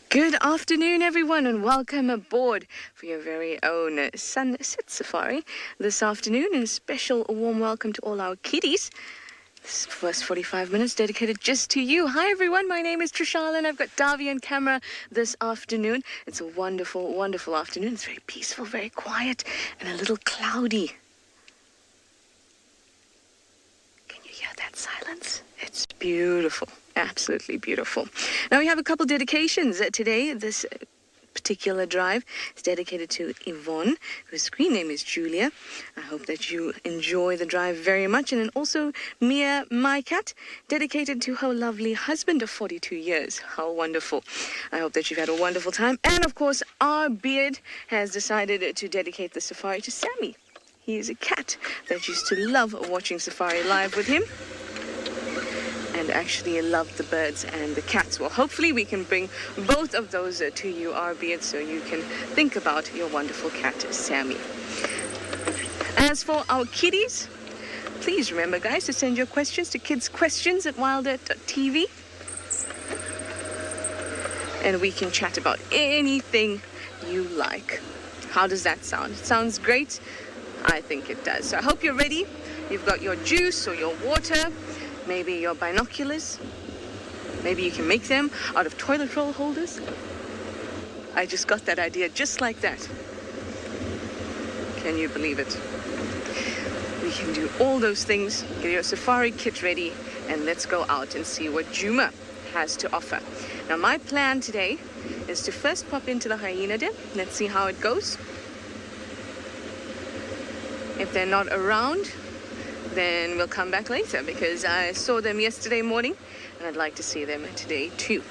Good afternoon, everyone, and welcome aboard for your very own sunset safari this afternoon. And a special warm welcome to all our kiddies. This first 45 minutes dedicated just to you. Hi, everyone. My name is Trishal, and I've got Davy on camera this afternoon. It's a wonderful, wonderful afternoon. It's very peaceful, very quiet, and a little cloudy. Can you hear that silence? It's beautiful. Absolutely beautiful. Now we have a couple dedications today. This particular drive is dedicated to Yvonne, whose screen name is Julia. I hope that you enjoy the drive very much. And then also Mia, my cat, dedicated to her lovely husband of 42 years. How wonderful. I hope that you've had a wonderful time. And of course, our Beard has decided to dedicate the safari to Sammy. He is a cat that used to love watching Safari Live with him, and actually love the birds and the cats. Well, hopefully we can bring both of those to you, RBs, so you can think about your wonderful cat, Sammy. As for our kiddies, please remember, guys, to send your questions to kidsquestions@wildearth.tv, and we can chat about anything you like. How does that sound? It sounds great. I think it does. So I hope you're ready. You've got your juice or your water, maybe your binoculars. Maybe you can make them out of toilet roll holders. I just got that idea just like that. Can you believe it? We can do all those things. Get your safari kit ready, and let's go out and see what Djuma has to offer. Now, my plan today is to first pop into the hyena den. Let's see how it goes. If they're not around, then we'll come back later, because I saw them yesterday morning and I'd like to see them today too.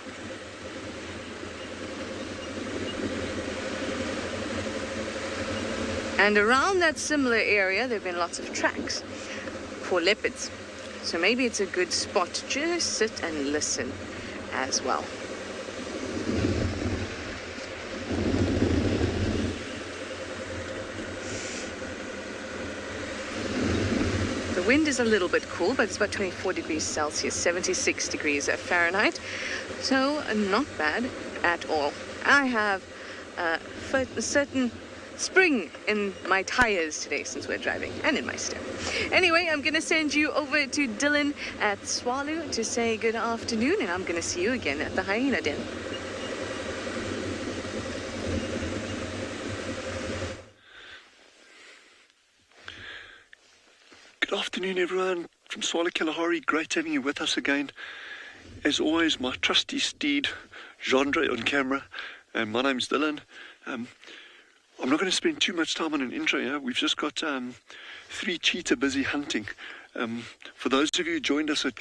And around that similar area, there have been lots of tracks for leopards. So maybe it's a good spot to just sit and listen as well. The wind is a little bit cool, but it's about 24 degrees Celsius, 76 degrees Fahrenheit. So not bad at all. I have a certain spring in my tires today since we're driving, and in my step. Anyway, I'm going to send you over to Dylan at Tswalu to say good afternoon, and I'm going to see you again at the hyena den. Good afternoon, everyone, from Tswalu Kalahari. Great having you with us again. As always, my trusty steed, Gendre, on camera. My name's Dylan. I'm not going to spend too much time on an intro here. We've just got 3 cheetah busy hunting. For those of you who joined us a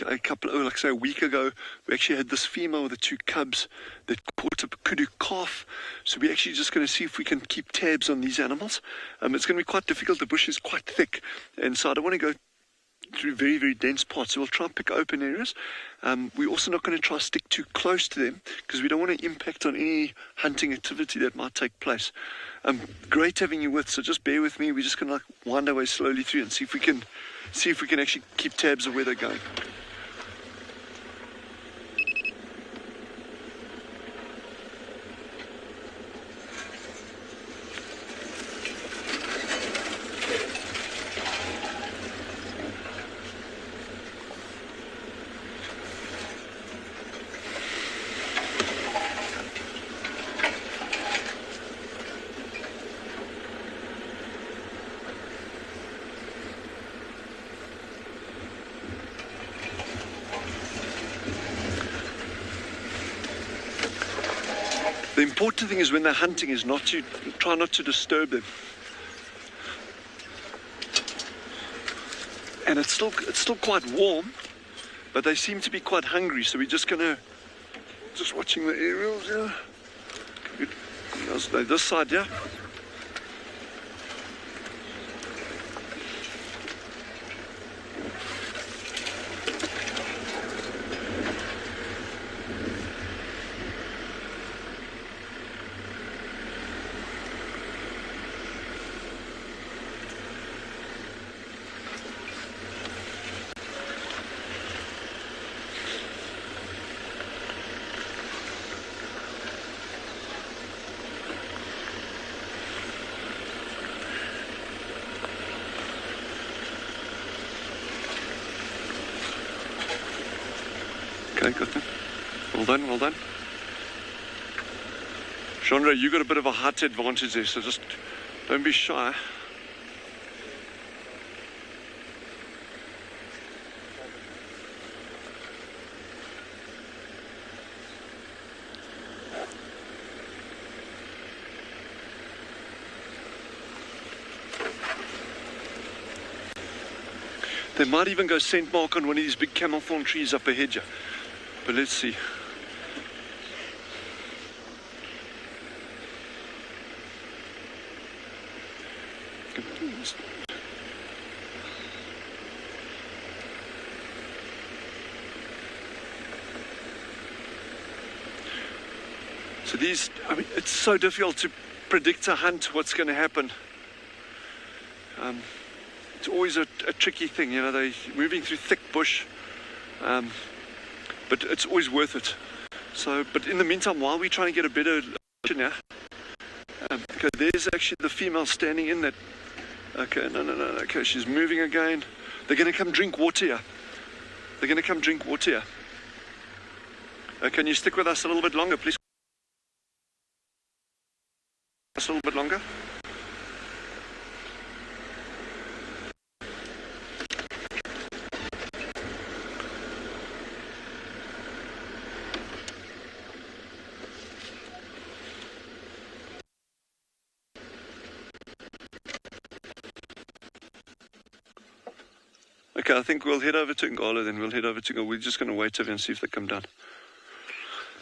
week ago, we actually had this female with the 2 cubs that caught a kudu calf. So we're actually just going to see if we can keep tabs on these animals. It's going to be quite difficult. The bush is quite thick, and so I don't want to go through very, very dense parts, so we'll try and pick open areas. We're also not going to try to stick too close to them, because we don't want to impact on any hunting activity that might take place. Great having you with, so just bear with me. We're just going to wind our way slowly through and see if we can actually keep tabs of where they're going. The important thing is when they're hunting is try not to disturb them. And it's still quite warm, but they seem to be quite hungry, so we're just watching the aerials here. This side, yeah. Okay, got them. Well done, well done. Chandra, you got a bit of a height advantage there, so just don't be shy. They might even go scent mark on one of these big camel thorn trees up ahead here. But let's see. So these, I mean, it's so difficult to predict a hunt, what's going to happen. It's always a tricky thing, you know, they're moving through thick bush, but it's always worth it. So, but in the meantime, while we're trying to get a better location here, okay, there's actually the female standing in that. Okay, no, okay, she's moving again. They're going to come drink water here. They're going to come drink water here. Can you stick with us a little bit longer, please? Just a little bit longer. Okay, I think we'll head over to Ngala, then we'll head over to Ngala. We're just going to wait over and see if they come down.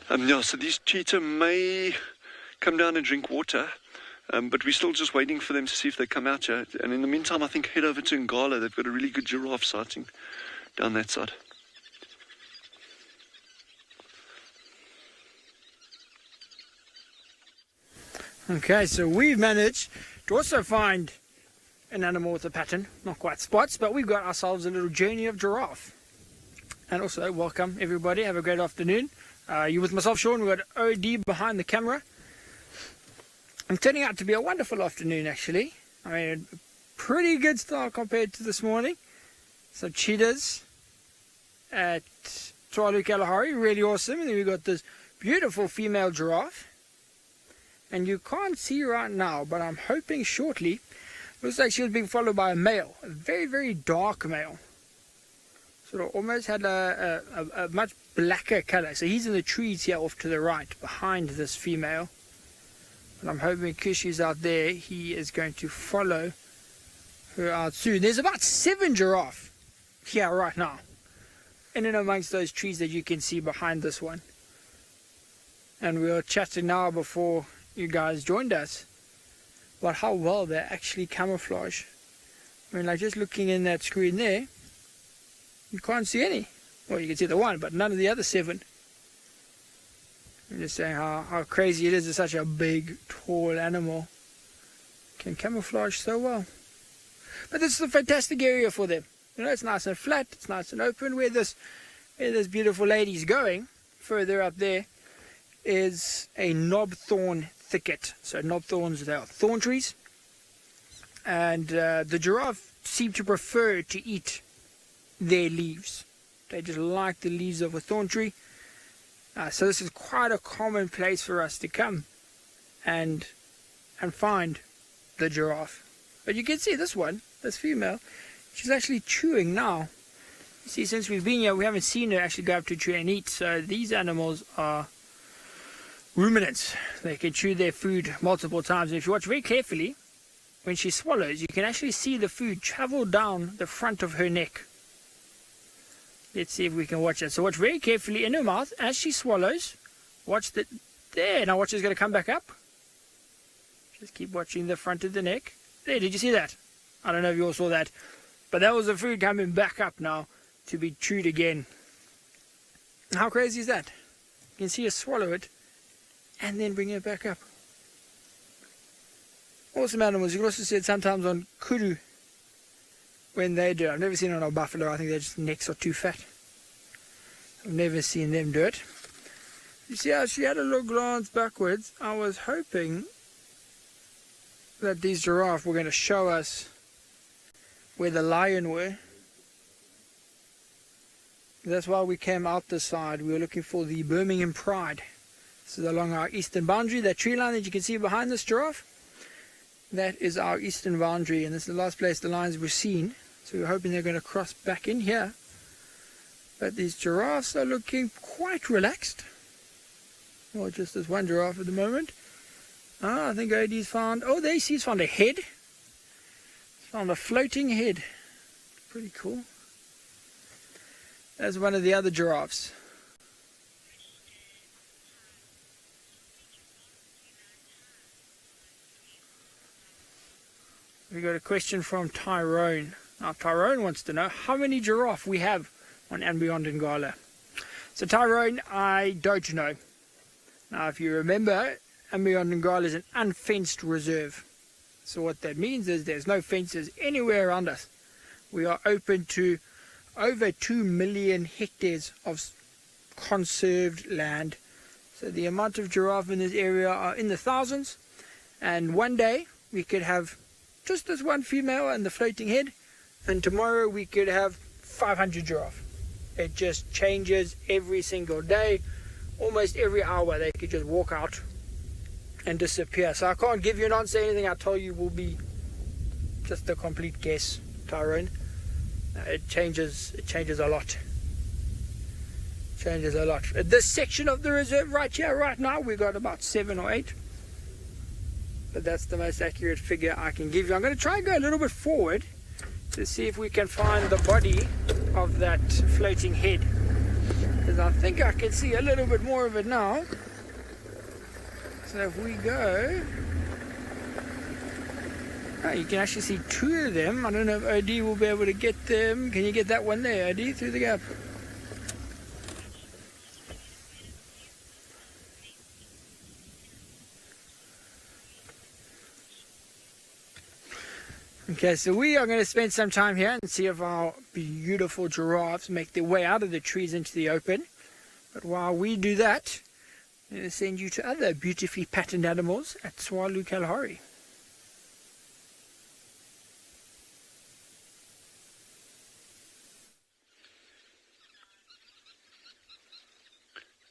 Yeah, so these cheetah may come down and drink water, but we're still just waiting for them to see if they come out here. And in the meantime, I think head over to Ngala. They've got a really good giraffe sighting down that side. Okay, so we've managed to also find an animal with a pattern, not quite spots, but we've got ourselves a little journey of giraffe. And also, welcome everybody, have a great afternoon. You with myself, Sean, we've got OD behind the camera. It's turning out to be a wonderful afternoon, actually. I mean, pretty good start compared to this morning. Some cheetahs at Tswalu Kalahari, really awesome. And then we've got this beautiful female giraffe. And you can't see right now, but I'm hoping shortly, looks like she was being followed by a male, a very, very dark male. Sort of almost had a much blacker color. So he's in the trees here off to the right, behind this female. And I'm hoping because she's out there, he is going to follow her out soon. There's about 7 giraffe here right now, in and amongst those trees that you can see behind this one. And we were chatting now before you guys joined us about how well they actually camouflage. I mean, like just looking in that screen there, you can't see any. Well, you can see the one, but none of the other 7. I'm just saying how crazy it is that such a big, tall animal can camouflage so well. But this is a fantastic area for them. You know, it's nice and flat, it's nice and open. Where this beautiful lady's going, further up there, is a knobthorn thicket. So knobthorns, they are thorn trees. And the giraffe seem to prefer to eat their leaves. They just like the leaves of a thorn tree. So this is quite a common place for us to come and find the giraffe. But you can see this one, this female, she's actually chewing now. You see, since we've been here, we haven't seen her actually go up to tree and eat. So these animals are ruminants. They can chew their food multiple times. And if you watch very carefully, when she swallows, you can actually see the food travel down the front of her neck. Let's see if we can watch it. So watch very carefully in her mouth as she swallows. Watch that there. Now watch, it's going to come back up. Just keep watching the front of the neck. There, did you see that? I don't know if you all saw that. But that was the food coming back up now to be chewed again. How crazy is that? You can see her swallow it and then bring it back up. Awesome animals. You can also see it sometimes on kudu when they do it. I've never seen it on a buffalo. I think their just necks are too fat. I've never seen them do it. You see how she had a little glance backwards? I was hoping that these giraffe were going to show us where the lion were. That's why we came out this side. We were looking for the Birmingham Pride. This is along our eastern boundary. That tree line that you can see behind this giraffe, that is our eastern boundary, and this is the last place the lions were seen. So we're hoping they're going to cross back in here. But these giraffes are looking quite relaxed. Well, just this one giraffe at the moment. I think OD's found, oh, there he's found a head. He's found a floating head. Pretty cool. That's one of the other giraffes. We got a question from Tyrone. Now Tyrone wants to know how many giraffe we have on andBeyond in Ngala. So Tyrone, I don't know. Now if you remember, andBeyond in Ngala is an unfenced reserve. So what that means is there's no fences anywhere around us. We are open to over 2 million hectares of conserved land. So the amount of giraffe in this area are in the thousands. And one day we could have just this one female and the floating head. And tomorrow we could have 500 giraffe. It just changes every single day. Almost every hour they could just walk out and disappear. So I can't give you an answer. Anything I tell you will be just a complete guess, Tyrone. It changes a lot. Changes a lot. At this section of the reserve right here, right now, we got about 7 or 8. But that's the most accurate figure I can give you. I'm going to try and go a little bit forward to see if we can find the body of that floating head. Because I think I can see a little bit more of it now. So if we go... Oh, you can actually see 2 of them. I don't know if OD will be able to get them. Can you get that one there, OD, through the gap? Okay, so we are going to spend some time here and see if our beautiful giraffes make their way out of the trees into the open. But while we do that, I'm going to send you to other beautifully patterned animals at Tswalu Kalahari.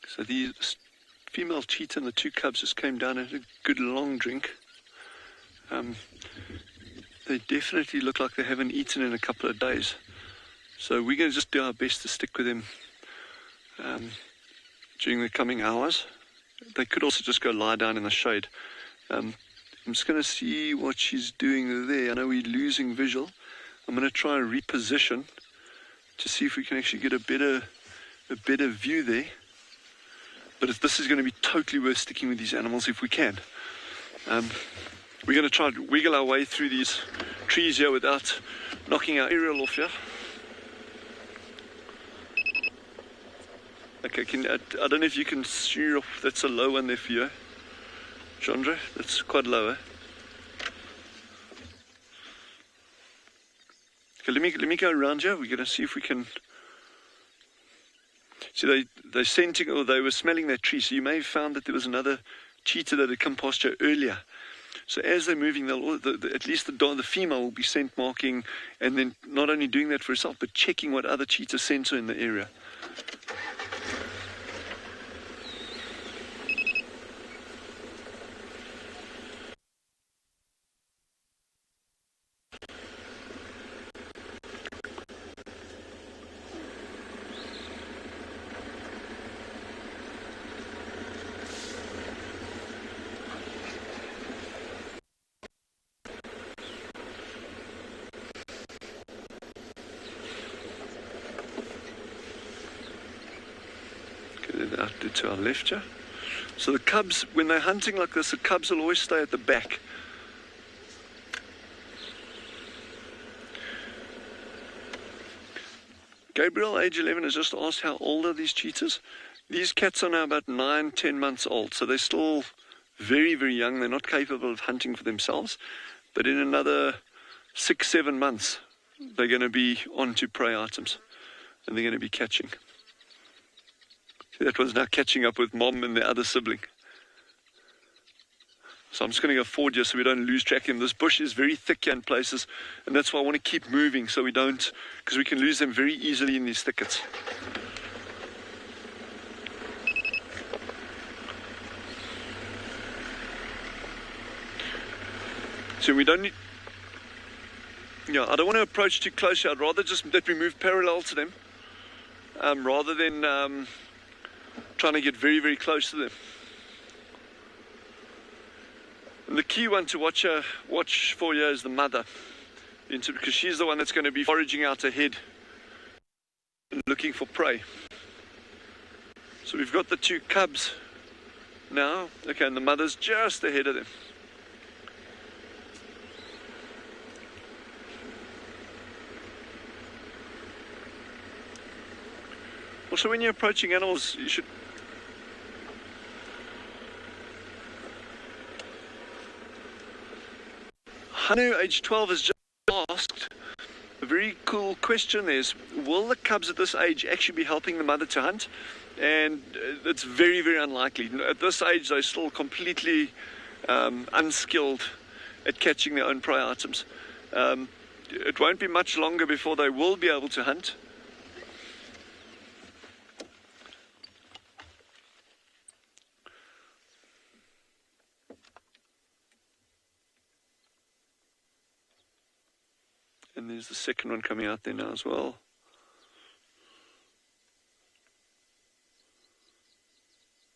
So the female cheetah and the 2 cubs just came down and had a good long drink. They definitely look like they haven't eaten in a couple of days. So we're going to just do our best to stick with them during the coming hours. They could also just go lie down in the shade. I'm just going to see what she's doing there. I know we're losing visual. I'm going to try and reposition to see if we can actually get a better view there. But this is going to be totally worth sticking with these animals if we can. We're going to try to wiggle our way through these trees here without knocking our aerial off here. Okay, I don't know if you can see off. That's a low one there for you, Chandra. That's quite low. Okay, let me go around here. We're going to see if we can. See, they're scenting, or they were smelling that tree. So you may have found that there was another cheetah that had come past you earlier. So as they're moving, at least the female will be scent marking, and then not only doing that for herself, but checking what other cheetahs scent her in the area. Out to our left here. So the cubs, when they're hunting like this, the cubs will always stay at the back. Gabriel, age 11, has just asked how old are these cheetahs. These cats are now about 9-10 months old, so they're still very, very young. They're not capable of hunting for themselves, but in another 6-7 months they're going to be on to prey items and they're going to be catching. That one's now catching up with mom and the other sibling. So I'm just going to go forward here so we don't lose track of them. This bush is very thick here in places, and that's why I want to keep moving so we don't, because we can lose them very easily in these thickets. So we don't need, yeah, I don't want to approach too closely. I'd rather just that we move parallel to them, rather than trying to get very, very close to them. And the key one to watch for here is the mother, because she's the one that's going to be foraging out ahead and looking for prey. So we've got the two cubs now, okay, and the mother's just ahead of them. Also, when you're approaching animals, you should Hanu, age 12, has just asked a very cool question. Is, will the cubs at this age actually be helping the mother to hunt? And it's very, very unlikely. At this age, they're still completely unskilled at catching their own prey items. It won't be much longer before they will be able to hunt. And there's the second one coming out there now as well.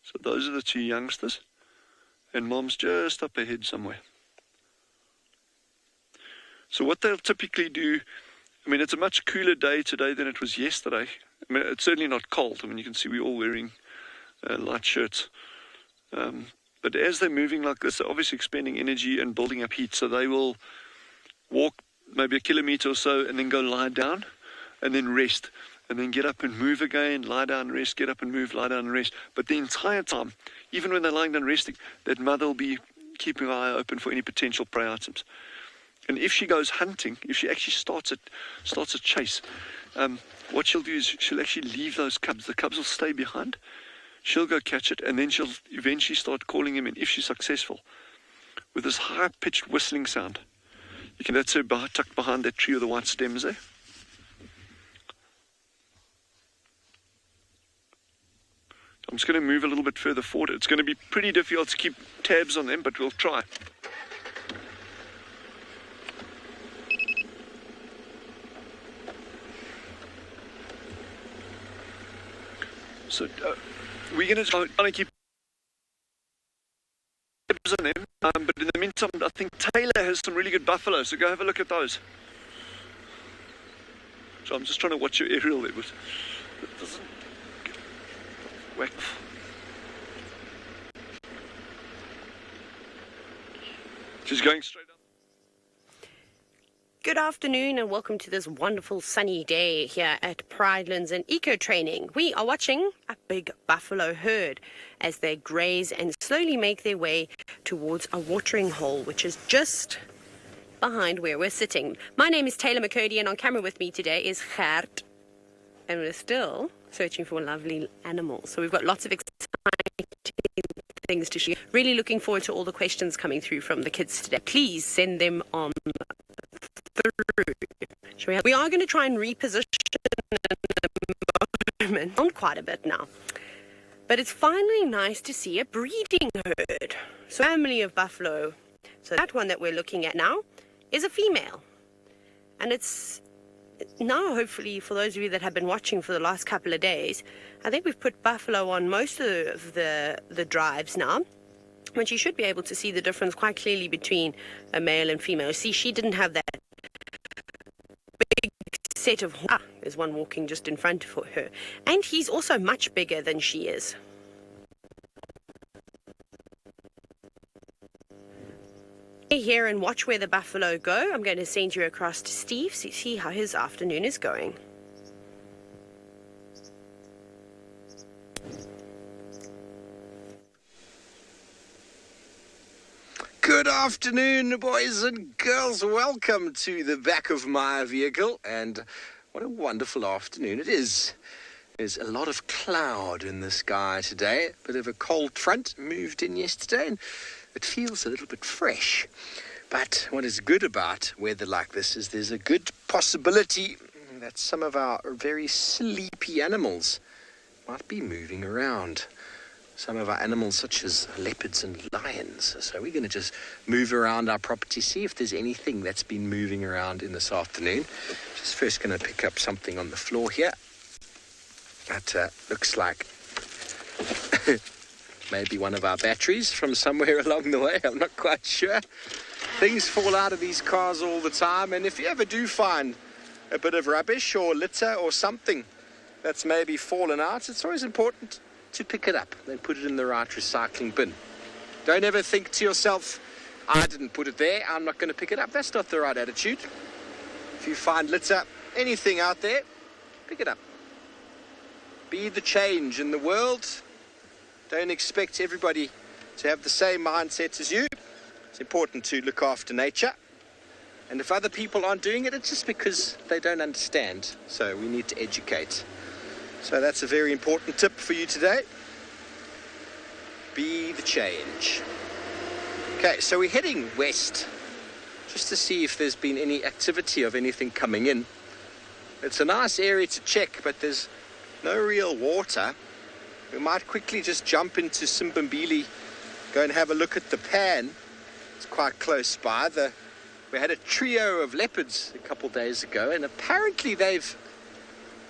So those are the two youngsters. And mom's just up ahead somewhere. So what they'll typically do, I mean, it's a much cooler day today than it was yesterday. I mean, it's certainly not cold. I mean, you can see we're all wearing light shirts. But as they're moving like this, they're obviously expending energy and building up heat. So they will walk maybe a kilometer or so and then go lie down and then rest. And then get up and move again, lie down, rest, get up and move, lie down and rest. But the entire time, even when they're lying down resting, that mother will be keeping her eye open for any potential prey items. And if she goes hunting, if she actually starts a chase, what she'll do is she'll actually leave those cubs. The cubs will stay behind. She'll go catch it, and then she'll eventually start calling him in if she's successful, with this high-pitched whistling sound. That's her tucked behind that tree with the white stems there. I'm just going to move a little bit further forward. It's going to be pretty difficult to keep tabs on them, but we'll try. So we're going to try to keep tabs on them, but in the meantime, I think Taylor has some really good buffalo, so go have a look at those. So I'm just trying to watch your aerial there, but it doesn't whack. She's going straight up. Good afternoon and welcome to this wonderful sunny day here at Pridelands and Eco Training. We are watching a big buffalo herd as they graze and slowly make their way towards a watering hole, which is just behind where we're sitting. My name is Taylor McCurdy, and on camera with me today is Gert, and we're still searching for lovely animals. So we've got lots of exciting things to share. Really looking forward to all the questions coming through from the kids today. Please send them on through. We are going to try and reposition in a moment, on quite a bit now. But it's finally nice to see a breeding herd. So family of buffalo. So that one that we're looking at now is a female. And it's now, hopefully, for those of you that have been watching for the last couple of days, I think we've put buffalo on most of the drives now. But you should be able to see the difference quite clearly between a male and female. See, she didn't have that big set of horns. There's one walking just in front of her. And he's also much bigger than she is. Stay here and watch where the buffalo go. I'm going to send you across to Steve to see how his afternoon is going. Good afternoon, boys and girls. Welcome to the back of my vehicle, and what a wonderful afternoon it is. There's a lot of cloud in the sky today. A bit of a cold front moved in yesterday, and it feels a little bit fresh. But what is good about weather like this is there's a good possibility that some of our very sleepy animals might be moving around. some of our animals such as leopards and lions. So we're going to just move around our property, see if there's anything that's been moving around in this afternoon. Just first going to pick up something on the floor here. That looks like maybe one of our batteries from somewhere along the way. I'm not quite sure. Things fall out of these cars all the time, and if you ever do find a bit of rubbish or litter or something that's maybe fallen out, it's always important to pick it up and put it in the right recycling bin. Don't ever think to yourself, I didn't put it there, I'm not going to pick it up. That's not the right attitude. If you find litter, anything out there, pick it up. Be the change in the world. Don't expect everybody to have the same mindset as you. It's important to look after nature. And if other people aren't doing it, it's just because they don't understand. So we need to educate. So that's a very important tip for you today. Be the change. Okay, so we're heading west just to see if there's been any activity of anything coming in. It's a nice area to check, but there's no real water. We might quickly just jump into Simbambili, go and have a look at the pan. It's quite close by. We had a trio of leopards a couple days ago, and apparently they've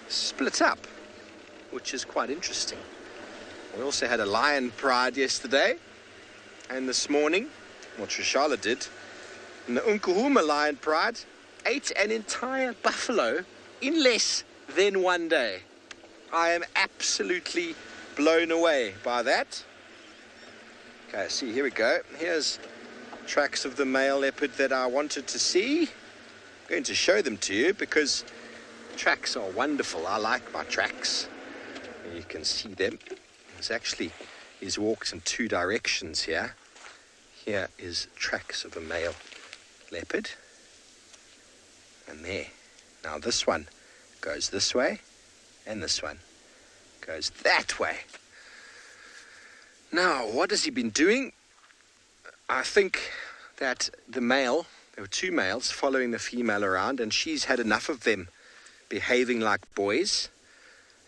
split up, which is quite interesting. We also had a lion pride yesterday, and this morning, what Trishala did, and the Unkuhuma lion pride ate an entire buffalo in less than one day. I am absolutely blown away by that. Okay, see, here we go. Here's tracks of the male leopard that I wanted to see. I'm going to show them to you because tracks are wonderful. I like my tracks. You can see them. He's walked in two directions here. Here is tracks of a male leopard. And there. Now this one goes this way, and this one goes that way. Now, what has he been doing? I think that the male, there were two males following the female around, and she's had enough of them behaving like boys,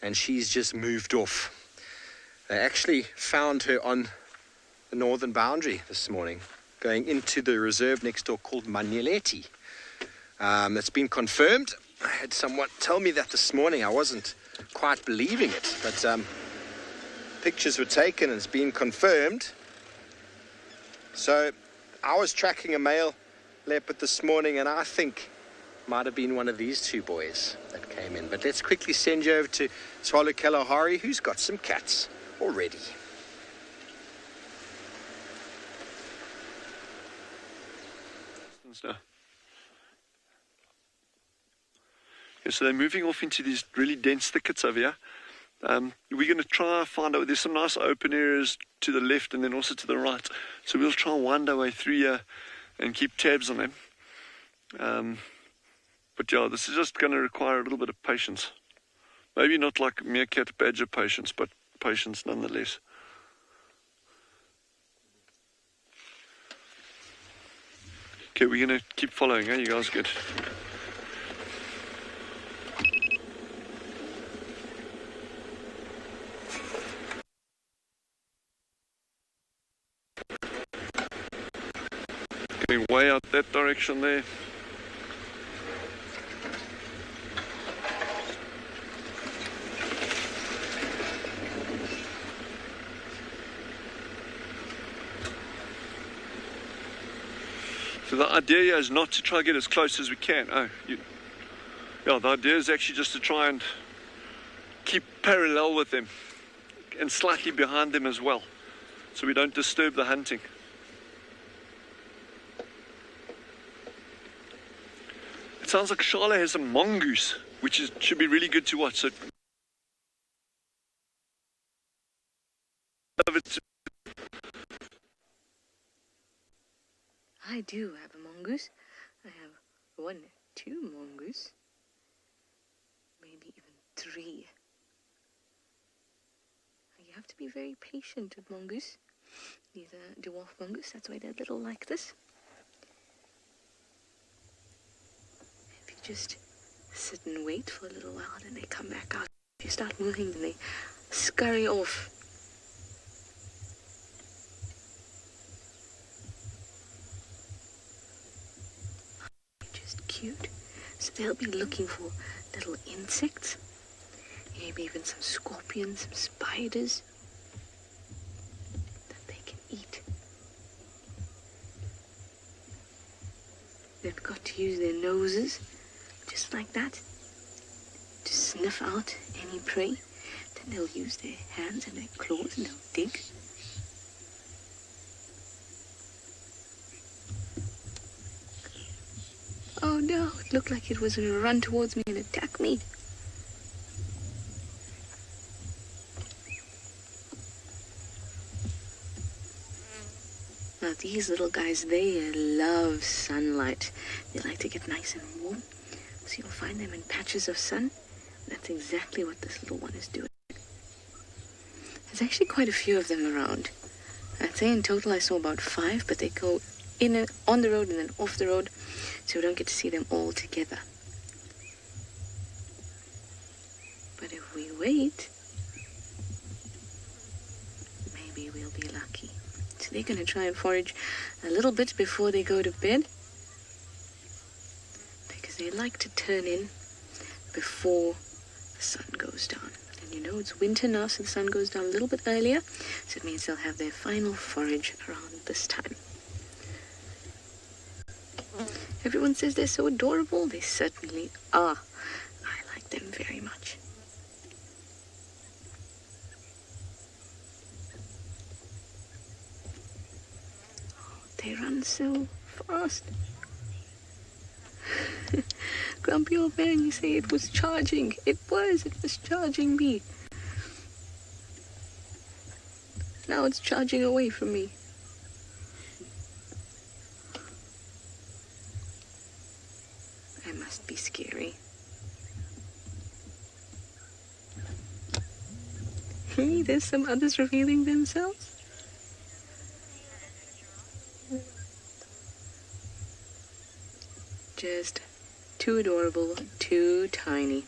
and she's just moved off. They actually found her on the northern boundary this morning, going into the reserve next door called Manyeleti. That's been confirmed. I had someone tell me that this morning. I wasn't quite believing it, but pictures were taken and it's been confirmed. So I was tracking a male leopard this morning, and I think it might have been one of these two boys that came in. But let's quickly send you over to Tswalu Kalahari, who's got some cats already. Yeah, so they're moving off into these really dense thickets over here. We're going to try and find out, there's some nice open areas to the left and then also to the right. So we'll try and wind our way through here and keep tabs on them. But yeah, this is just going to require a little bit of patience. Maybe not like meerkat badger patience, but patience nonetheless. Okay, we're going to keep following, you guys good? Going way out that direction there. So the idea here is not to try to get as close as we can. The idea is actually just to try and keep parallel with them and slightly behind them as well, so we don't disturb the hunting. It sounds like Charlotte has a mongoose, which should be really good to watch. So I do have a mongoose. I have 1, 2 mongoose, maybe even 3. You have to be very patient with mongoose. These are dwarf mongoose, that's why they're little like this. If you just sit and wait for a little while, then they come back out. If you start moving, then they scurry off. cute. So they'll be looking for little insects, maybe even some scorpions, some spiders that they can eat. They've got to use their noses, just like that, to sniff out any prey. Then they'll use their hands and their claws and they'll dig. Oh no, it looked like it was going to run towards me and attack me. Now these little guys, they love sunlight. They like to get nice and warm. So you'll find them in patches of sun. That's exactly what this little one is doing. There's actually quite a few of them around. I'd say in total I saw about 5, but they go in and on the road and then off the road, so we don't get to see them all together. But if we wait, maybe we'll be lucky. So they're going to try and forage a little bit before they go to bed, because they like to turn in before the sun goes down. And you know it's winter now, so the sun goes down a little bit earlier, so it means they'll have their final forage around this time. Everyone says they're so adorable. They certainly are. I like them very much. Oh, they run so fast. Grumpy old man, you say it was charging. It was charging me. Now it's charging away from me. It must be scary. Hey, there's some others revealing themselves. Just too adorable, too tiny.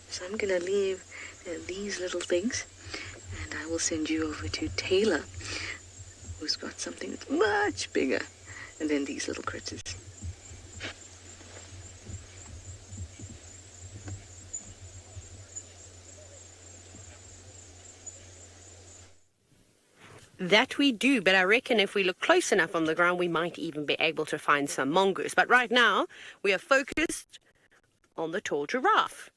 So I'm gonna leave these little things, and I will send you over to Taylor, who's got something much bigger than these little critters. That we do, but I reckon if we look close enough on the ground, we might even be able to find some mongoose. But right now, we are focused on the tall giraffe.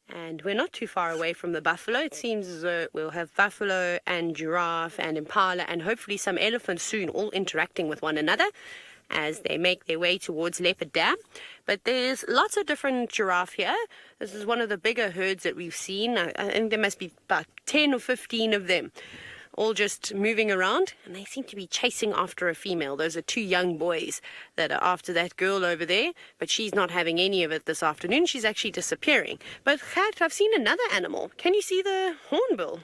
And we're not too far away from the buffalo. It seems as though we'll have buffalo and giraffe and impala and hopefully some elephants soon, all interacting with one another as they make their way towards Leopard Dam. But there's lots of different giraffe here. This is one of the bigger herds that we've seen. I think there must be about 10 or 15 of them, all just moving around, and they seem to be chasing after a female. Those are 2 young boys that are after that girl over there, but she's not having any of it this afternoon. She's actually disappearing. But Kat, I've seen another animal. Can you see the hornbill?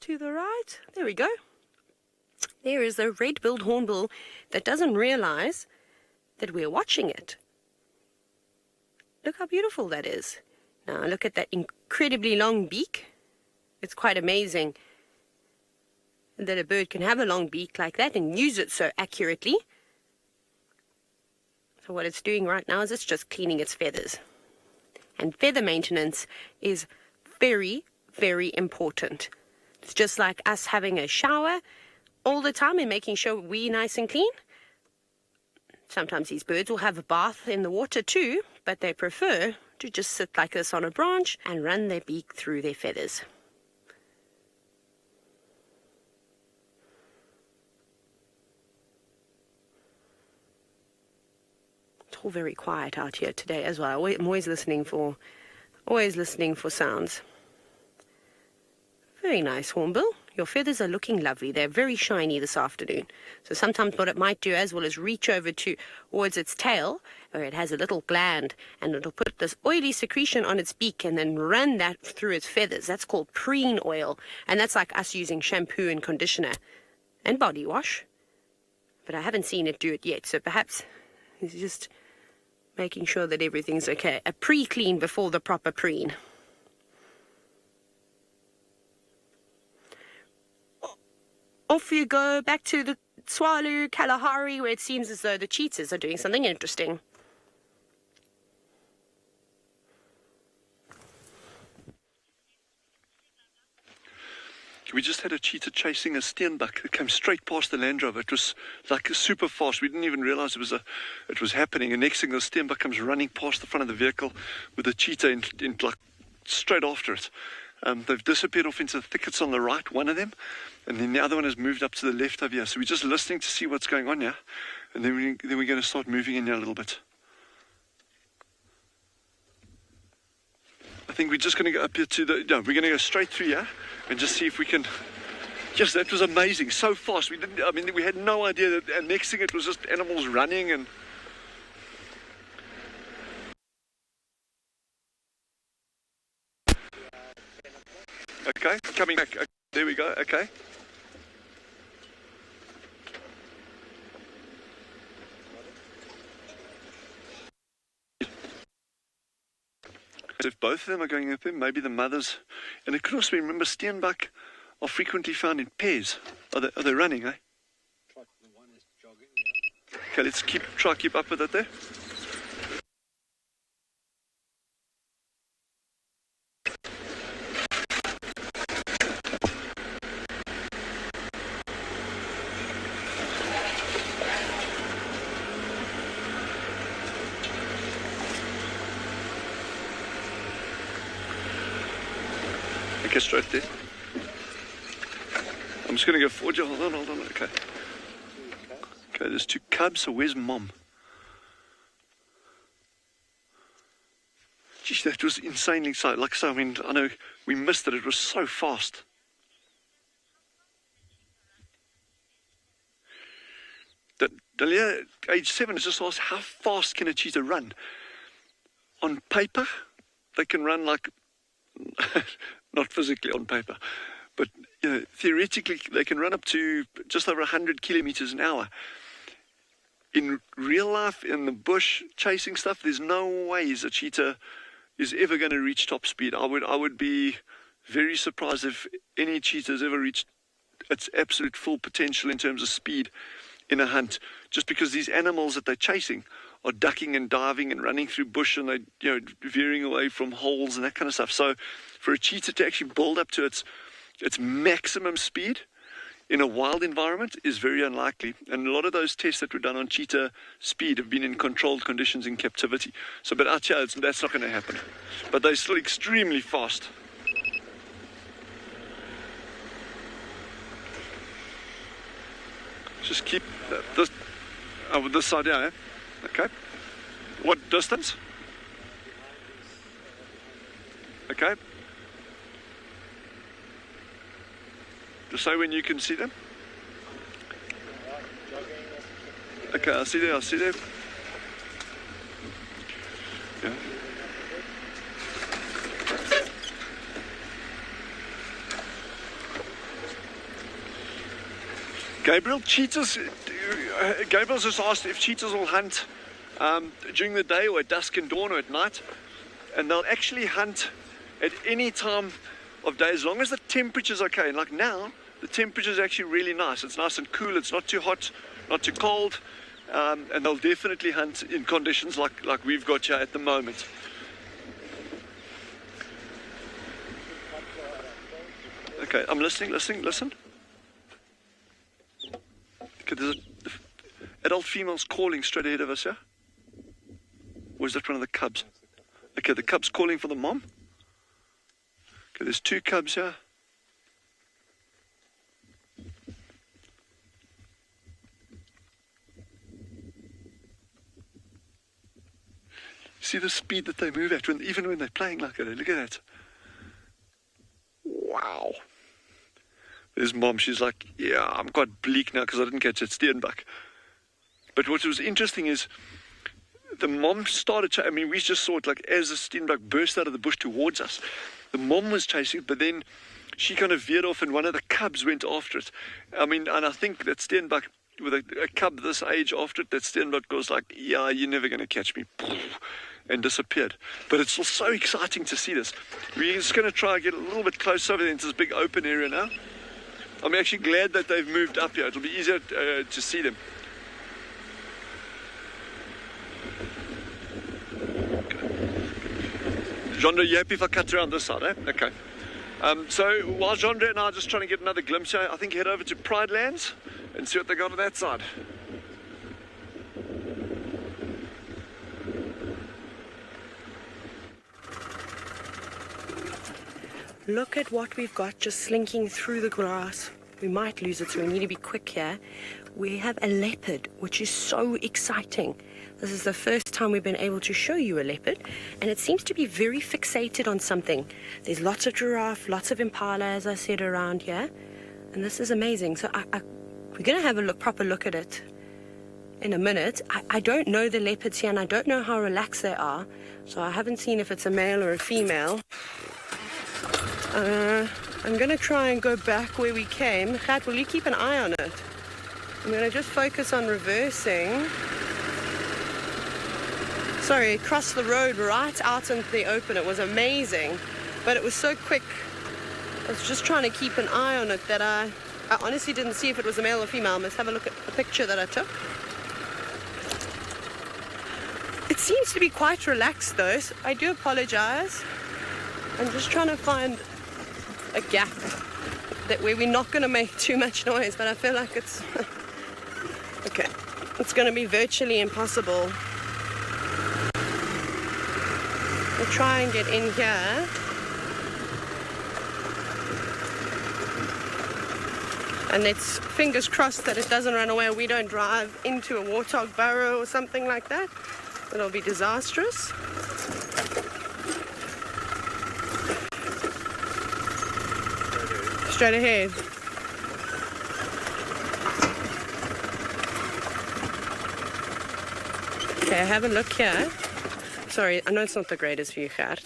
To the right, there we go. There is the red-billed hornbill that doesn't realize that we're watching it. Look how beautiful that is. Now look at that incredibly long beak. It's quite amazing that a bird can have a long beak like that and use it so accurately. So what it's doing right now is it's just cleaning its feathers. And feather maintenance is very, very important. It's just like us having a shower all the time and making sure we're nice and clean. Sometimes these birds will have a bath in the water too, but they prefer to just sit like this on a branch and run their beak through their feathers. It's all very quiet out here today as well. I'm always listening for sounds. Very nice, hornbill. Your feathers are looking lovely. They're very shiny this afternoon. So sometimes what it might do as well is reach over towards its tail, where it has a little gland, and it'll put this oily secretion on its beak and then run that through its feathers. That's called preen oil. And that's like us using shampoo and conditioner and body wash. But I haven't seen it do it yet. So perhaps it's just making sure that everything's okay. A pre-clean before the proper preen. off you go back to the Tswalu Kalahari, where it seems as though the cheetahs are doing something interesting. We just had a cheetah chasing a steenbuck that came straight past the Land Rover. It was like super fast. We didn't even realize it was happening. And next thing, the steenbuck comes running past the front of the vehicle with the cheetah in like straight after it. They've disappeared off into the thickets on the right, one of them, and then the other one has moved up to the left over here. So we're just listening to see what's going on here, and then we're going to start moving in here a little bit. I think we're just going to go up here we're going to go straight through here and just see if we can. Yes, that was amazing. So fast. We had no idea that. And next thing, it was just animals running and. Okay, coming back. Okay, there we go. Okay. If both of them are going up there, maybe the mothers, and it could also be, remember, steenbuck are frequently found in pairs. Are they running, eh? Okay, let's try keep up with it there. Okay, straight there. I'm just going to go forward. Hold on. Okay. Okay, there's two cubs. So where's mom? Geez, that was insanely exciting. Like so, I know we missed it. It was so fast. Dalia, age 7, has just asked, how fast can a cheetah run? On paper, they can run like... not physically on paper, but theoretically they can run up to just over 100 kilometers an hour. In real life, in the bush, chasing stuff, there's no ways a cheetah is ever going to reach top speed. I would be very surprised if any cheetah has ever reached its absolute full potential in terms of speed in a hunt, just because these animals that they're chasing are ducking and diving and running through bush, and they're veering away from holes and that kind of stuff. So for a cheetah to actually build up to its maximum speed in a wild environment is very unlikely. And a lot of those tests that were done on cheetah speed have been in controlled conditions in captivity. So, but out here, that's not going to happen. But they're still extremely fast. Just keep this side here, eh? Okay. What distance? Okay. Just say when you can see them. Okay, I see there. Yeah. Gabriel's just asked if cheetahs will hunt during the day or at dusk and dawn or at night, and they'll actually hunt at any time of day as long as the temperature's okay. And like now, the temperature's actually really nice. It's nice and cool. It's not too hot, not too cold, and they'll definitely hunt in conditions like we've got here at the moment. Okay, I'm listening. Listen. Okay, there's an adult female's calling straight ahead of us, yeah? Or is that one of the cubs? Okay, the cub's calling for the mom. Okay, there's two cubs here. See the speed that they move at, even when they're playing like that. Look at that. Wow. There's mom. She's like, yeah, I'm quite bleak now because I didn't catch that steenbuck. But what was interesting is the mom started, we just saw it like as the steenbuck burst out of the bush towards us. The mom was chasing, but then she kind of veered off and one of the cubs went after it. And I think that steenbuck, with a cub this age after it, that steenbuck goes like, yeah, you're never going to catch me, and disappeared. But it's so exciting to see this. We're just going to try and get a little bit closer over there into this big open area now. I'm actually glad that they've moved up here. It'll be easier to see them. Jandre, you happy if I cut around this side, eh? Okay. So while Jandre and I are just trying to get another glimpse here, I think head over to Pridelands and see what they got on that side. Look at what we've got just slinking through the grass. We might lose it, so we need to be quick here. We have a leopard, which is so exciting. This is the first time we've been able to show you a leopard, and it seems to be very fixated on something. There's lots of giraffe, lots of impala, as I said, around here, and this is amazing. So we're going to have a proper look at it in a minute. I don't know the leopards here, and I don't know how relaxed they are, so I haven't seen if it's a male or a female. I'm going to try and go back where we came. Gert, will you keep an eye on it? I'm going to just focus on reversing. Sorry, it crossed the road right out into the open. It was amazing, but it was so quick. I was just trying to keep an eye on it that I honestly didn't see if it was a male or female. Let's have a look at the picture that I took. It seems to be quite relaxed though, so I do apologize. I'm just trying to find a gap where we're not going to make too much noise, but I feel like it's okay. It's going to be virtually impossible. We'll try and get in here. And it's fingers crossed that it doesn't run away, or we don't drive into a warthog burrow or something like that. It'll be disastrous. Straight ahead. Okay, have a look here. Sorry, I know it's not the greatest view, Gert,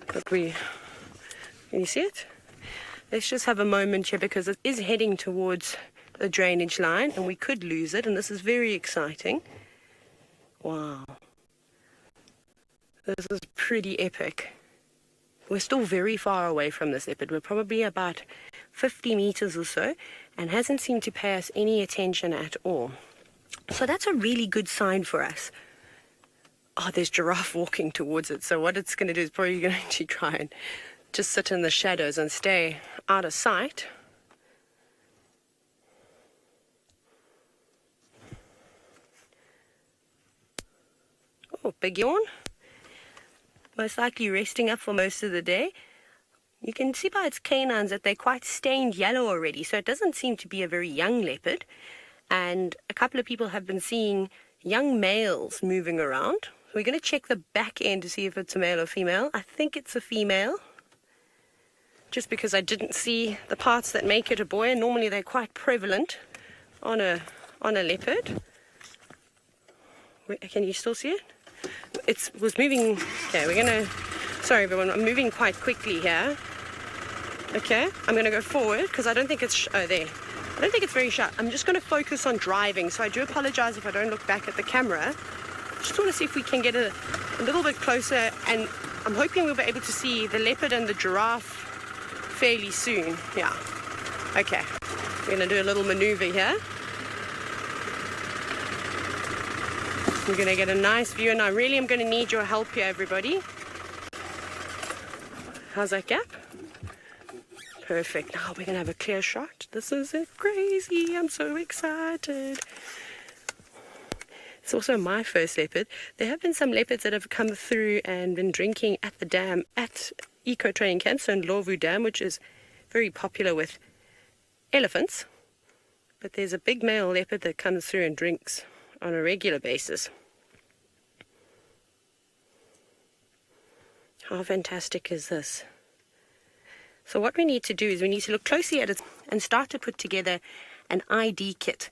but can you see it? Let's just have a moment here because it is heading towards the drainage line and we could lose it, and this is very exciting. Wow. This is pretty epic. We're still very far away from this leopard. We're probably about 50 meters or so and hasn't seemed to pay us any attention at all. So that's a really good sign for us. Oh, there's giraffe walking towards it. So what it's going to do is probably going to try and just sit in the shadows and stay out of sight. Oh, big yawn. Most likely resting up for most of the day. You can see by its canines that they're quite stained yellow already, so it doesn't seem to be a very young leopard. And a couple of people have been seeing young males moving around. So we're going to check the back end to see if it's a male or female. I think it's a female, just because I didn't see the parts that make it a boy, and normally they're quite prevalent on a leopard. Can you still see it? It was moving. Okay, we're gonna. Sorry, everyone. I'm moving quite quickly here. Okay, I'm gonna go forward because I don't think it's. Oh, there. I don't think it's very sharp. I'm just gonna focus on driving, so I do apologize if I don't look back at the camera. Just want to see if we can get a little bit closer, and I'm hoping we'll be able to see the leopard and the giraffe fairly soon. Yeah. Okay. We're gonna do a little maneuver here. We're going to get a nice view, and I really am going to need your help here, everybody. How's that gap? Perfect. Now we're going to have a clear shot. This is crazy. I'm so excited. It's also my first leopard. There have been some leopards that have come through and been drinking at the dam at Eco Training Camp, so in Ndlovu Dam, which is very popular with elephants. But there's a big male leopard that comes through and drinks on a regular basis. How fantastic is this? So what we need to do is we need to look closely at it and start to put together an ID kit.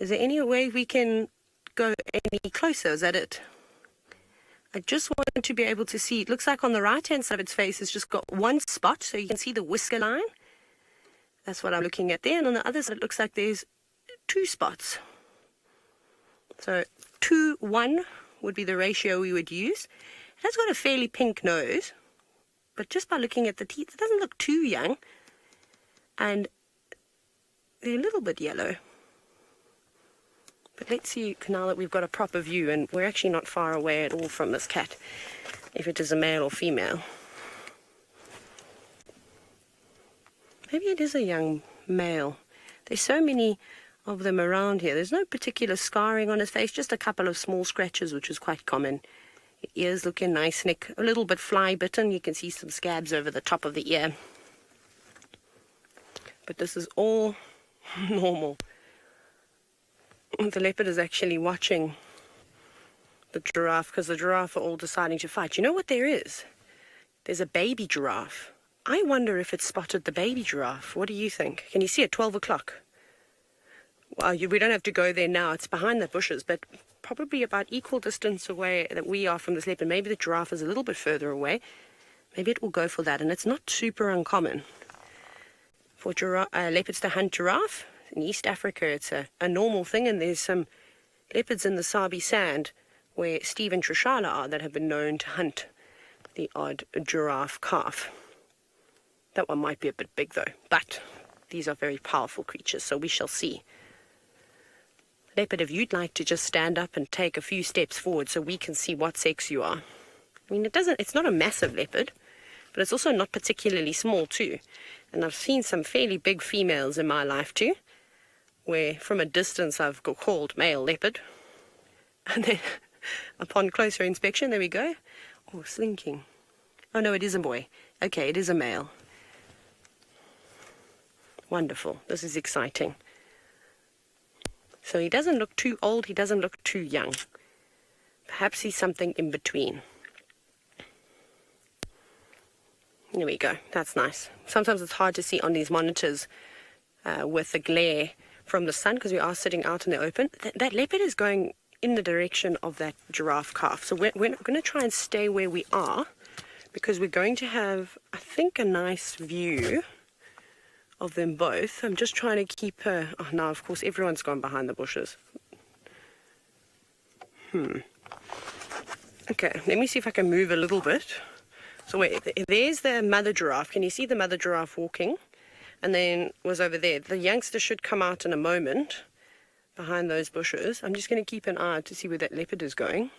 Is there any way we can go any closer? Is that it? I just want to be able to see. It looks like on the right hand side of its face it's just got one spot, so you can see the whisker line. That's what I'm looking at there. And on the other side it looks like there's two spots. So 2:1 would be the ratio we would use. It has got a fairly pink nose, but just by looking at the teeth, it doesn't look too young. And they're a little bit yellow. But let's see now that we've got a proper view, and we're actually not far away at all from this cat, if it is a male or female. Maybe it is a young male. There's so many of them around here. There's no particular scarring on his face, just a couple of small scratches, which is quite common. Ears looking nice, neck a little bit fly bitten. You can see some scabs over the top of the ear. But this is all normal. The leopard is actually watching the giraffe because the giraffe are all deciding to fight. You know what there is? There's a baby giraffe. I wonder if it spotted the baby giraffe. What do you think? Can you see it? 12 o'clock. Well, we don't have to go there now. It's behind the bushes, but probably about equal distance away that we are from this leopard. Maybe the giraffe is a little bit further away. Maybe it will go for that. And it's not super uncommon for leopards to hunt giraffe. In East Africa, it's a normal thing. And there's some leopards in the Sabi sand where Steve and Trishala are that have been known to hunt the odd giraffe calf. That one might be a bit big, though. But these are very powerful creatures, so we shall see. Leopard, if you'd like to just stand up and take a few steps forward so we can see what sex you are. I mean, it's not a massive leopard, but it's also not particularly small too. And I've seen some fairly big females in my life too, where from a distance I've called male leopard. And then upon closer inspection, there we go. Oh, slinking. Oh no, it is a boy. Okay, it is a male. Wonderful. This is exciting. So he doesn't look too old, he doesn't look too young. Perhaps he's something in between. There we go, that's nice. Sometimes it's hard to see on these monitors with the glare from the sun because we are sitting out in the open. That leopard is going in the direction of that giraffe calf. So we're going to try and stay where we are because we're going to have, I think, a nice view of them both. I'm just trying to keep her. Oh, now, of course, everyone's gone behind the bushes. Okay, let me see if I can move a little bit. So wait, there's the mother giraffe. Can you see the mother giraffe walking? And then was over there. The youngster should come out in a moment behind those bushes. I'm just going to keep an eye out to see where that leopard is going.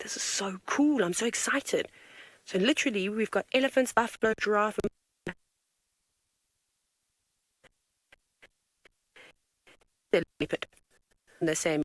This is so cool. I'm so excited. So literally, we've got elephants, buffalo, giraffe, and leopard in the same.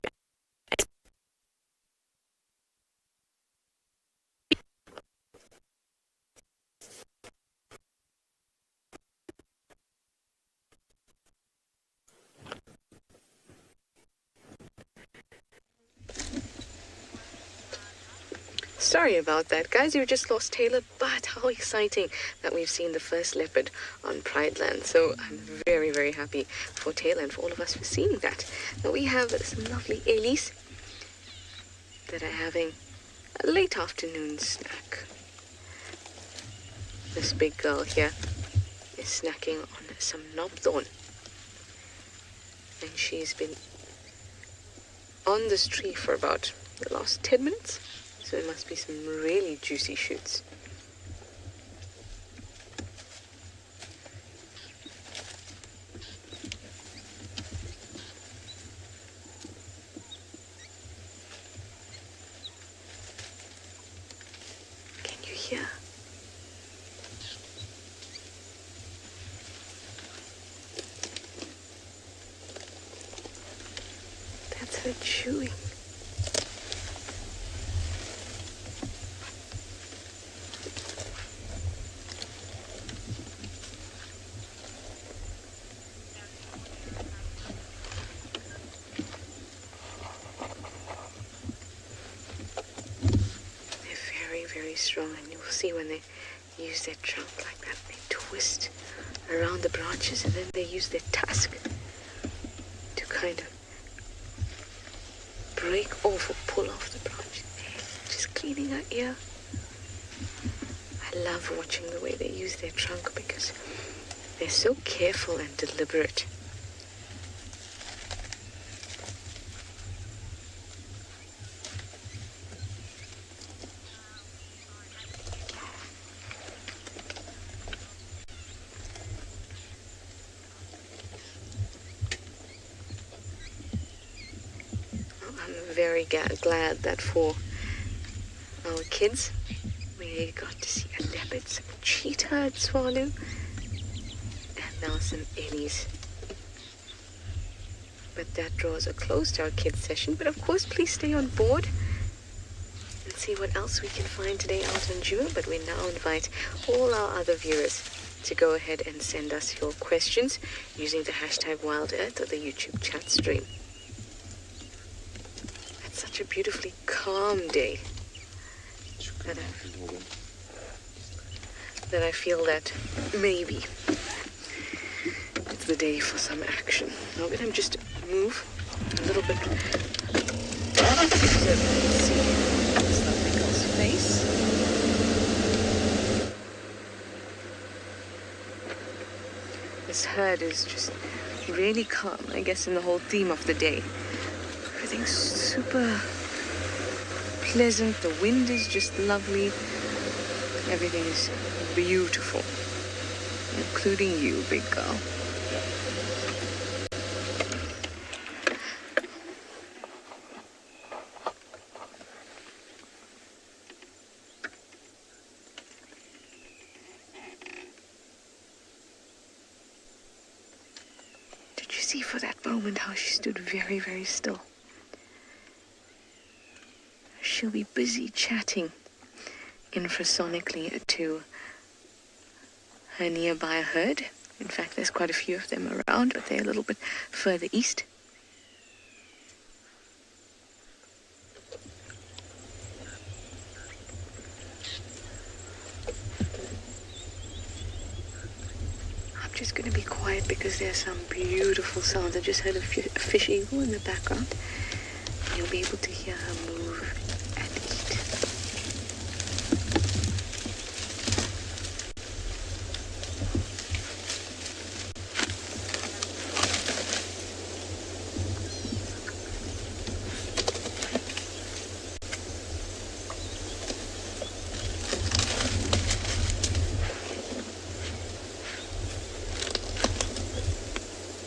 Sorry about that, guys. You just lost Taylor, but how exciting that we've seen the first leopard on Pridelands. So I'm very, very happy for Taylor and for all of us for seeing that. Now we have some lovely Ellies that are having a late afternoon snack. This big girl here is snacking on some knobthorn. And she's been on this tree for about the last 10 minutes. So it must be some really juicy shoots. Can you hear? That's her chewing. Strong, and you will see when they use their trunk like that, they twist around the branches and then they use their tusk to kind of break off or pull off the branch. Just cleaning her ear. I love watching the way they use their trunk because they're so careful and deliberate. very glad that for our kids, we got to see a leopard, some cheetah at Tswalu, and now some ellies. But that draws a close to our kids session. But of course, please stay on board and see what else we can find today out on Djuma. But we now invite all our other viewers to go ahead and send us your questions using the hashtag WildEarth or the YouTube chat stream. It's such a beautifully calm day that I feel that maybe it's the day for some action. Now we're going to just move a little bit so that we can see this lovely girl's face. This herd is just really calm, I guess, in the whole theme of the day. Everything's super pleasant, the wind is just lovely, everything is beautiful, including you, big girl. Did you see for that moment how she stood very, very still? She'll be busy chatting infrasonically to her nearby herd. In fact, there's quite a few of them around, but they're a little bit further east. I'm just going to be quiet because there's some beautiful sounds. I just heard a fish eagle in the background. You'll be able to hear her move and eat.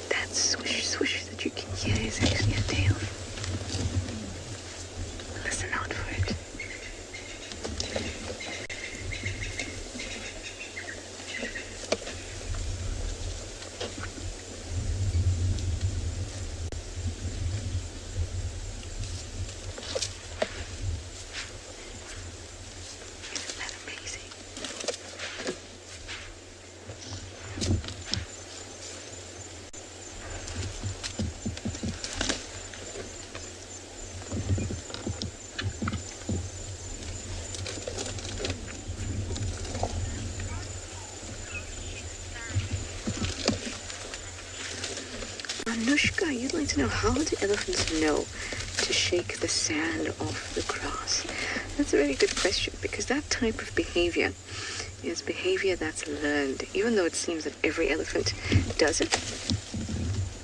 That swish, swish that you can hear is actually a tail. Listen out for it. Isn't that amazing? Anushka, you'd like to know, how do elephants know to shake the sand off the grass? That's a very good question, because that type of behavior is behavior that's learned, even though it seems that every elephant does it.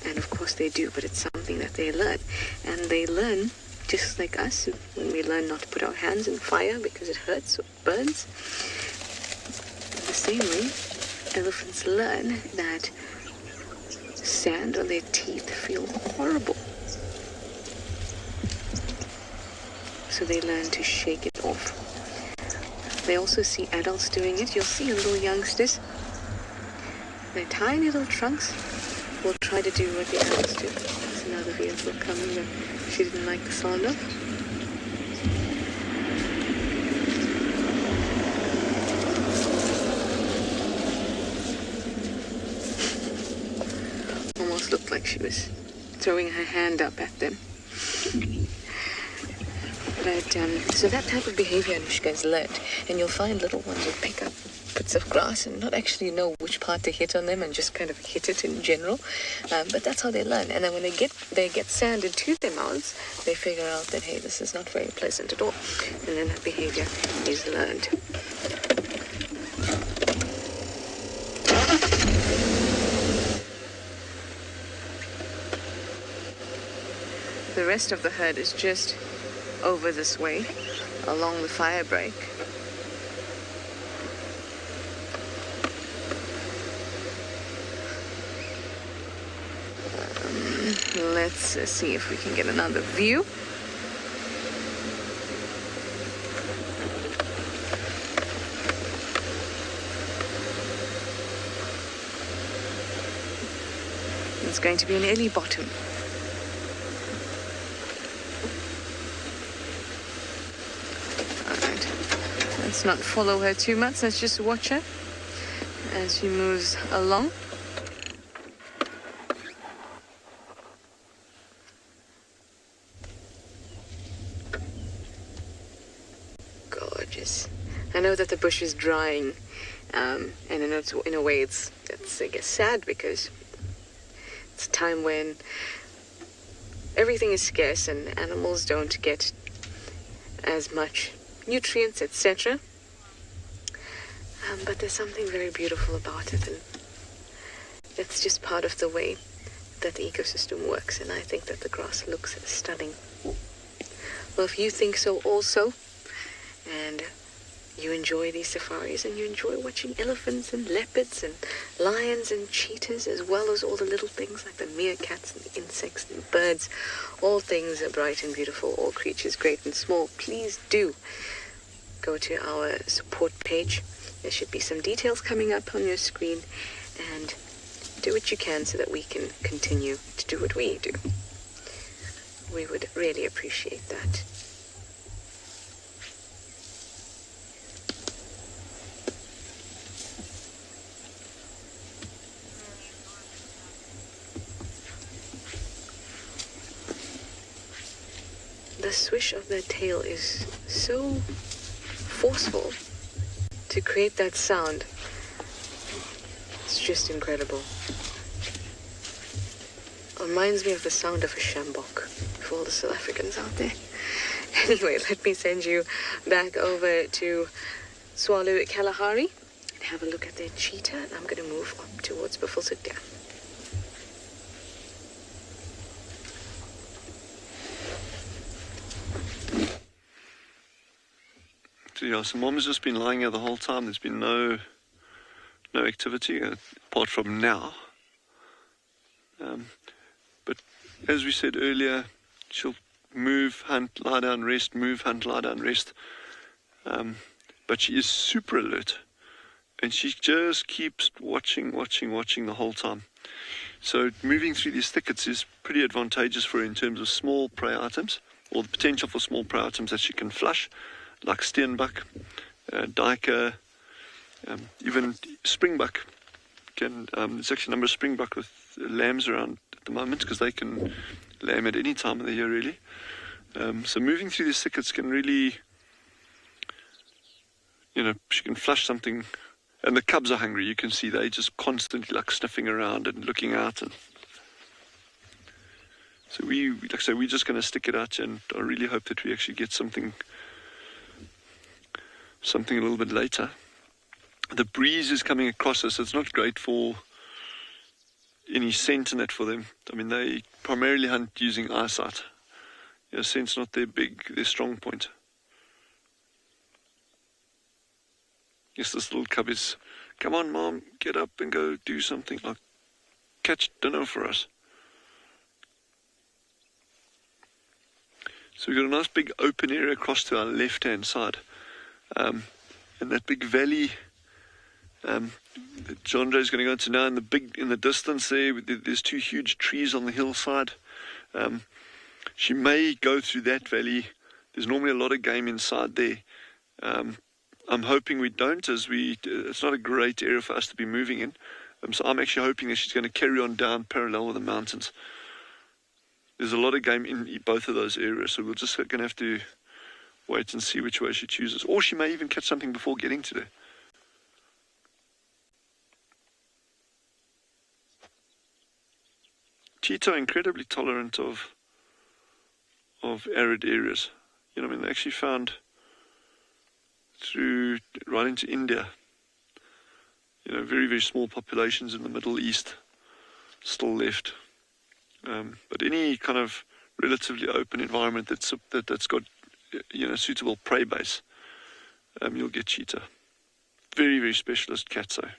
And of course they do, but it's something that they learn. And they learn just like us when we learn not to put our hands in fire because it hurts or burns. In the same way, elephants learn that sand on their teeth feel horrible. So they learn to shake it off. They also see adults doing it. You'll see little youngsters. Their tiny little trunks will try to do what the adults do. There's another vehicle coming that she didn't like the sound of. Almost looked like she was throwing her hand up at them. But, so that type of behavior Anushka has learned, and you'll find little ones will pick up bits of grass and not actually know which part to hit on them and just kind of hit it in general. But that's how they learn. And then when they get sand into their mouths, they figure out that, hey, this is not very pleasant at all. And then that behavior is learned. The rest of the herd is just over this way, along the fire break. Let's see if we can get another view. going to be an early bottom. Alright, let's not follow her too much. Let's just watch her as she moves along. Gorgeous. I know that the bush is drying, and I know in a way it's I guess sad, because it's a time when everything is scarce and animals don't get as much nutrients, etc. But there's something very beautiful about it, and it's just part of the way that the ecosystem works, and I think that the grass looks stunning. Well, if you think so also, and you enjoy these safaris, and you enjoy watching elephants and leopards and lions and cheetahs, as well as all the little things like the meerkats and the insects and birds, all things are bright and beautiful, all creatures great and small, please do go to our support page. There should be some details coming up on your screen, and do what you can so that we can continue to do what we do. We would really appreciate that. The swish of their tail is so forceful to create that sound. It's just incredible. It reminds me of the sound of a sjambok for all the South Africans out there. Anyway, let me send you back over to Tswalu Kalahari and have a look at their cheetah. And I'm going to move up towards Bushveld Dam. So yeah, so Mom has just been lying here the whole time. There's been no activity apart from now. But as we said earlier, she'll move, hunt, lie down, rest, move, hunt, lie down, rest. But she is super alert, and she just keeps watching the whole time. So moving through these thickets is pretty advantageous for her in terms of small prey items, or the potential for small prey items that she can flush, like steenbok, duiker, even springbok. There's actually a number of springbok with lambs around at the moment, because they can lamb at any time of the year, really. So moving through these thickets can really, she can flush something. And the cubs are hungry. You can see they just constantly sniffing around and looking out. And so we're just going to stick it out, and I really hope that we actually get something a little bit later. The breeze is coming across us. It's not great for any scent in it for them. I mean, they primarily hunt using eyesight. Scent's not their strong point. Yes, this little cub is, come on, Mom, get up and go do something, like catch dinner for us. So we've got a nice big open area across to our left-hand side. And that big valley that Jandre is going to go into now, in the distance there's two huge trees on the hillside. She may go through that valley. There's normally a lot of game inside there. I'm hoping we don't, as it's not a great area for us to be moving in. So I'm actually hoping that she's going to carry on down parallel with the mountains. There's a lot of game in both of those areas, so we're just going to have to wait and see which way she chooses. Or she may even catch something before getting to there. Cheetah are incredibly tolerant of arid areas. They actually found through right into India, very, very small populations in the Middle East still left. But any kind of relatively open environment that's got suitable prey base, you'll get cheetah. Very, very specialist cats, though.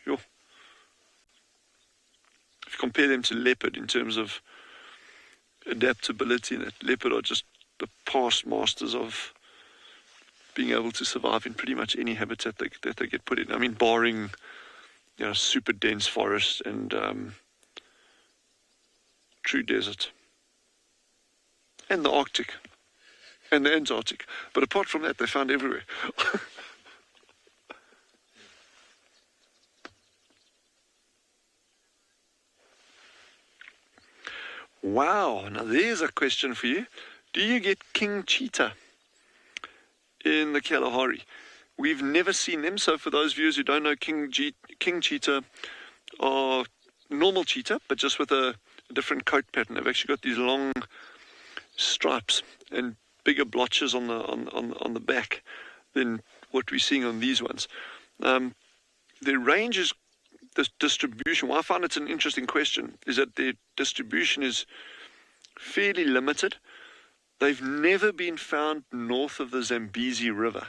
If you compare them to leopard in terms of adaptability, that leopard are just the past masters of being able to survive in pretty much any habitat that they get put in. I mean, barring super dense forest and true desert. And the Arctic. And the Antarctic. But apart from that, they're found everywhere. Wow, now there's a question for you. Do you get king cheetah in the Kalahari? We've never seen them, so for those viewers who don't know, king cheetah are normal cheetah, but just with a different coat pattern. They've actually got these long stripes and bigger blotches on the back than what we're seeing on these ones. Their range is the distribution. Well, I find it's an interesting question, is that their distribution is fairly limited. They've never been found north of the Zambezi River.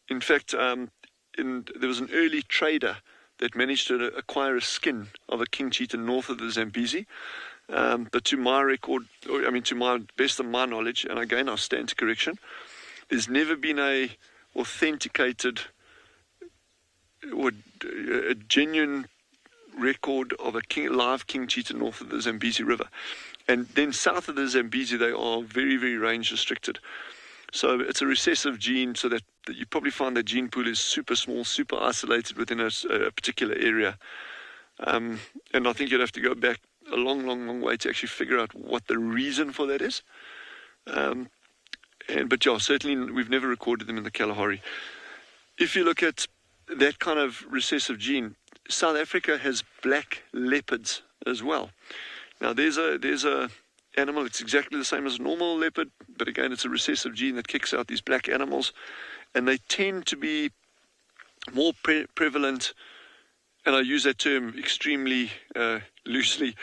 In fact, there was an early trader that managed to acquire a skin of a king cheetah north of the Zambezi. But to my record, to my best of my knowledge, and again I'll stand to correction, there's never been a authenticated or a genuine record of a live king cheetah north of the Zambezi River. And then south of the Zambezi, they are very, very range restricted. So it's a recessive gene, so that you probably find that gene pool is super small, super isolated within a particular area. And I think you'd have to go back a long, long, long way to actually figure out what the reason for that is. But yeah, certainly we've never recorded them in the Kalahari. If you look at that kind of recessive gene, South Africa has black leopards as well. Now there's a animal, it's exactly the same as a normal leopard, but again it's a recessive gene that kicks out these black animals, and they tend to be more prevalent, and I use that term extremely loosely.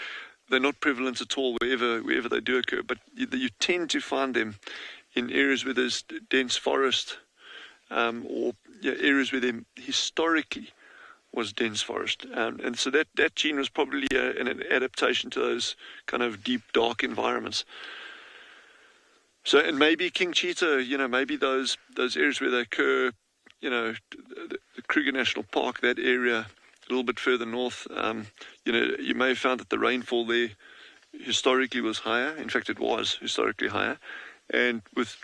They're not prevalent at all wherever they do occur, but you tend to find them in areas where there's dense forest, or areas where there historically was dense forest. And so that gene was probably an adaptation to those kind of deep, dark environments. So, and maybe king cheetah, maybe those areas where they occur, the Kruger National Park, that area, a little bit further north, you may have found that the rainfall there historically was higher. In fact, it was historically higher. And with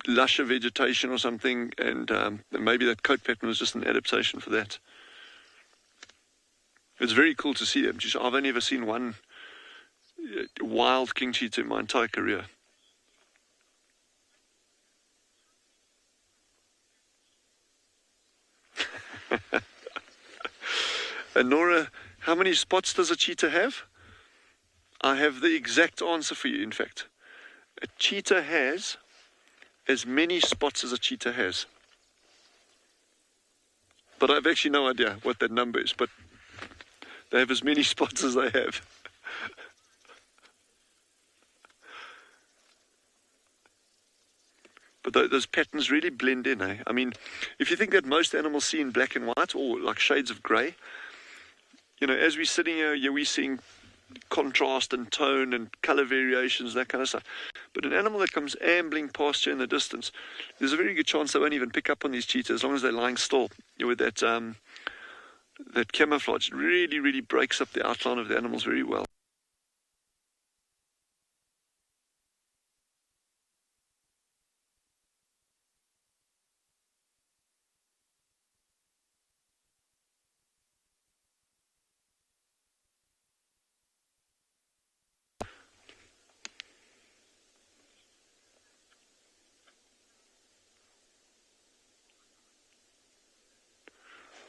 lusher vegetation or something, and maybe that coat pattern was just an adaptation for that. It's very cool to see them. I've only ever seen one wild king cheetah in my entire career. And Nora, how many spots does a cheetah have? I have the exact answer for you, in fact. A cheetah has as many spots as a cheetah has. But I have actually no idea what that number is, but they have as many spots as they have. But those patterns really blend in, eh? I mean, if you think that most animals see in black and white, or like shades of grey, as we're sitting here, we're seeing contrast and tone and colour variations, that kind of stuff. But an animal that comes ambling past you in the distance, there's a very good chance they won't even pick up on these cheetahs as long as they're lying still. With that camouflage, it really, really breaks up the outline of the animals very well.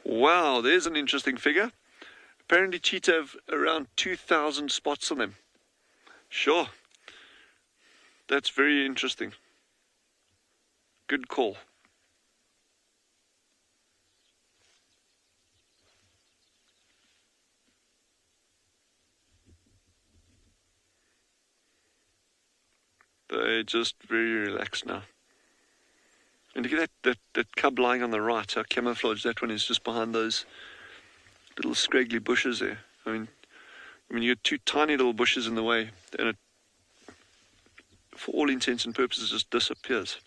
Wow, there's an interesting figure. Apparently cheetah have around 2,000 spots on them. Sure. That's very interesting. Good call. They're just very relaxed now. And look at that cub lying on the right, how camouflaged that one is, just behind those little scraggly bushes there. I mean you got two tiny little bushes in the way, and it, for all intents and purposes, just disappears.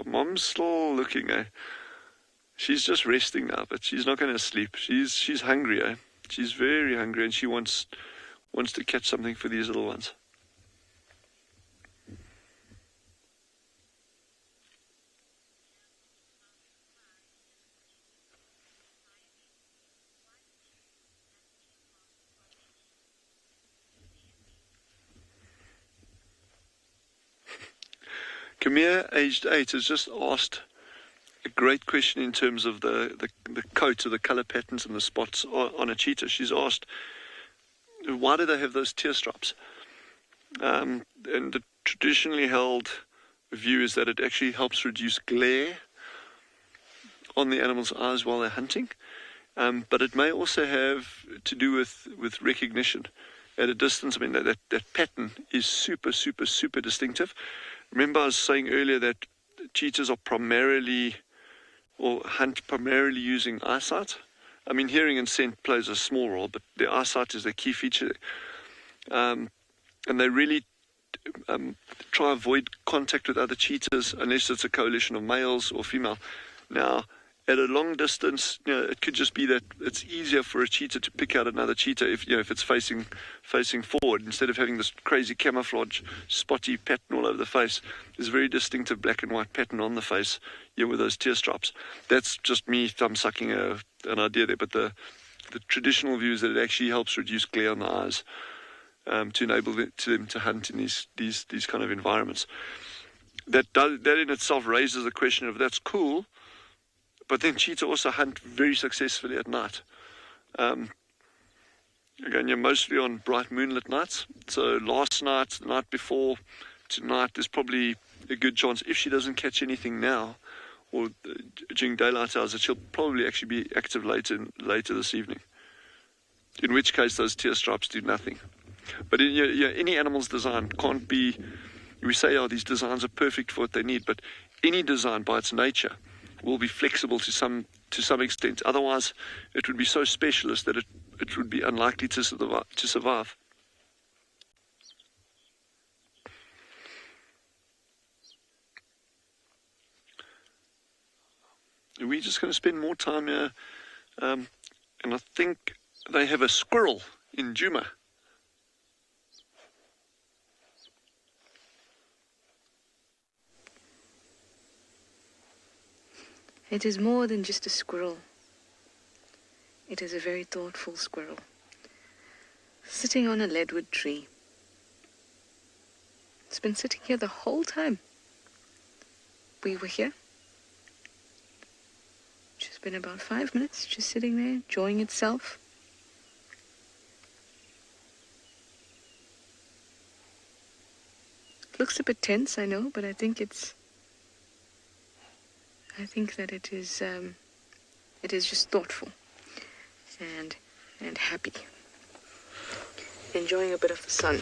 Mom's still looking, eh? She's just resting now, but she's not going to sleep. She's hungry, eh? She's very hungry, and she wants to catch something for these little ones. Camille, aged 8, has just asked a great question in terms of the coat or the color patterns and the spots on a cheetah. She's asked, why do they have those tear stripes? And the traditionally held view is that it actually helps reduce glare on the animal's eyes while they're hunting. But it may also have to do with recognition at a distance. I mean, that pattern is super, super, super distinctive. Remember I was saying earlier that cheetahs are primarily, or hunt primarily using eyesight. I mean, hearing and scent plays a small role, but their eyesight is their key feature. And they really try to avoid contact with other cheetahs unless it's a coalition of males or female. Now, at a long distance, it could just be that it's easier for a cheetah to pick out another cheetah if it's facing forward, instead of having this crazy camouflage spotty pattern all over the face. There's a very distinctive black and white pattern on the face with those tear stripes. That's just me thumb sucking an idea there, but the traditional view is that it actually helps reduce glare on the eyes to enable them to hunt in these kind of environments. That in itself raises the question of, that's cool, but then cheetah also hunt very successfully at night. Again, you're mostly on bright moonlit nights. So last night, the night before, tonight, there's probably a good chance, if she doesn't catch anything now or during daylight hours, that she'll probably actually be active later this evening. In which case, those tear stripes do nothing. But any animal's design can't be. We say, these designs are perfect for what they need, but any design by its nature will be flexible to some extent. Otherwise, it would be so specialist that it would be unlikely to survive. We're just going to spend more time here, and I think they have a squirrel in Djuma. It is more than just a squirrel. It is a very thoughtful squirrel, sitting on a leadwood tree. It's been sitting here the whole time we were here. Just been about 5 minutes, just sitting there, enjoying itself. It looks a bit tense, I know, but I think that it is just thoughtful and happy, enjoying a bit of the sun.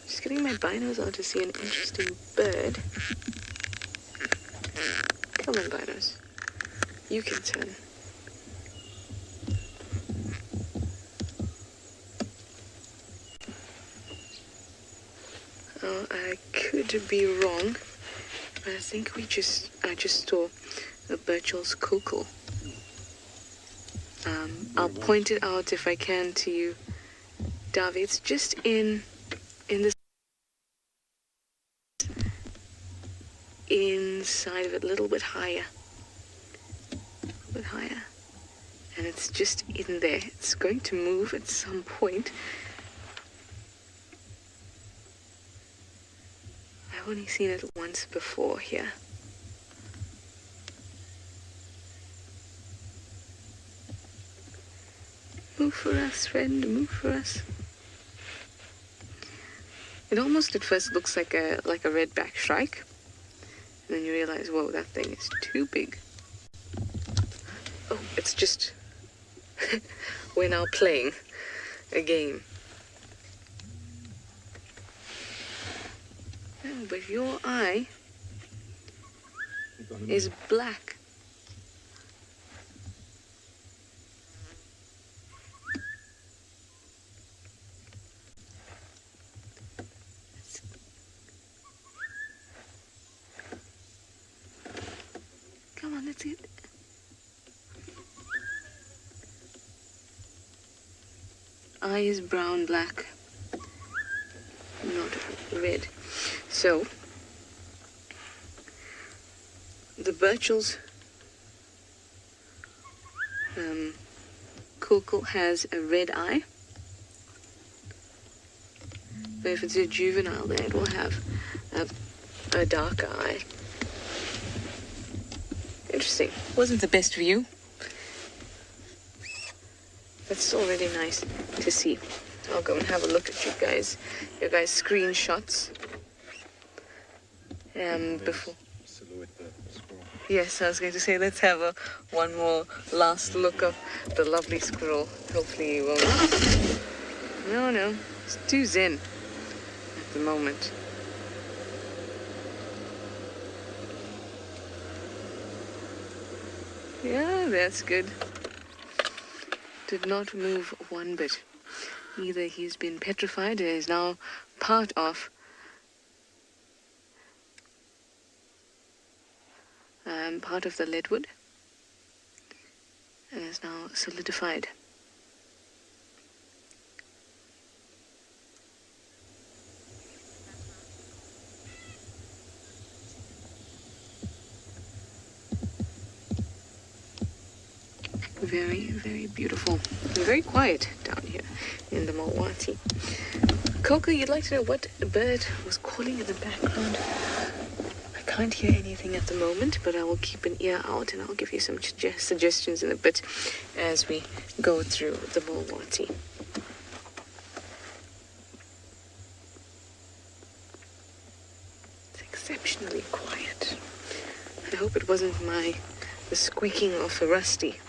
Just getting my binos out to see an interesting bird. Come on, binos. You can turn. Oh, I could be wrong, but I think I just saw a Birchel's cuckoo. I'll point it out if I can to you, Davi. It's just in this inside of it, a little bit higher, and it's just in there. It's going to move at some point. I've only seen it once before here. Move for us, friend, move for us. It almost at first looks like a redback shrike. And then you realize, whoa, that thing is too big. Oh, it's just we're now playing a game. Oh, but your eye is black. Come on, let's see. Eye is brown, black, not red. So, the Burchell's Coco has a red eye. But if it's a juvenile, then it will have a darker eye. Interesting. Wasn't the best view. But it's already nice to see. I'll go and have a look at your guys' screenshots. Before. Yes, I was going to say, let's have one more last look of the lovely squirrel. Hopefully you won't. No, it's too zen at the moment. Yeah, that's good. Did not move one bit. Either he's been petrified and is now part of the leadwood and is now solidified. Very, very beautiful. And very quiet down here in the Mawati. Coco, you'd like to know what bird was calling in the background? I can't hear anything at the moment, but I will keep an ear out and I'll give you some suggestions in a bit as we go through the Mawati. It's exceptionally quiet. I hope it wasn't the squeaking of a rusty.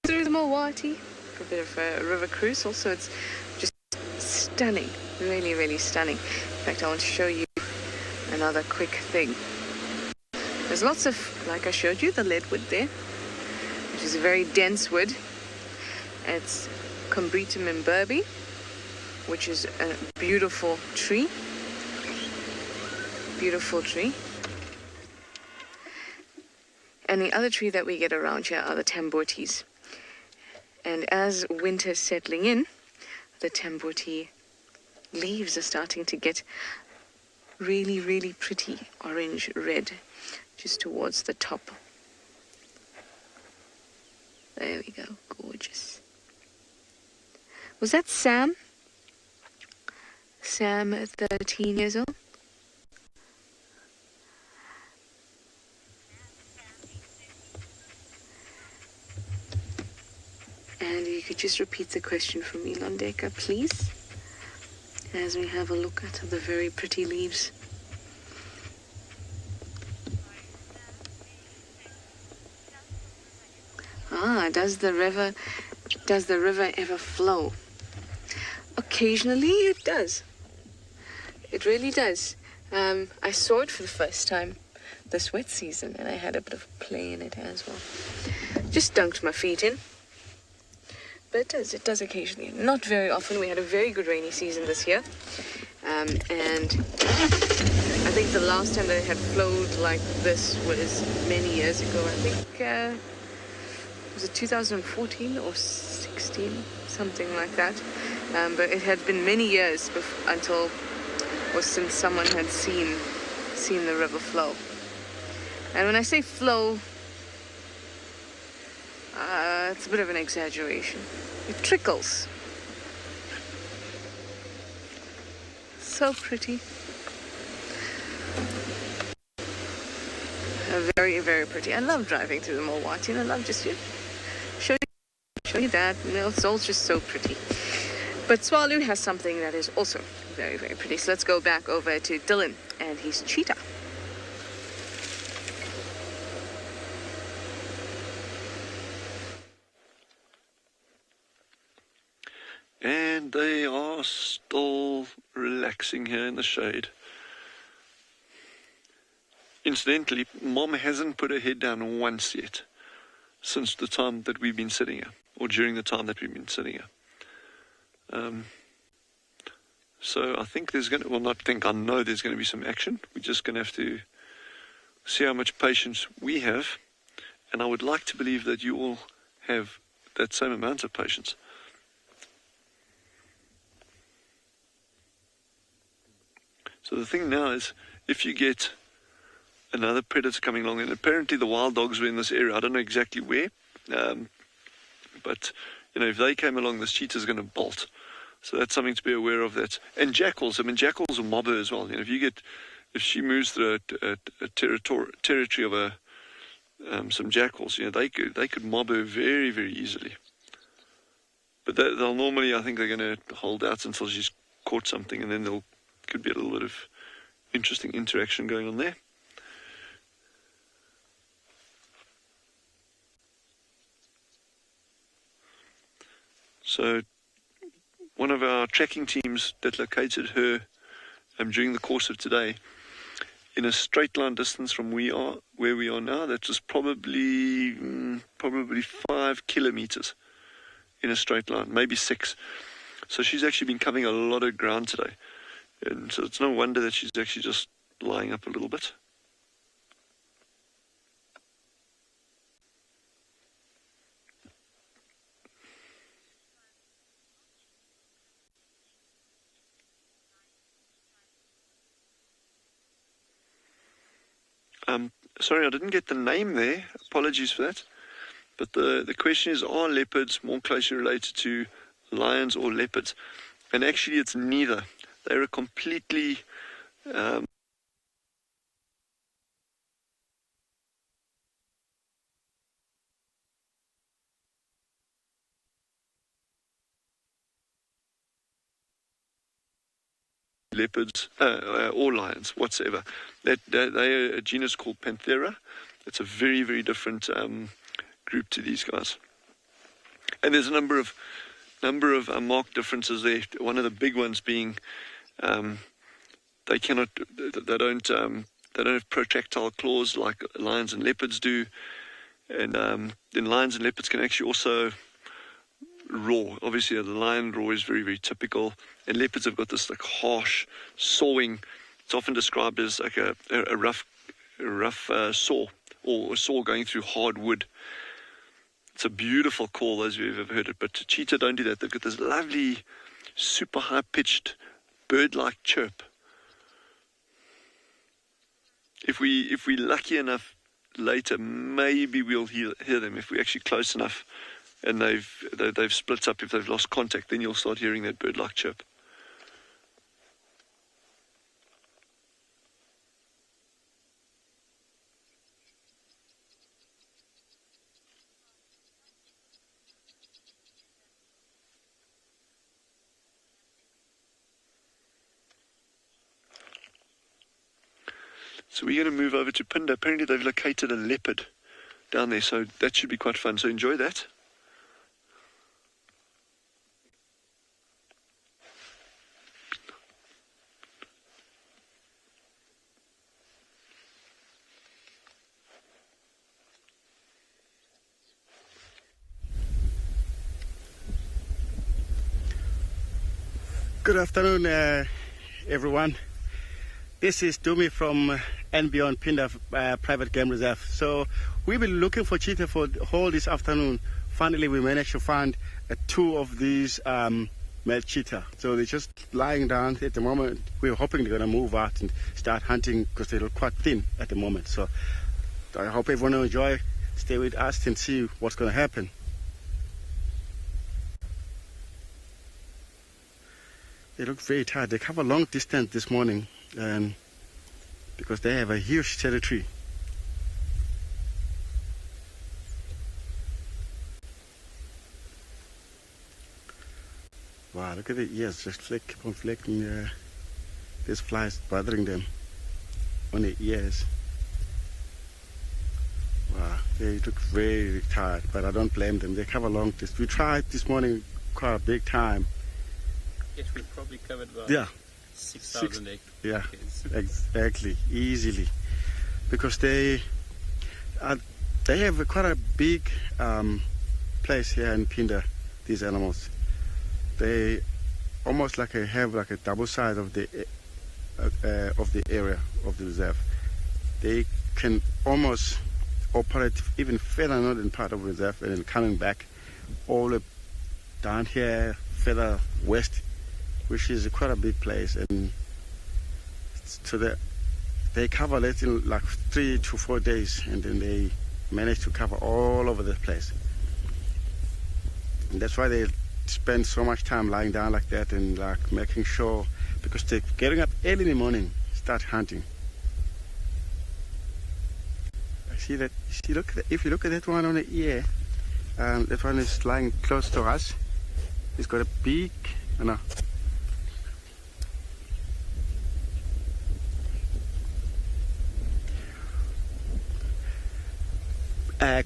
Through the Mawati for a bit of a river cruise. Also, it's just stunning, really, really stunning. In fact, I want to show you another quick thing. There's lots of, like I showed you, the leadwood there, which is a very dense wood. It's Combretum imberbe, which is a beautiful tree. Beautiful tree. And the other tree that we get around here are the tambortis. And as winter's settling in, the tamborti leaves are starting to get really, really pretty orange-red just towards the top. There we go. Gorgeous. Was that Sam? Sam, 13 years old? And you could just repeat the question for me, Londeka, please, as we have a look at the very pretty leaves. Does the river ever flow? Occasionally it does. It really does. I saw it for the first time this wet season, and I had a bit of play in it as well. Just dunked my feet in. But it does occasionally. Not very often. We had a very good rainy season this year. And I think the last time that it had flowed like this was many years ago. I think, was it 2014 or 16? Something like that. But it had been many years since someone had seen the river flow. And when I say flow, it's a bit of an exaggeration. It trickles. So pretty. Very, very pretty. I love driving through the Mawati, and I love just to show you that. It's all just so pretty. But Tswalu has something that is also very, very pretty. So let's go back over to Dylan and his cheetah. And they are still relaxing here in the shade. Incidentally, Mom hasn't put her head down once yet since the time that we've been sitting here, or during the time that we've been sitting here. So I think there's going to, well, not think, I know there's going to be some action. We're just going to have to see how much patience we have. And I would like to believe that you all have that same amount of patience. So the thing now is, if you get another predator coming along, and apparently the wild dogs were in this area, I don't know exactly where, but, you know, if they came along, this cheetah's going to bolt. So that's something to be aware of. That. And jackals, I mean, jackals will mob her as well. You know, if she moves through a territory of some jackals, you know, they could mob her very, very easily. But they'll normally, I think they're going to hold out until she's caught something, and then could be a little bit of interesting interaction going on there. So one of our tracking teams that located her during the course of today in a straight line distance from where we are now, that was probably 5 kilometers in a straight line, maybe 6. So she's actually been covering a lot of ground today. And so it's no wonder that she's actually just lying up a little bit. Sorry, I didn't get the name there. Apologies for that. But the question is, are leopards more closely related to lions or leopards? And actually, it's neither. They're a completely leopards or lions whatsoever. They're a genus called Panthera. It's a very, very different group to these guys. And there's a number of marked differences there. One of the big ones being they don't have protractile claws like lions and leopards do, and then lions and leopards can actually also roar. Obviously, the lion roar is very, very typical, and leopards have got this like harsh sawing. It's often described as like a rough saw, or a saw going through hard wood. It's a beautiful call, those of you who've ever heard it. But cheetah don't do that. They've got this lovely, super high-pitched, bird-like chirp. If we're lucky enough later, maybe we'll hear them. If we're actually close enough and they've split up, if they've lost contact, then you'll start hearing that bird-like chirp. So we're going to move over to Phinda. Apparently they've located a leopard down there, so that should be quite fun. So enjoy that. Good afternoon, everyone. This is Djuma from andBeyond Phinda Private Game Reserve. So we've been looking for cheetah for the whole this afternoon. Finally, we managed to find 2 of these male cheetah. So they're just lying down at the moment. We're hoping they're going to move out and start hunting because they look quite thin at the moment. So I hope everyone will enjoy. Stay with us and see what's going to happen. They look very tired. They cover long distance this morning because they have a huge territory. Wow, look at the ears, just keep on flicking. These flies bothering them on the ears. Wow, they look very tired, but I don't blame them. They cover long distance. We tried this morning quite a big time. Yes, we probably covered about 6,000 acres. Yeah, exactly, easily, because they have quite a big place here in Phinda. These animals, they almost like have like a double size of the area of the reserve. They can almost operate even further northern part of the reserve and then coming back all the down here further west, which is quite a big place, and so they cover it in like 3 to 4 days, and then they manage to cover all over the place. And that's why they spend so much time lying down like that and like making sure, because they're getting up early in the morning, start hunting. I see that. See, look. If you look at that one on the ear, that one is lying close to us. He's got a beak. No.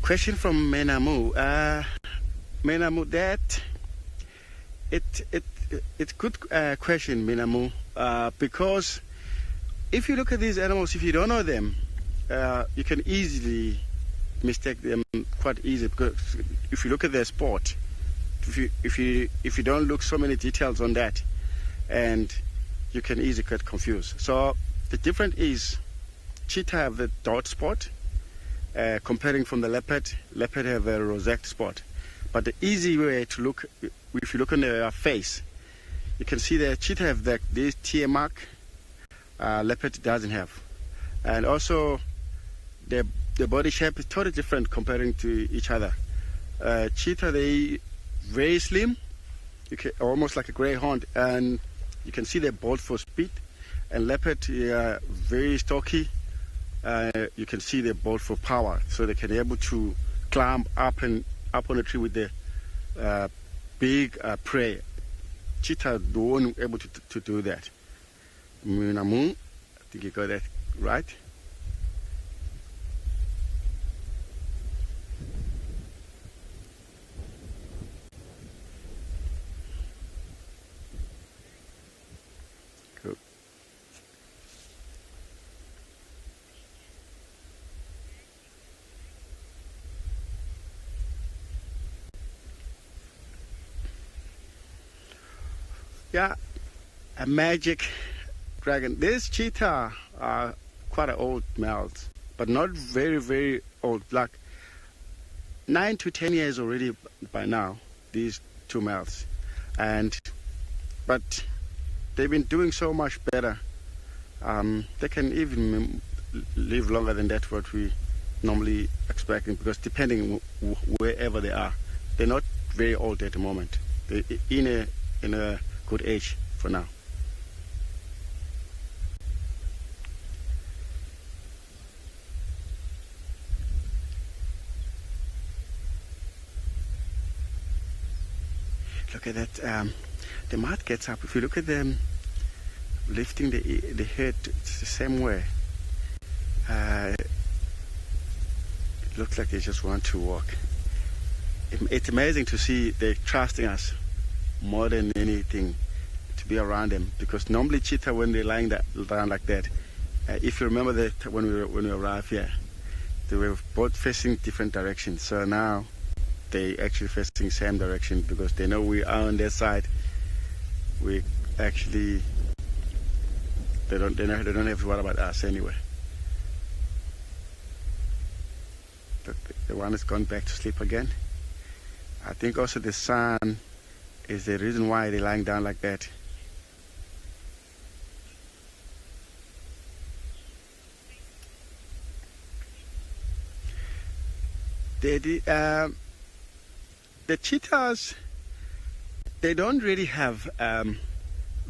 Question from Menamu. Menamu, that it's good question, Menamu, because if you look at these animals, if you don't know them, you can easily mistake them quite easy, because if you look at their sport, if you don't look so many details on that, and you can easily get confused. So the difference is cheetah have the dot spot, comparing from the leopard have a rosette spot. But the easy way to look, if you look on their face, you can see that cheetah have this tear mark, leopard doesn't have. And also the body shape is totally different comparing to each other. Cheetah, they very slim, almost like a greyhound, and you can see they're bold for speed. And leopard, very stocky. You can see they're bold for power, so they can be able to climb up on a tree with the big prey. Cheetah don't able to do that. Munamu, I think you got that right. Good. Yeah, a magic dragon. This cheetah are quite old males, but not very, very old. Like 9 to 10 years already by now, these two males. But they've been doing so much better. They can even live longer than that, what we normally expecting, because depending wherever they are, they're not very old at the moment. They're in a good age for now. Look at that. The mouth gets up. If you look at them lifting the head, it's the same way. It looks like they just want to walk. It's amazing to see they're trusting us more than anything to be around them, because normally cheetah, when they're lying down like that, if you remember that when we arrived here, they were both facing different directions. So now they actually facing same direction, because they know we are on their side. We actually they don't have to worry about us anyway. Look, the one has gone back to sleep again. I think also the sun is the reason why they're lying down like that. The cheetahs, they don't really have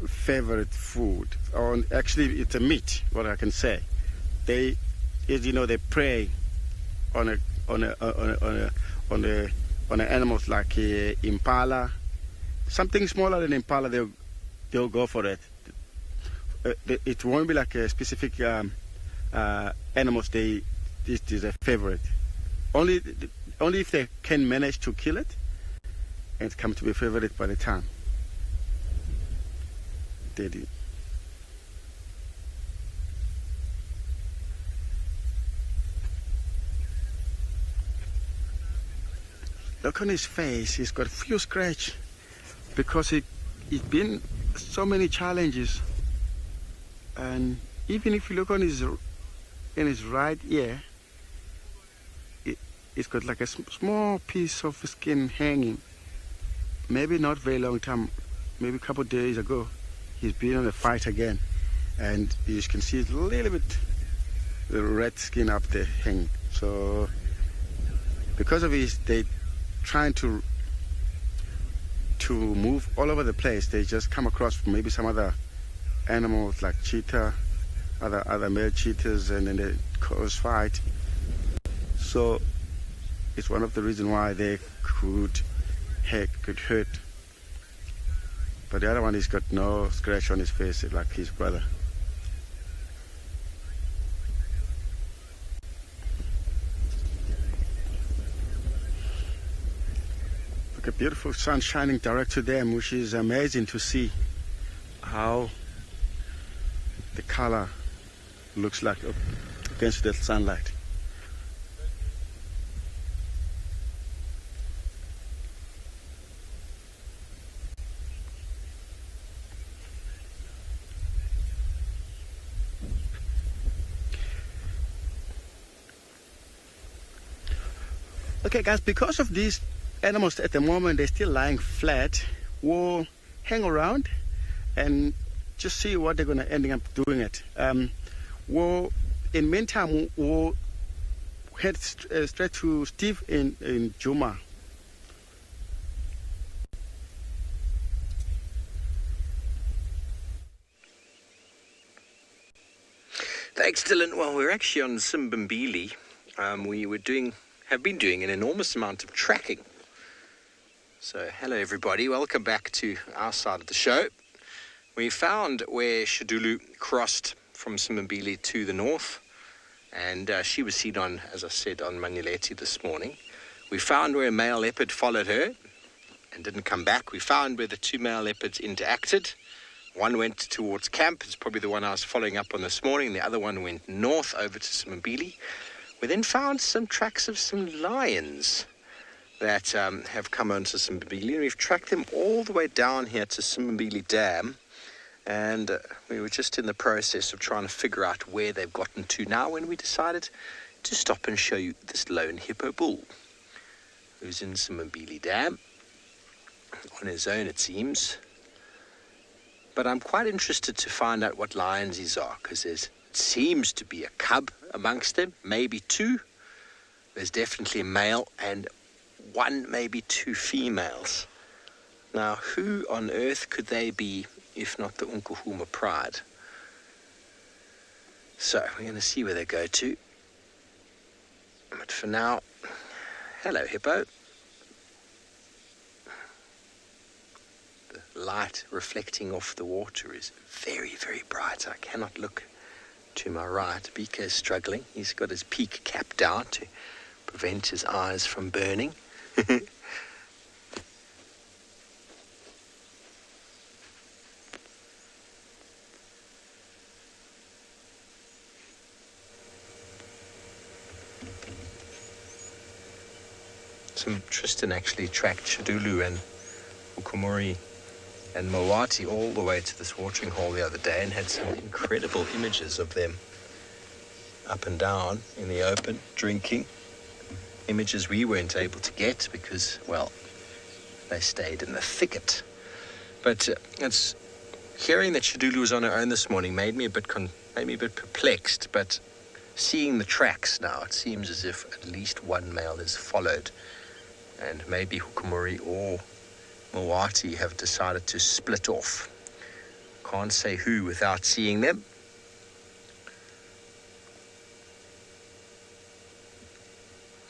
favorite food, or actually it's a meat, what I can say. They prey on animals like impala. Something smaller than impala, they'll go for it. It won't be like a specific animals. This is a favorite. Only if they can manage to kill it, and come to be favorite by the time. They do. Look on his face. He's got a few scratches because it's been so many challenges, and even if you look on in his right ear, it's got like a small piece of skin hanging. Maybe not very long time, maybe a couple of days ago, he's been on a fight again, and you can see a little bit the red skin up there hanging. So because of this, they trying to move all over the place. They just come across maybe some other animals like cheetah, other male cheetahs, and then they cause fight. So it's one of the reasons why they could hurt. But the other one, he's got no scratch on his face like his brother. Look, a beautiful sun shining direct to them, which is amazing to see how the color looks like against the sunlight. Okay guys, because of these animals at the moment, they're still lying flat, we'll hang around and just see what they're going to end up doing it. In the meantime, we'll head straight to Steve in Djuma. Thanks, Dylan. Well, we're actually on Simbambili. We have been doing an enormous amount of tracking. So, hello everybody. Welcome back to our side of the show. We found where Tswalu crossed from Simbambili to the north, and she was seen on, as I said, on Manuleti this morning. We found where a male leopard followed her and didn't come back. We found where the two male leopards interacted. One went towards camp. It's probably the one I was following up on this morning. The other one went north over to Simbambili. We then found some tracks of some lions that have come onto Simbambili, and we've tracked them all the way down here to Simbambili Dam, and we were just in the process of trying to figure out where they've gotten to now when we decided to stop and show you this lone hippo bull who's in Simbambili Dam on his own, it seems. But I'm quite interested to find out what lions these are, because there seems to be a cub amongst them, maybe two. There's definitely a male and one, maybe two females. Now, who on earth could they be if not the Unkuhuma Pride? So, we're going to see where they go to. But for now, hello, hippo. The light reflecting off the water is very, very bright. I cannot look to my right. Bika's struggling. He's got his peak cap down to prevent his eyes from burning. Tristan actually tracked Tswalu and Ukumori and Moati all the way to this watering hole the other day and had some incredible images of them up and down in the open, drinking. Images we weren't able to get because, well, they stayed in the thicket. But it's hearing that Tswalu was on her own this morning made me a bit perplexed, but seeing the tracks now, it seems as if at least one male is followed, and maybe Hukumuri or Moati have decided to split off. Can't say who without seeing them.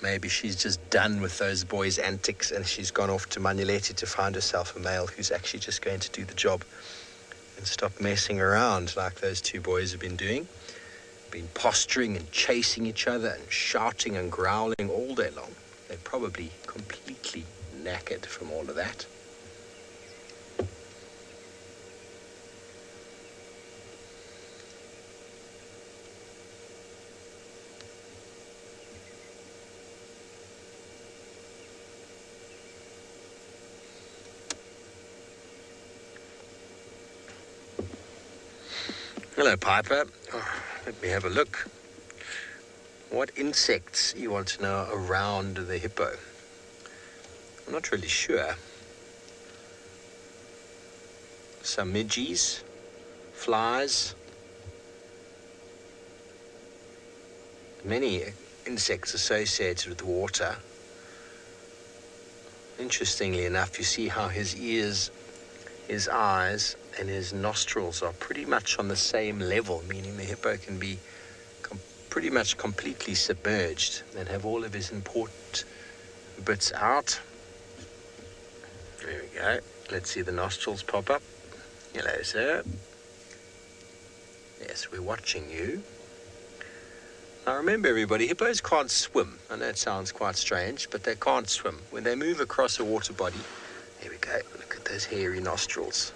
Maybe she's just done with those boys' antics and she's gone off to Manuleti to find herself a male who's actually just going to do the job and stop messing around like those two boys have been doing. Been posturing and chasing each other and shouting and growling all day long. They're probably completely knackered from all of that. Hello, Piper. Let me have a look. What insects you want to know around the hippo? I'm not really sure. Some midges, flies, many insects associated with water. Interestingly enough, you see how his ears, his eyes, and his nostrils are pretty much on the same level, meaning the hippo can be pretty much completely submerged and have all of his important bits out. There we go. Let's see the nostrils pop up. Hello, sir. Yes, we're watching you. Now remember, everybody, hippos can't swim. I know it sounds quite strange, but they can't swim. When they move across a water body, there we go, look at those hairy nostrils.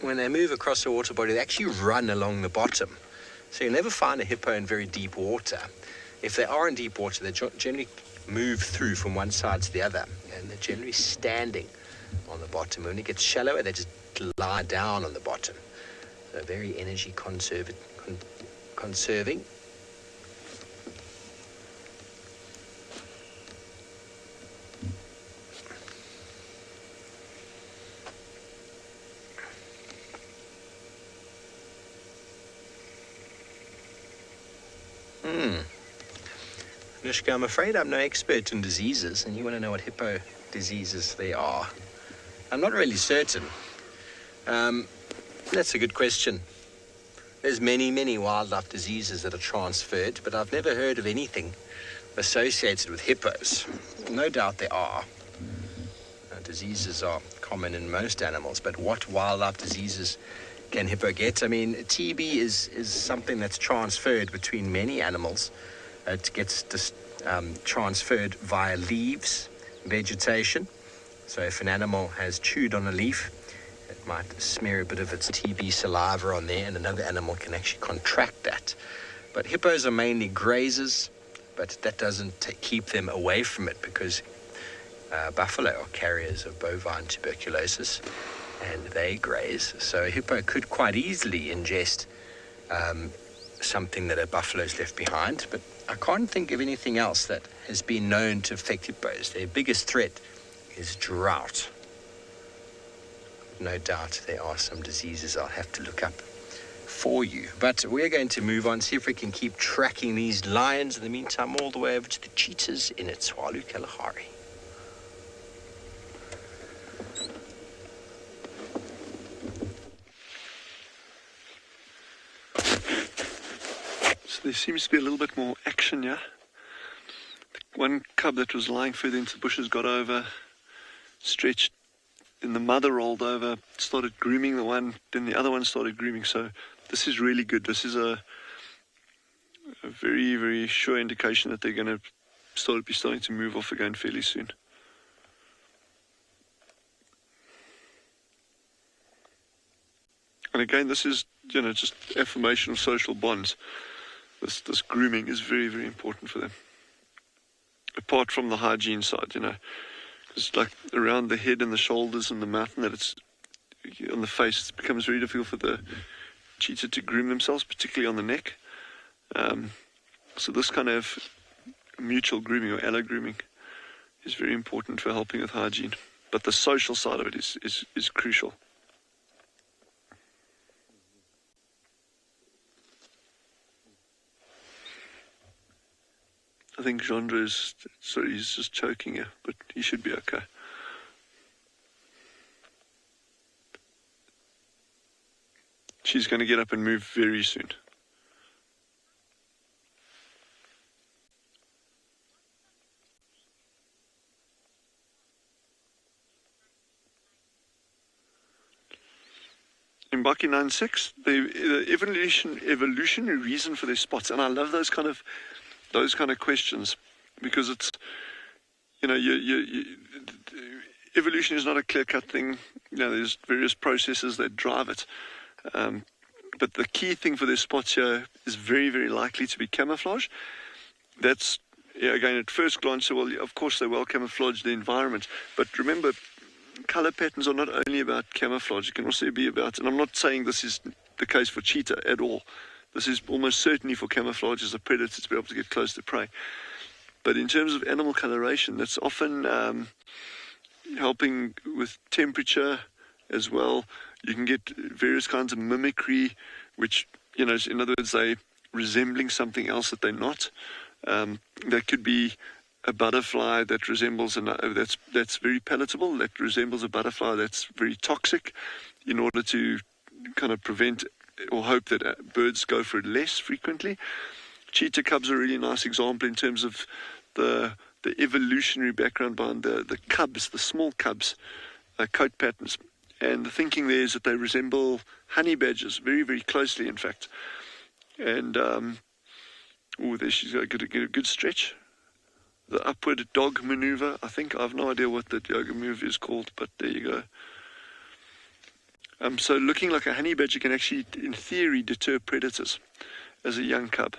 When they move across a water body, they actually run along the bottom. So you'll never find a hippo in very deep water. If they are in deep water, they generally move through from one side to the other, and they're generally standing on the bottom. When it gets shallower, they just lie down on the bottom. So very energy conserving. Anushka, I'm afraid I'm no expert in diseases, and you want to know what hippo diseases they are. I'm not really certain. That's a good question. There's many wildlife diseases that are transferred, but I've never heard of anything associated with hippos. No doubt there are. Diseases are common in most animals, but what wildlife diseases can hippo get? I mean, TB is something that's transferred between many animals. It gets transferred via leaves, vegetation. So if an animal has chewed on a leaf, it might smear a bit of its TB saliva on there, and another animal can actually contract that. But hippos are mainly grazers, but that doesn't keep them away from it, because buffalo are carriers of bovine tuberculosis, and they graze. So a hippo could quite easily ingest something that a buffalo's left behind, but I can't think of anything else that has been known to affect hippos. Their biggest threat is drought. No doubt there are some diseases I'll have to look up for you. But we're going to move on, see if we can keep tracking these lions in the meantime, all the way over to the cheetahs in Tswalu Kalahari. So there seems to be a little bit more action here. One cub that was lying further into the bushes got over, stretched, then the mother rolled over, started grooming the one, then the other one started grooming. So this is really good. This is a very, very sure indication that they're going to be starting to move off again fairly soon. And again, this is, just affirmation of social bonds. This grooming is very, very important for them. Apart from the hygiene side, it's like around the head and the shoulders and the mouth, and that it's on the face, it becomes very difficult for the cheetah to groom themselves, particularly on the neck. So this kind of mutual grooming or allo grooming is very important for helping with hygiene. But the social side of it is crucial. I think Chandra he's just choking here, but he should be okay. She's going to get up and move very soon. In Baki 9.6, the evolutionary reason for their spots, and I love those kind of questions, because it's, evolution is not a clear-cut thing. There's various processes that drive it. But the key thing for their spots here is very, very likely to be camouflage. That's, again, at first glance, well, of course they're well camouflaged, the environment. But remember, color patterns are not only about camouflage, it can also be about, and I'm not saying this is the case for cheetah at all. This is almost certainly for camouflage as a predator to be able to get close to prey. But in terms of animal coloration, that's often helping with temperature as well. You can get various kinds of mimicry, which, in other words, they're resembling something else that they're not. That could be a butterfly that resembles that's very palatable, that resembles a butterfly that's very toxic, in order to kind of prevent or hope that birds go for it less frequently. Cheetah cubs are a really nice example in terms of the evolutionary background behind the cubs, the small cubs, coat patterns. And the thinking there is that they resemble honey badgers very, very closely, in fact. And, there she's got to get a good stretch. The upward dog maneuver, I think. I have no idea what the yoga move is called, but there you go. So looking like a honey badger can actually, in theory, deter predators as a young cub.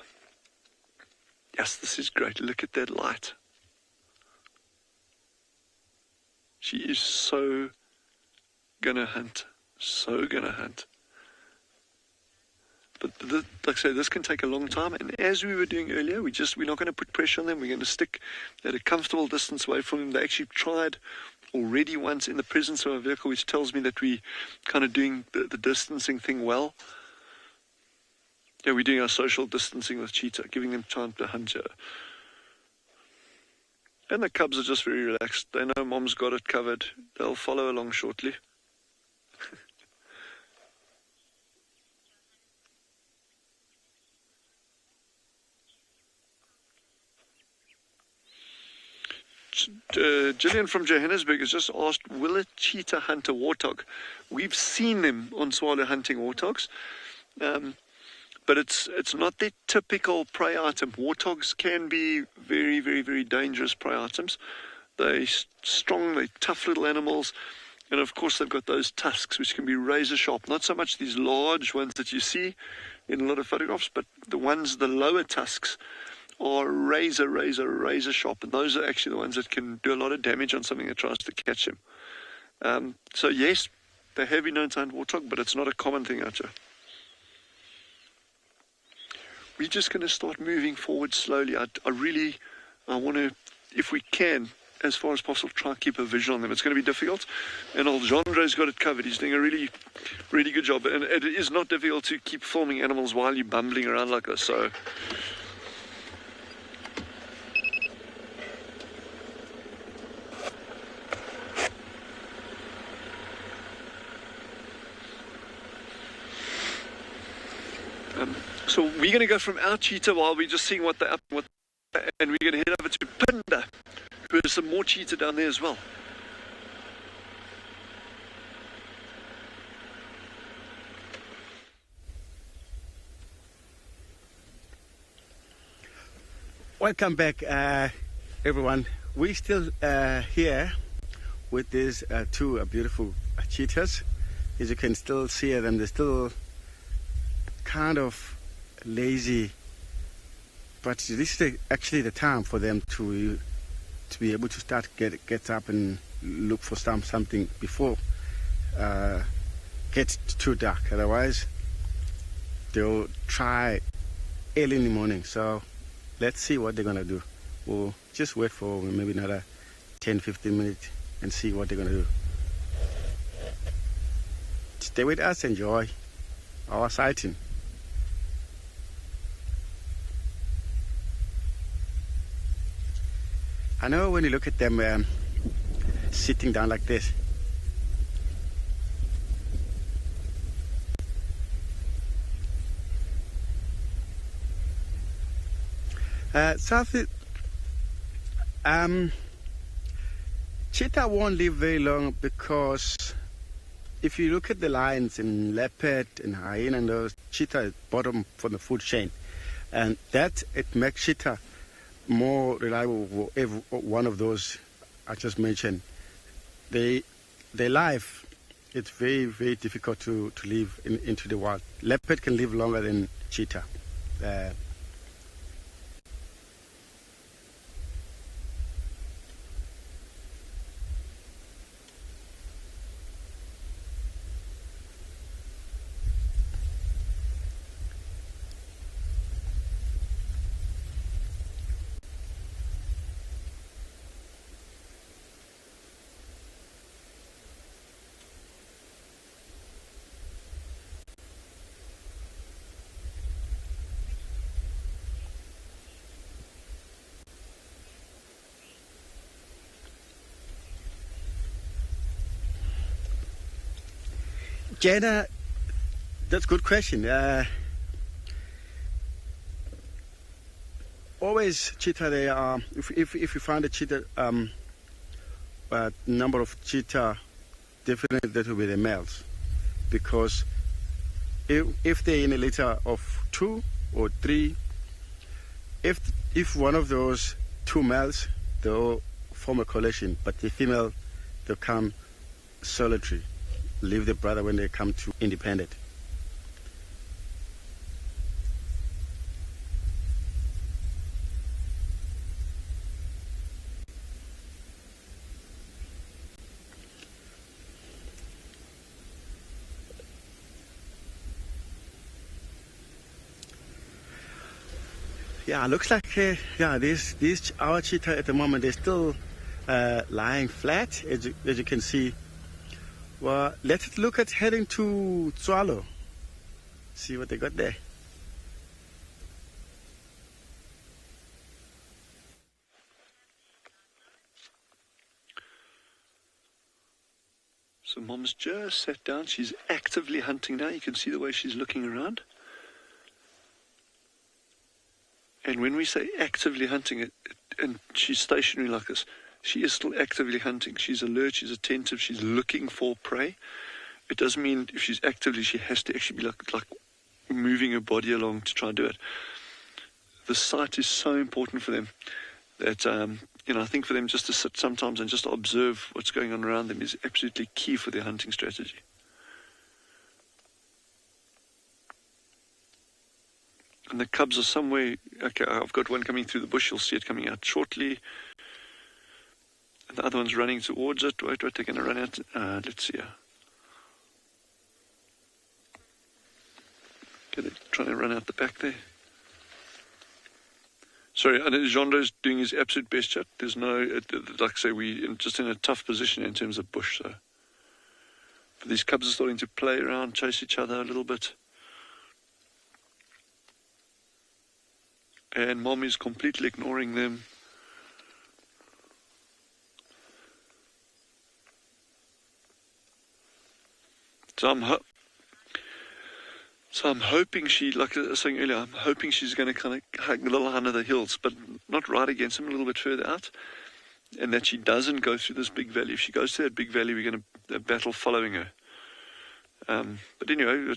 Yes, this is great. Look at that light. She is so gonna hunt. So gonna hunt. But like I say, this can take a long time. And as we were doing earlier, we're not going to put pressure on them. We're going to stick at a comfortable distance away from them. They actually tried already once in the presence of a vehicle, which tells me that we kind of doing the distancing thing well. Yeah, we're doing our social distancing with cheetah, giving them time to hunt here. And the cubs are just very relaxed. They know mom's got it covered. They'll follow along shortly. Gillian from Johannesburg has just asked, will a cheetah hunt a warthog? We've seen them on Tswalu hunting warthogs, but it's not their typical prey item. Warthogs can be very, very, very dangerous prey items. They're strong, they're tough little animals, and of course they've got those tusks which can be razor sharp. Not so much these large ones that you see in a lot of photographs, but the lower tusks are razor sharp, and those are actually the ones that can do a lot of damage on something that tries to catch them. So yes, they have been known to hunt warthog, but it's not a common thing out here. We're just going to start moving forward slowly. I want to, if we can, as far as possible, try and keep a visual on them. It's going to be difficult, and old Genre's got it covered. He's doing a really, really good job, and it is not difficult to keep filming animals while you're bumbling around like this, so... So we're going to go from our cheetah while we're just seeing what they're up with, and we're going to head over to Phinda, who has some more cheetah down there as well. Welcome back, everyone. We're still here with these two beautiful cheetahs. As you can still see them, they're still kind of lazy, but this is actually the time for them to be able to start get up and look for something before gets too dark. Otherwise they'll try early in the morning. So let's see what they're gonna do. We'll just wait for maybe another 10-15 minutes and see what they're gonna do. Stay with us, enjoy our sighting. I know when you look at them sitting down like this, cheetah won't live very long, because if you look at the lions in leopard and hyena and those, cheetah is bottom for the food chain, and that it makes cheetah more reliable for every one of those I just mentioned. Their life, it's very, very difficult to live into the wild. Leopard can live longer than cheetah. Jana, that's a good question. Always cheetah, they are, if you find a cheetah, number of cheetah, definitely that will be the males. Because if they're in a litter of 2 or 3, if one of those 2 males, they'll form a coalition, but the female, they'll come solitary, leave the brother when they come to independent. Yeah, looks like these our cheetah at the moment, they're still lying flat, as you can see. Well, let's look at heading to Tswalu. See what they got there. So Mom's just sat down. She's actively hunting now. You can see the way she's looking around. And when we say actively hunting, and she's stationary like this, she is still actively hunting. She's alert, she's attentive, she's looking for prey. It doesn't mean if she's actively, she has to actually be like moving her body along to try and do it. The sight is so important for them that, I think for them just to sit sometimes and just observe what's going on around them is absolutely key for their hunting strategy. And the cubs are somewhere. Okay, I've got one coming through the bush. You'll see it coming out shortly. And the other one's running towards it. Wait, they're going to run out. Let's see here. Okay, they're trying to run out the back there. Sorry, Jean's doing his absolute best, chat. There's no, like I say, we're just in a tough position in terms of bush. So, but these cubs are starting to play around, chase each other a little bit. And Mom is completely ignoring them. So I'm hoping she, like I was saying earlier, I'm hoping she's going to kind of hug a little under the hills, but not right against them, a little bit further out. And that she doesn't go through this big valley. If she goes through that big valley, we're going to battle following her. But anyway,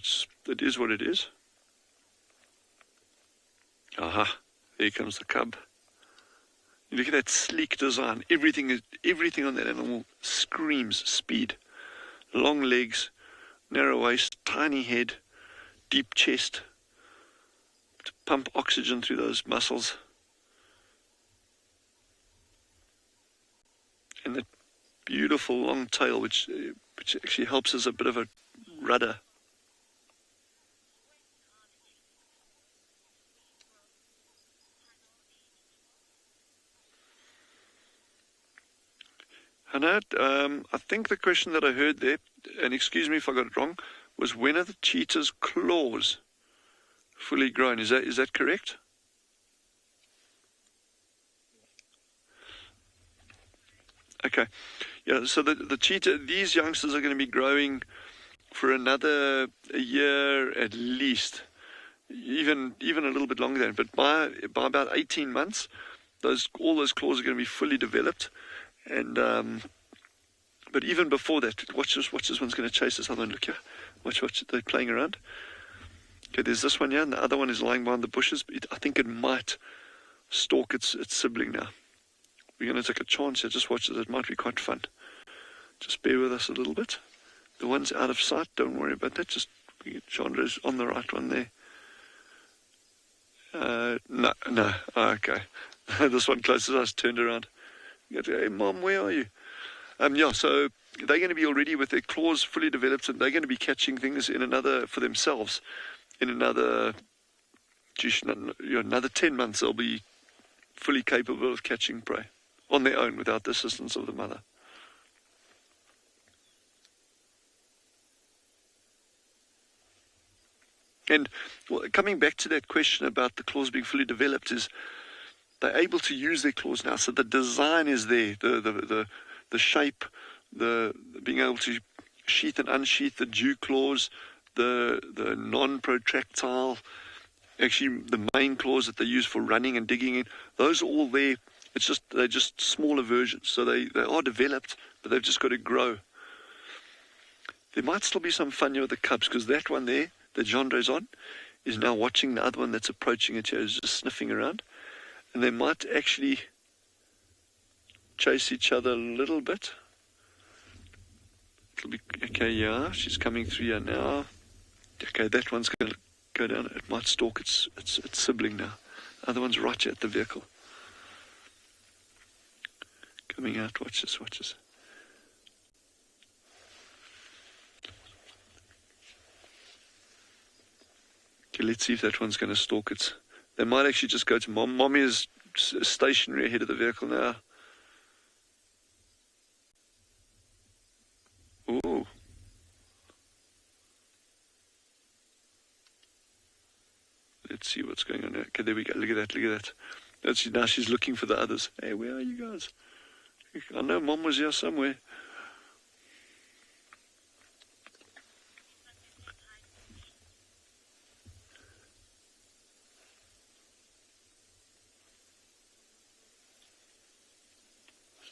it is what it is. Aha, there comes the cub. You look at that sleek design. Everything on that animal screams speed. Long legs, narrow waist, tiny head, deep chest to pump oxygen through those muscles. And that beautiful long tail, which actually helps as a bit of a rudder. Hannah, I think the question that I heard there, and excuse me if I got it wrong, was when are the cheetah's claws fully grown? Is that correct? Okay. Yeah, so the cheetah, these youngsters are going to be growing for another year at least, even a little bit longer than. But by about 18 months, all those claws are going to be fully developed. And but even before that, watch this one's going to chase this other one. Look here, watch, they're playing around. Okay, there's this one here, and the other one is lying behind the bushes. I think it might stalk its sibling now. We're going to take a chance here. Just watch it. It might be quite fun. Just bear with us a little bit. The one's out of sight. Don't worry about that. Just Chandra's on the right one there. No. Okay. This one closest to us turned around. You go, hey, Mom, where are you? So they're going to be already with their claws fully developed, and they're going to be catching things for themselves. In another 10 months, they'll be fully capable of catching prey on their own without the assistance of the mother. And coming back to that question about the claws being fully developed, is they're able to use their claws now. So the design is there, the shape, the being able to sheath and unsheath, the dew claws, the non-protractile, actually the main claws that they use for running and digging in, those are all there. It's just, they're just smaller versions. So they are developed, but they've just got to grow. There might still be some fun here with the cubs, because that one there, that Gendre's on, is now watching the other one that's approaching it here, is just sniffing around. And they might actually chase each other a little bit. It'll be, okay, yeah, she's coming through here now. Okay, that one's going to go down. It might stalk its sibling now. The other one's right here at the vehicle. Coming out, watch this, watch this. Okay, let's see if that one's going to stalk it. They might actually just go to mom. Mommy is stationary ahead of the vehicle now. Ooh. Let's see what's going on there. Okay, there we go. Look at that, look at that. Now she's looking for the others. Hey, where are you guys? I know Mom was here somewhere.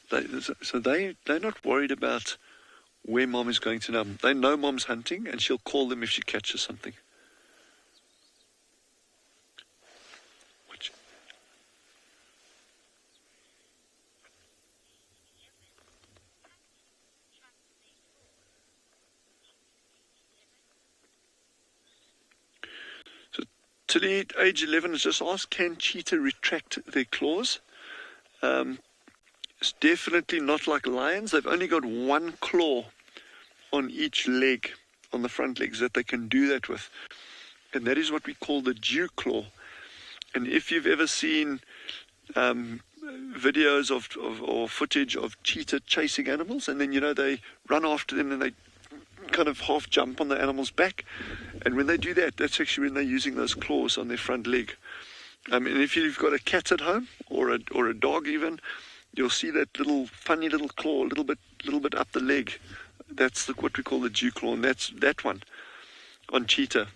They're not worried about where Mom is going to now. They know Mom's hunting, and she'll call them if she catches something. Watch. So Tilly, age 11, has just asked, can cheetah retract their claws? It's definitely not like lions. They've only got one claw on each leg, on the front legs, that they can do that with. And that is what we call the dew claw. And if you've ever seen videos or footage of cheetah chasing animals, and then, you know, they run after them and they kind of half jump on the animal's back. And when they do that, that's actually when they're using those claws on their front leg. And if you've got a cat at home, or a dog even, you'll see that little funny little claw, a little bit up the leg. That's what we call the dew claw, and that one on cheetah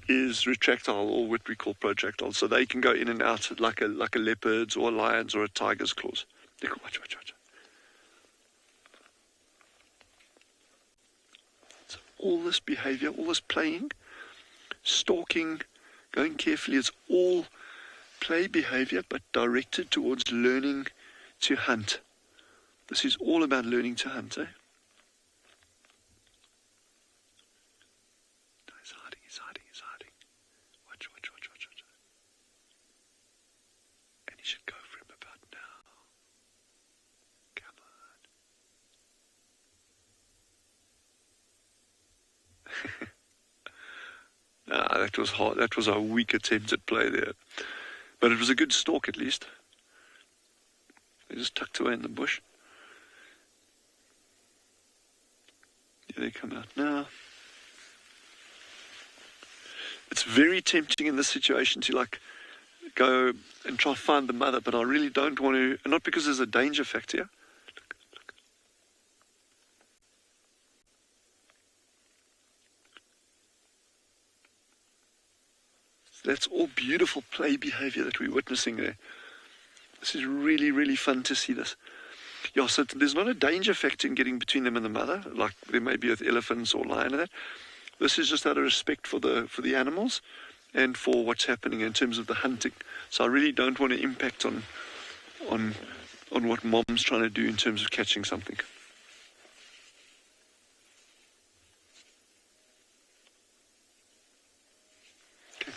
is retractile, or what we call protractile. So they can go in and out like a leopard's or a lion's or a tiger's claws. Watch. So all this behavior, all this playing, stalking, going carefully, it's all play behavior, but directed towards learning to hunt. This is all about learning to hunt, eh? No, he's hiding. Watch. And he should go for him about now. Come on. That was hard. That was a weak attempt at play there. But it was a good stalk at least. They just tucked away in the bush. Here they come out now. It's very tempting in this situation to go and try to find the mother, but I really don't want to, and not because there's a danger factor here. Look. So that's all beautiful play behavior that we're witnessing there. This is really, really fun to see this. Yeah, so there's not a danger factor in getting between them and the mother, like there may be with elephants or lion and that. This is just out of respect for the animals and for what's happening in terms of the hunting. So I really don't want to impact on what Mom's trying to do in terms of catching something. Okay.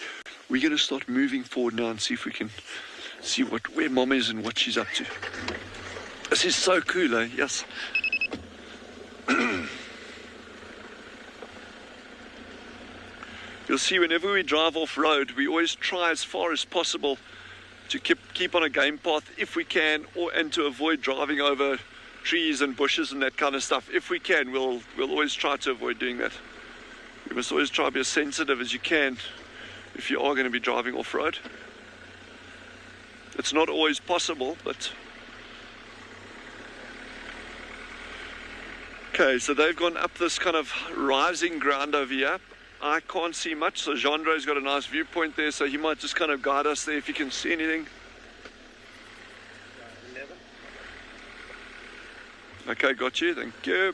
We're going to start moving forward now and see if we can see where Mom is and what she's up to. This is so cool, eh? Yes. You'll see whenever we drive off-road, we always try as far as possible to keep on a game path if we can, and to avoid driving over trees and bushes and that kind of stuff. If we can, we'll always try to avoid doing that. You must always try to be as sensitive as you can if you are going to be driving off-road. It's not always possible, but Okay, so they've gone up this kind of rising ground over here. I can't see much, so Jean's got a nice viewpoint there, so he might just kind of guide us there if he can see anything. Okay, got you, thank you.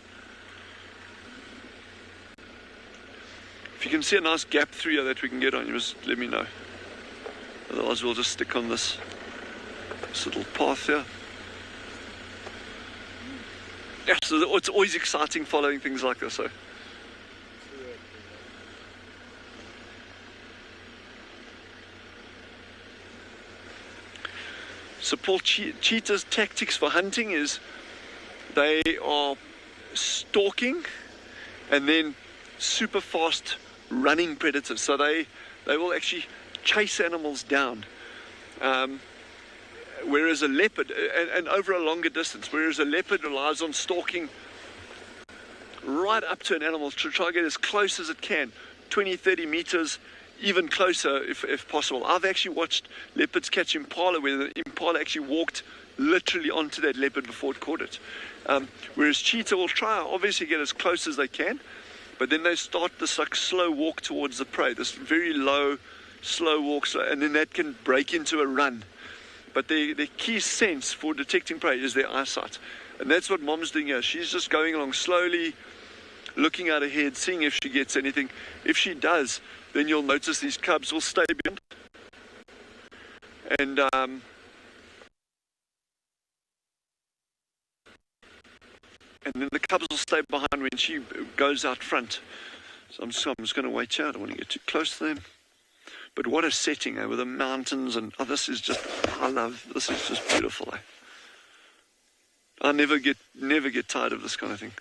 If you can see a nice gap through here that we can get on, you just let me know. Otherwise we'll just stick on this little path here. Yeah, so it's always exciting following things like this. So. So Paul, cheetah's tactics for hunting is they are stalking and then super fast running predators. So they will actually chase animals down. Whereas a leopard, and over a longer distance, whereas a leopard relies on stalking right up to an animal to try to get as close as it can, 20, 30 meters, even closer if possible. I've actually watched leopards catch impala where the impala actually walked literally onto that leopard before it caught it. Whereas cheetah will try obviously get as close as they can, but then they start this like slow walk towards the prey, this very low, slow walk, and then that can break into a run. But their key sense for detecting prey is their eyesight. And that's what Mom's doing here. She's just going along slowly, looking out ahead, seeing if she gets anything. If she does, then you'll notice these cubs will stay beyond. And then the cubs will stay behind when she goes out front. So I'm just going to wait here. I don't want to get too close to them. But what a setting, eh, with the mountains and this is just, this is just beautiful, eh. I never get tired of this kind of thing.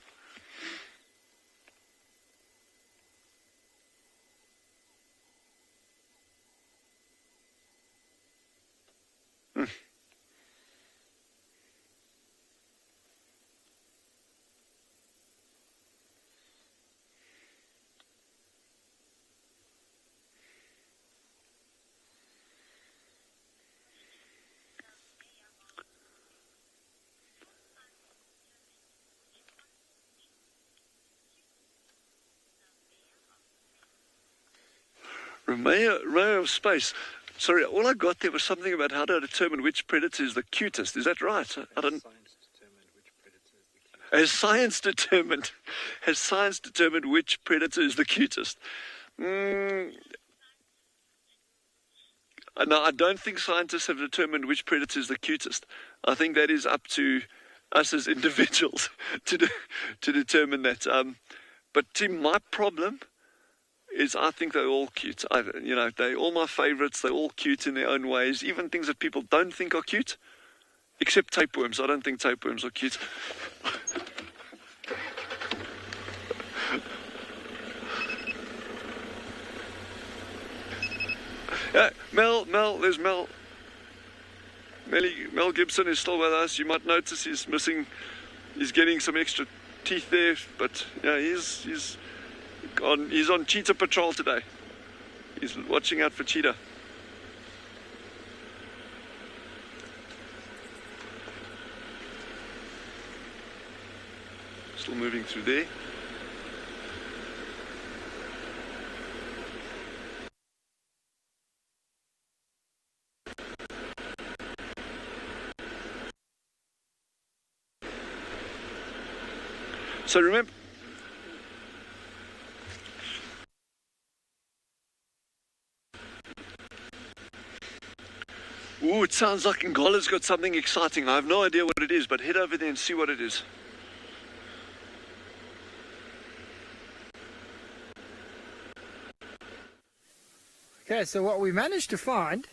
Ray of space. Sorry, all I got there was something about how to determine which predator is the cutest. Is that right? I don't. Has science determined which predator is the cutest? No, I don't think scientists have determined which predator is the cutest. I think that is up to us as individuals to determine that. But Tim, my problem is I think they're all cute. They're all my favorites. They're all cute in their own ways. Even things that people don't think are cute, except tapeworms. I don't think tapeworms are cute. Yeah, there's Mel. Mel Gibson is still with us. You might notice he's getting some extra teeth there, but yeah, he's on cheetah patrol today. He's watching out for cheetah. Still moving through there. So remember, ooh, it sounds like Ngala's got something exciting. I have no idea what it is, but head over there and see what it is. Okay, so what we managed to find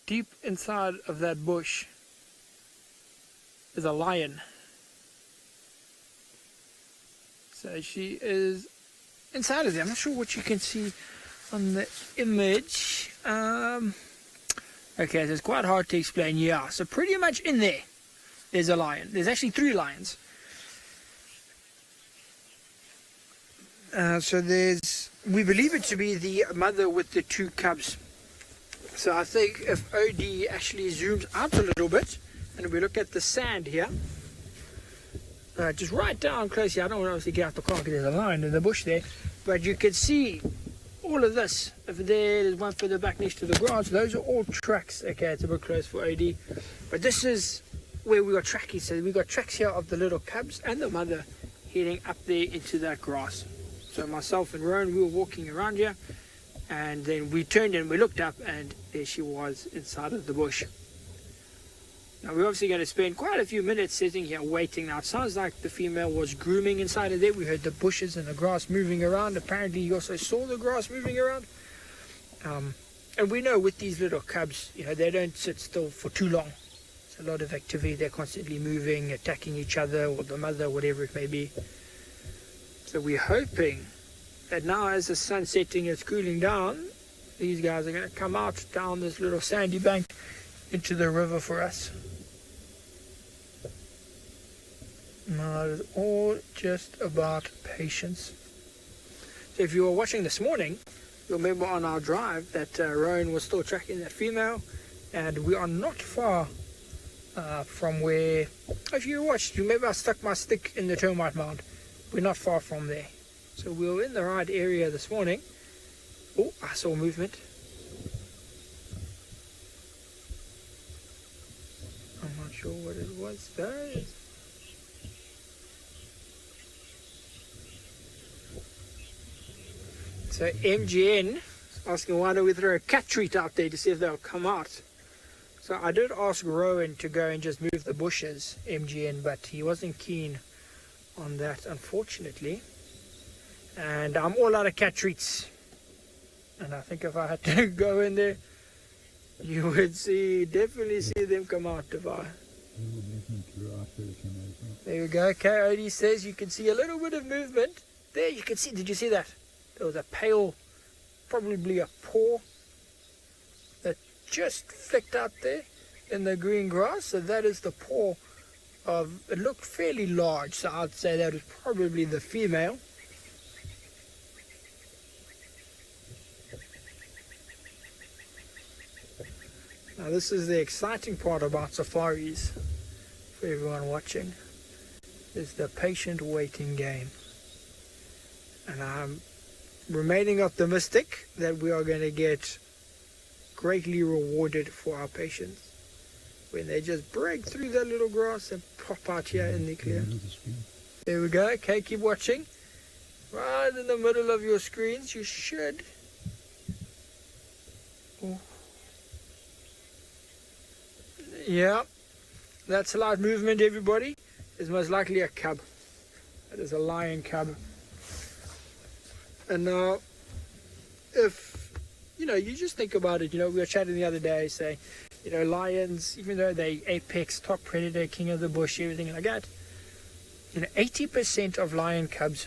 deep inside of that bush is a lion. So she is inside of there. I'm not sure what you can see on the image. Okay, so it's quite hard to explain. Yeah, so pretty much in there, there's a lion. There's actually 3 lions. So we believe it to be the mother with the 2 cubs. So I think if OD actually zooms out a little bit, and we look at the sand here, just right down close here. I don't want to obviously get out the car because there's a lion in the bush there, but you can see all of this over there. There's one further back next to the grass. Those are all tracks. Okay, it's a bit close for AD, but this is where we got tracking. So we got tracks here of the little cubs and the mother heading up there into that grass. So myself and Rowan, we were walking around here, and then we turned and we looked up, and there she was inside of the bush. Now we're obviously going to spend quite a few minutes sitting here waiting. Now it sounds like the female was grooming inside of there. We heard the bushes and the grass moving around. Apparently you also saw the grass moving around. And we know with these little cubs, you know, they don't sit still for too long. There's a lot of activity. They're constantly moving, attacking each other or the mother, whatever it may be. So we're hoping that now as the sun's setting, it's cooling down, these guys are going to come out down this little sandy bank into the river for us. Now it's all just about patience. So if you were watching this morning, you'll remember on our drive that Rowan was still tracking that female, and we are not far from where, if you watched, you remember I stuck my stick in the termite mound. We're not far from there. So we were in the right area this morning. Oh, I saw movement. I'm not sure what it was though. So MGN is asking why don't we throw a cat treat out there to see if they'll come out. So I did ask Rowan to go and just move the bushes, MGN, but he wasn't keen on that, unfortunately. And I'm all out of cat treats. And I think if I had to go in there, you would definitely see them come out, Devi. There we go. Okay, Odie says you can see a little bit of movement. There, you can see, did you see that? There was a pale, probably a paw that just flicked out there in the green grass. So that is the paw of, it looked fairly large, so I'd say that was probably the female. Now this is the exciting part about safaris for everyone watching, is the patient waiting game. And I'm remaining optimistic that we are going to get greatly rewarded for our patience when they just break through that little grass and pop out here in the clear. There we go. Okay, keep watching. Right in the middle of your screens, you should. Oh. Yeah, that's a light movement, everybody. It's most likely a cub. That is a lion cub. And now, if, you know, you just think about it, you know, we were chatting the other day saying, you know, lions, even though they apex, top predator, king of the bush, everything like that, you know, 80% of lion cubs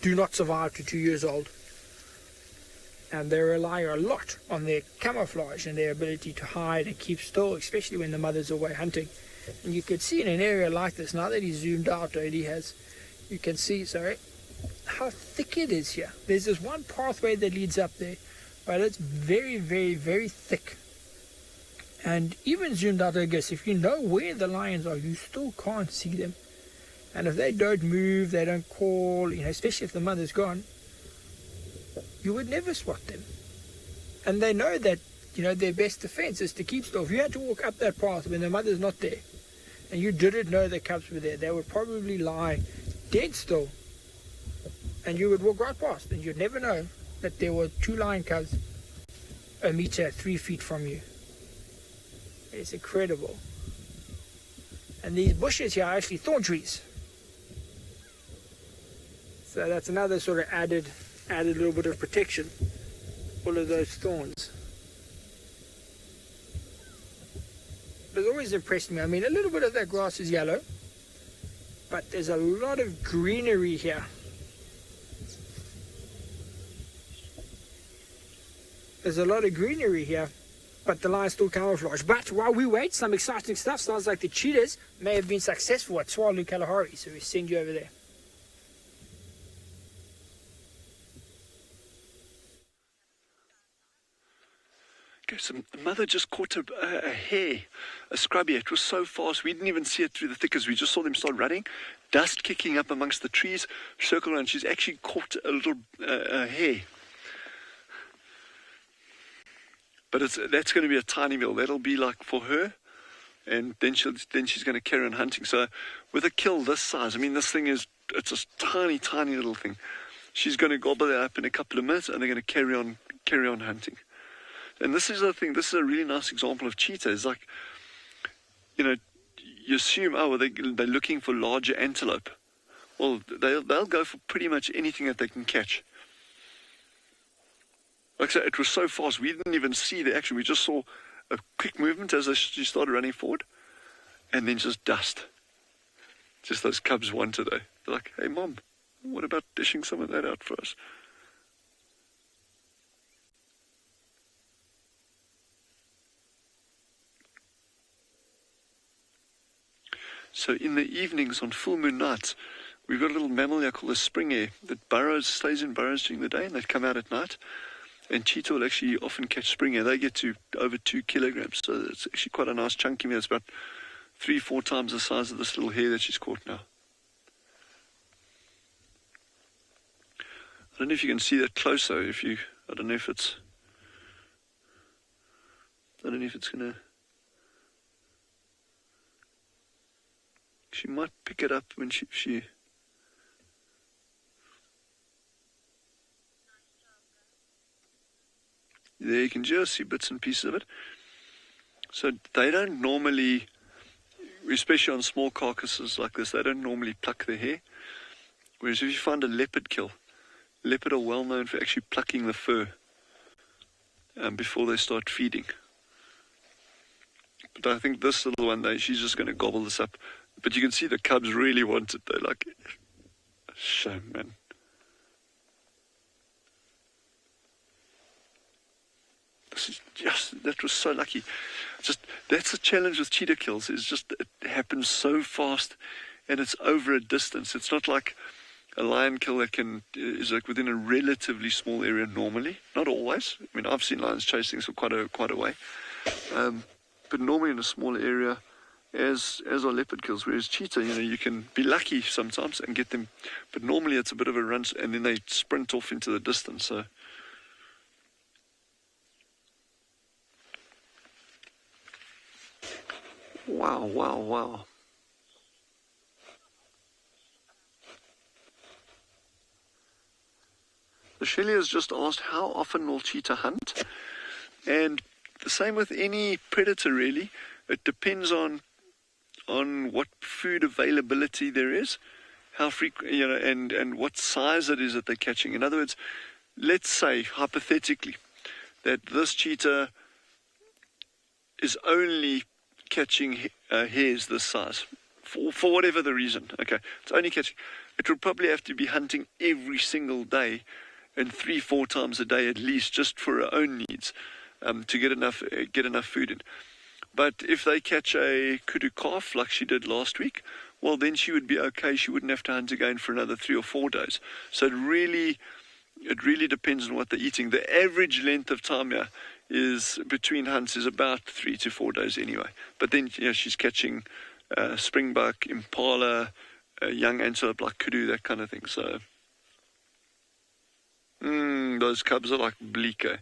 do not survive to 2 years old. And they rely a lot on their camouflage and their ability to hide and keep still, especially when the mother's away hunting. And you could see in an area like this, now that he's zoomed out, you can see, how thick it is here. There's this one pathway that leads up there, but it's very, very, very thick. And even zoomed out, I guess, if you know where the lions are, you still can't see them. And if they don't move, they don't call, you know, especially if the mother's gone, you would never spot them. And they know that, you know, their best defense is to keep still. If you had to walk up that path when the mother's not there, and you didn't know the cubs were there, they would probably lie dead still. And you would walk right past, and you'd never know that there were 2 lion cubs a meter, 3 feet from you. It's incredible. And these bushes here are actually thorn trees. So that's another sort of added little bit of protection. All of those thorns. But it's always impressed me. I mean, a little bit of that grass is yellow, but there's a lot of greenery here. There's a lot of greenery here, but the lion's still camouflage. But while we wait, some exciting stuff. Sounds like the cheetahs may have been successful at Tswalu Kalahari, so we send you over there. Okay, so the mother just caught a hare, a scrubby. It was so fast, we didn't even see it through the thickets. We just saw them start running, dust kicking up amongst the trees, circle around. She's actually caught a little hare. But that's going to be a tiny meal. That'll be like for her, and then she's going to carry on hunting. So with a kill this size, I mean, this thing it's a tiny, tiny little thing. She's going to gobble that up in a couple of minutes, and they're going to carry on hunting. And this is the thing. This is a really nice example of cheetah. It's like, you assume, well, they're looking for larger antelope. Well, they'll go for pretty much anything that they can catch. Like I said, it was so fast, we didn't even see the action. We just saw a quick movement as she started running forward, and then just dust. Just those cubs wanted it. They're like, hey, Mom, what about dishing some of that out for us? So in the evenings on full moon nights, we've got a little mammal here called a spring hare that stays in burrows during the day, and they come out at night. And cheetah will actually often catch spring hare. They get to over 2 kilograms, so it's actually quite a nice chunky meal. It's about 3-4 times the size of this little hare that she's caught now. I don't know if you can see that closer. I don't know if it's gonna. She might pick it up when she. There you can just see bits and pieces of it. So they don't normally, especially on small carcasses like this, they don't normally pluck the hair. Whereas if you find a leopard kill, leopard are well known for actually plucking the fur before they start feeding. But I think this little one, she's just going to gobble this up. But you can see the cubs really want it. They're like, shame, man. That was so lucky. That's the challenge with cheetah kills, is just it happens so fast and it's over a distance. It's not like a lion kill that is like within a relatively small area normally. Not always. I mean, I've seen lions chase things for quite a way. But normally in a small area, as are leopard kills, whereas cheetah, you can be lucky sometimes and get them, but normally it's a bit of a run, and then they sprint off into the distance. So wow. So Shelley has just asked, how often will cheetah hunt? And the same with any predator, really. It depends on what food availability there is, how frequent, and what size it is that they're catching. In other words, let's say, hypothetically, that this cheetah is only catching hares this size, for whatever the reason. Okay, it's only catching. It would probably have to be hunting every single day, and 3-4 times a day at least, just for her own needs, to get enough food in. But if they catch a kudu calf like she did last week, well, then she would be okay. She wouldn't have to hunt again for another 3 or 4 days. So it really depends on what they're eating. The average length of time here is between hunts is about 3 to 4 days anyway. But then she's catching springbuck, impala, young antelope like kudu, that kind of thing. So those cubs are like bleak, eh?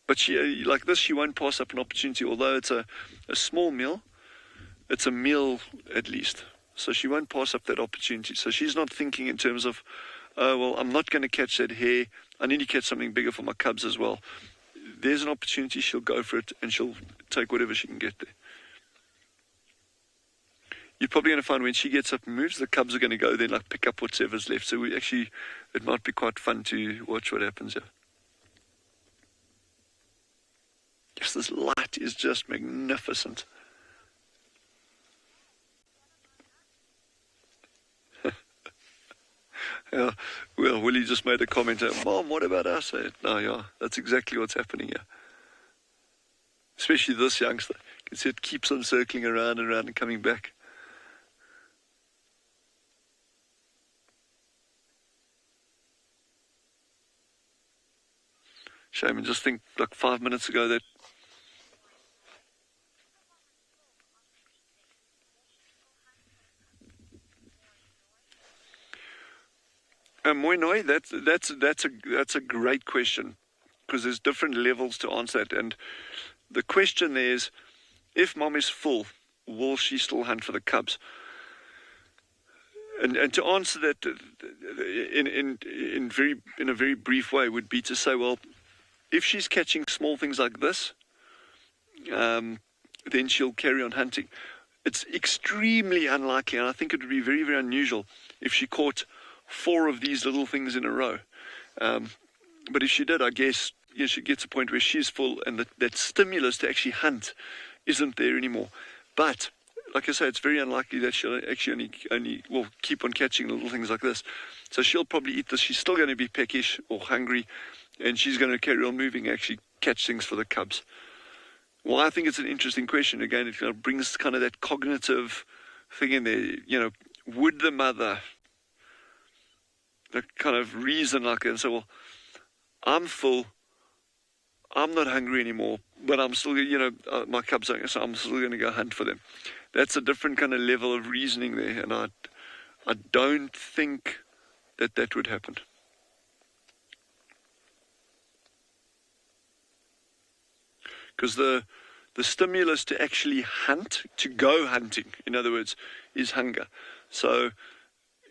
But she, like this, she won't pass up an opportunity. Although it's a small meal, it's a meal at least. So she won't pass up that opportunity. So she's not thinking in terms of, oh, well, I'm not going to catch that hare. I need to catch something bigger for my cubs as well. There's an opportunity, she'll go for it, and she'll take whatever she can get there. You're probably going to find when she gets up and moves, the cubs are going to go there and like pick up whatever's left. So it might be quite fun to watch what happens here. Yes, this light is just magnificent. Yeah, well, Willie just made a comment, Mom, what about us? No, yeah, that's exactly what's happening here. Especially this youngster. You can see it keeps on circling around and around and coming back. Shame, and just think, like 5 minutes ago, that Moinoi, that's a great question, because there's different levels to answer that. And the question there is, if mom is full, will she still hunt for the cubs? And to answer that in a very brief way would be to say, well, if she's catching small things like this, then she'll carry on hunting. It's extremely unlikely, and I think it would be very, very unusual if she caught 4 of these little things in a row. But if she did, I guess she gets to a point where she's full, and that stimulus to actually hunt isn't there anymore. But like I say, it's very unlikely that she'll actually only will keep on catching little things like this. So she'll probably eat this. She's still going to be peckish or hungry, and she's going to carry on moving, actually catch things for the cubs. Well, I think it's an interesting question. Again, it kind of brings kind of that cognitive thing in there. Would the mother, the kind of reason like that, and say, well, I'm full, I'm not hungry anymore, but I'm still, my cubs are, so I'm still going to go hunt for them. That's a different kind of level of reasoning there, and I don't think that would happen. Because the stimulus to actually hunt, to go hunting, in other words, is hunger. So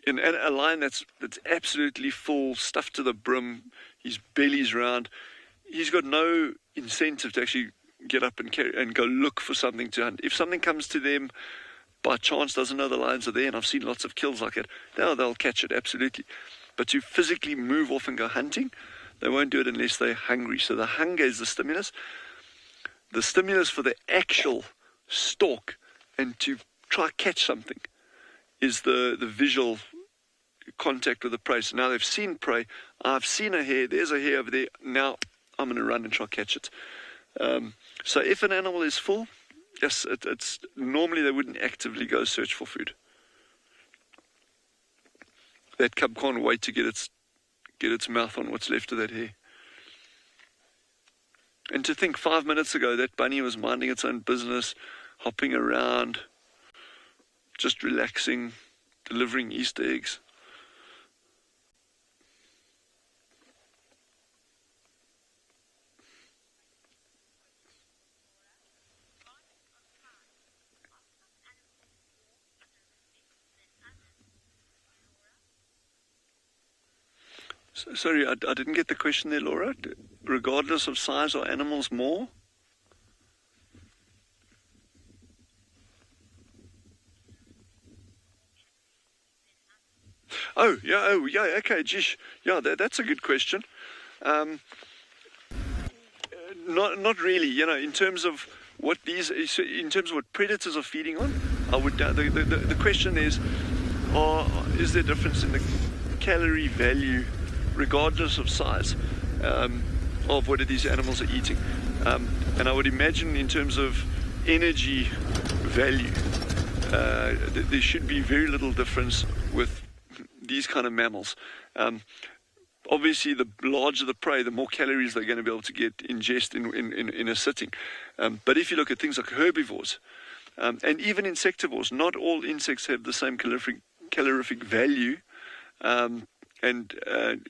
in a lion that's absolutely full, stuffed to the brim, his belly's round, he's got no incentive to actually get up and go look for something to hunt. If something comes to them by chance, doesn't know the lions are there, and I've seen lots of kills like it, they'll catch it, absolutely. But to physically move off and go hunting, they won't do it unless they're hungry. So the hunger is the stimulus. The stimulus for the actual stalk and to try catch something is the visual contact with the prey. So now they've seen prey. I've seen a hare. There's a hare over there. Now I'm going to run and try to catch it. So if an animal is full, yes, it's normally they wouldn't actively go search for food. That cub can't wait to get its mouth on what's left of that hare. And to think 5 minutes ago that bunny was minding its own business, hopping around, just relaxing, delivering Easter eggs. Sorry, I didn't get the question there, Laura. Regardless of size, are animals more? Oh, yeah, okay, geez. Yeah, that's a good question. Not really, in terms of what predators are feeding on, I would, the question is there a difference in the calorie value regardless of size of what these animals are eating, and I would imagine in terms of energy value there should be very little difference with these kind of mammals. Obviously the larger the prey, the more calories they're going to be able to ingest in a sitting, but if you look at things like herbivores and even insectivores, not all insects have the same calorific value. And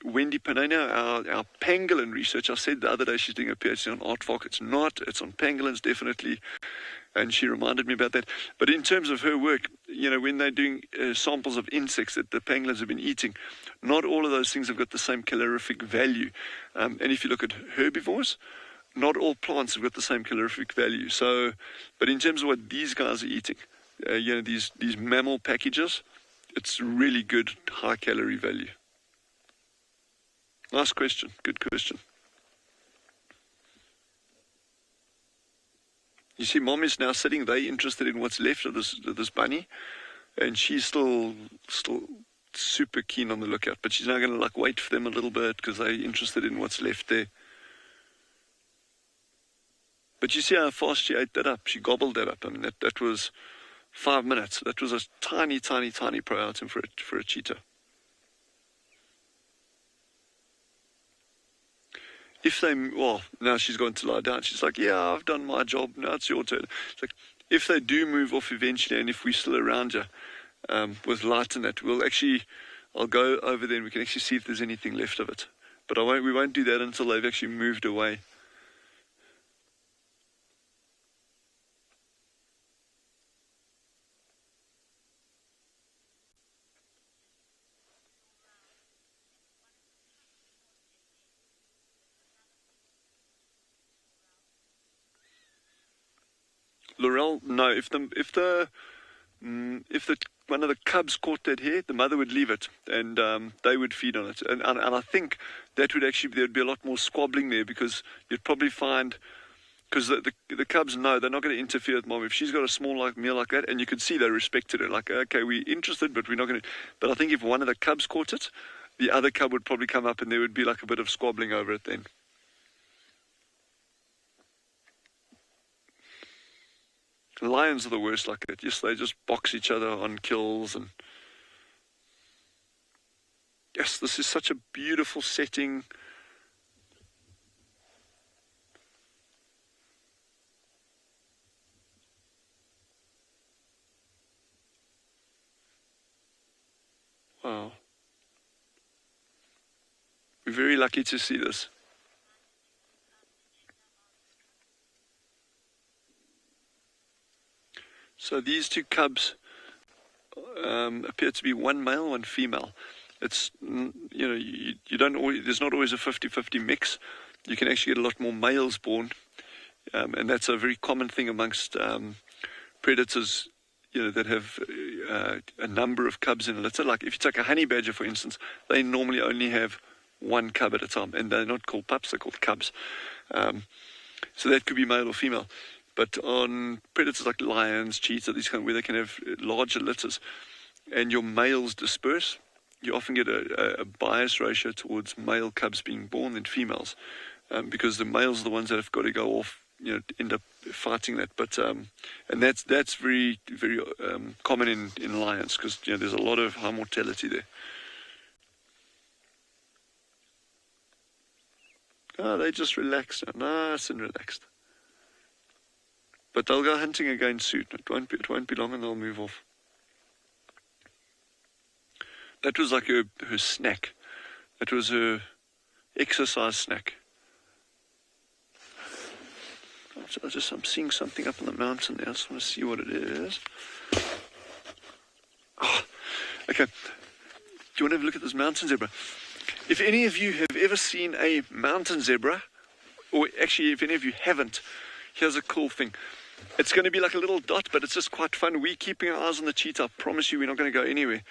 Wendy Panena, our pangolin research, I said the other day she's doing a PhD on aardvark. It's on pangolins, definitely. And she reminded me about that. But in terms of her work, when they're doing samples of insects that the pangolins have been eating, not all of those things have got the same calorific value. And if you look at herbivores, not all plants have got the same calorific value. So, but in terms of what these guys are eating, these mammal packages, it's really good high calorie value. Nice question. Good question. You see, mom is now sitting there interested in what's left of this bunny, and she's still super keen on the lookout. But she's now going to wait for them a little bit because they're interested in what's left there. But you see how fast she ate that up. She gobbled that up. I mean, that was 5 minutes. That was a tiny prey item for a cheetah. Now she's going to lie down. She's like, yeah, I've done my job. Now it's your turn. It's like, if they do move off eventually, and if we're still around you with light in it, we'll actually I'll go over there and we can actually see if there's anything left of it. But we won't do that until they've actually moved away. Laurel, no. If one of the cubs caught that hare, the mother would leave it, and they would feed on it. And I think that there'd be a lot more squabbling there, because you'd probably find, because the cubs know they're not going to interfere with mom. If she's got a small meal like that, and you could see they respected it, like, okay, we're interested, but we're not going to. But I think if one of the cubs caught it, the other cub would probably come up, and there would be like a bit of squabbling over it then. Lions are the worst like that. Yes, they just box each other on kills. And yes, this is such a beautiful setting. Wow. We're very lucky to see this. So these two cubs appear to be one male, one female. It's, you don't always, there's not always a 50-50 mix. You can actually get a lot more males born, and that's a very common thing amongst predators, that have a number of cubs in a litter. Like if you take a honey badger, for instance, they normally only have one cub at a time, and they're not called pups; they're called cubs. So that could be male or female. But on predators like lions, cheetah, these kind of, where they can have larger litters, and your males disperse, you often get a bias ratio towards male cubs being born than females, because the males are the ones that have got to go off, end up fighting that. But and that's very, very common in lions, because there's a lot of high mortality there. Oh, they just relaxed now, nice and relaxed. But they'll go hunting again soon. It won't be long, and they'll move off. That was like her snack. That was her exercise snack. I'm seeing something up on the mountain there. I just want to see what it is. Oh, okay. Do you want to have a look at this mountain zebra? If any of you have ever seen a mountain zebra, or actually if any of you haven't, here's a cool thing. It's going to be like a little dot, but it's just quite fun. We're keeping our eyes on the cheetah. I promise you we're not going to go anywhere.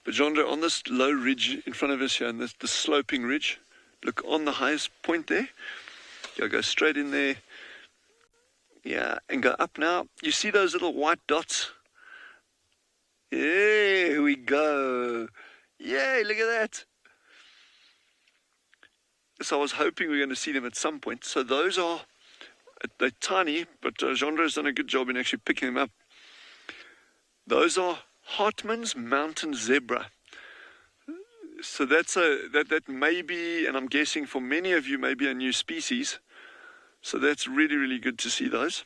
But Jandra, on this low ridge in front of us here, and this sloping ridge, look on the highest point there. You'll go straight in there. Yeah, and go up now. You see those little white dots? Yeah, here we go. Yay, look at that. So I was hoping we were going to see them at some point. So those are... They're tiny, but Jandra has done a good job in actually picking them up. Those are Hartman's mountain zebra. So that may be, and I'm guessing for many of you, may be a new species. So that's really, really good to see those.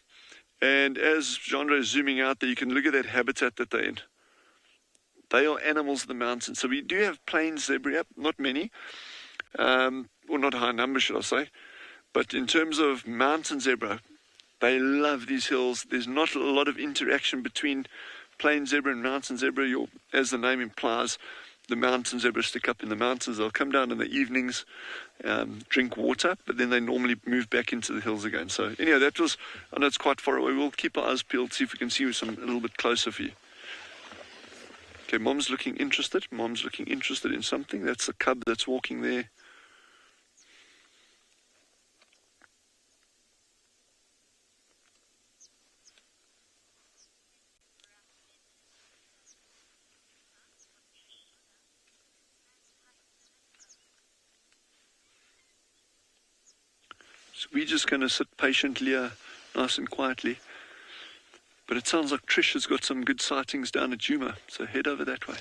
And as Jandra is zooming out there, you can look at that habitat that they're in. They are animals of the mountain. So we do have plain zebra, not many, or not a high number, should I say. But in terms of mountain zebra, they love these hills. There's not a lot of interaction between plain zebra and mountain zebra. As the name implies, the mountain zebra stick up in the mountains. They'll come down in the evenings, drink water, but then they normally move back into the hills again. So anyway, that was, I know it's quite far away. We'll keep our eyes peeled, see if we can see a little bit closer for you. Okay, Mom's looking interested. Mom's looking interested in something. That's a cub that's walking there. So we're just going to sit patiently, nice and quietly. But it sounds like Trish has got some good sightings down at Djuma, so head over that way.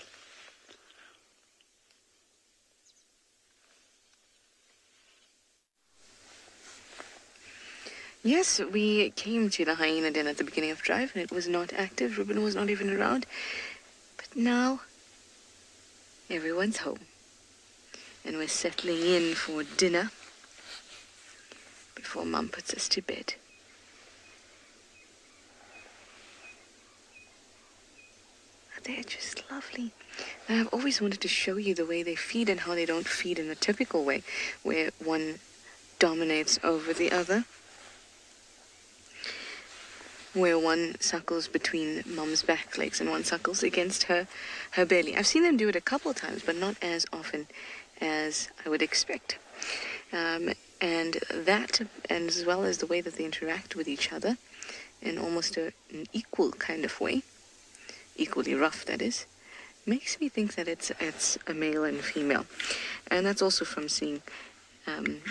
Yes, we came to the hyena den at the beginning of drive, and it was not active. Ruben was not even around. But now, Everyone's home. And we're settling in for dinner before Mum puts us to bed. They're just lovely. And I've always wanted to show you the way they feed and how they don't feed in a typical way, where one dominates over the other, where one suckles between Mum's back legs and one suckles against her belly. I've seen them do it a couple of times, but not as often as I would expect. And that, and as well as the way that they interact with each other in almost an equal kind of way, equally rough that is, makes me think that it's a male and female. And that's also from seeing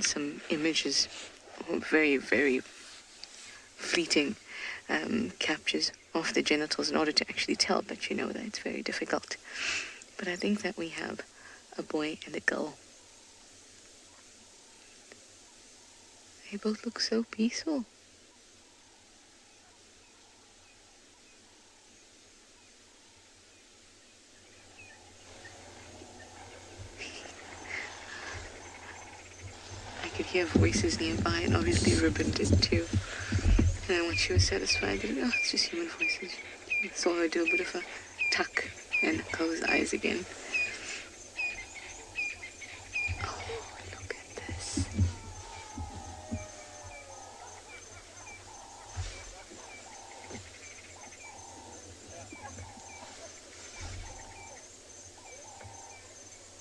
some images, very, very fleeting captures of the genitals in order to actually tell, but you know that it's very difficult. But I think that we have a boy and a girl. They both look so peaceful. I could hear voices nearby, and obviously Ribbon did too. And when she was satisfied, that it's just human voices. I saw her do a bit of a tuck and close eyes again. Oh, look at this.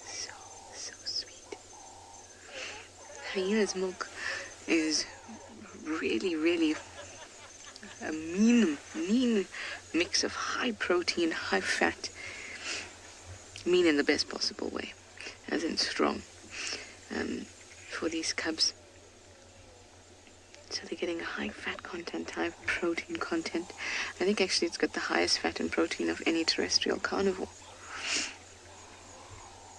So sweet. Hyena's milk is really, really a mean mix of high protein, high fat. Mean in the best possible way, as in strong, for these cubs. So they're getting a high fat content, high protein content. I think actually it's got the highest fat and protein of any terrestrial carnivore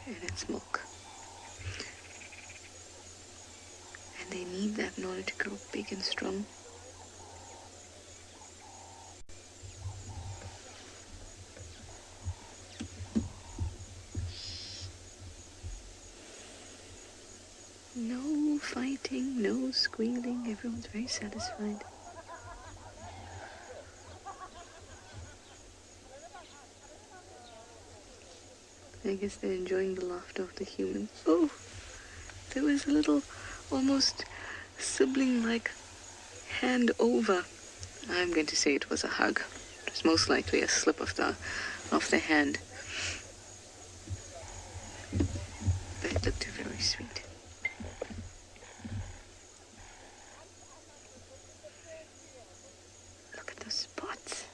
in its milk. And they need that in order to grow big and strong. No fighting, no squealing, everyone's very satisfied. I guess they're enjoying the laughter of the humans. Oh, there was a little, almost sibling-like hand over. I'm going to say it was a hug. It was most likely a slip of the hand. But it looked very sweet. Look at those spots.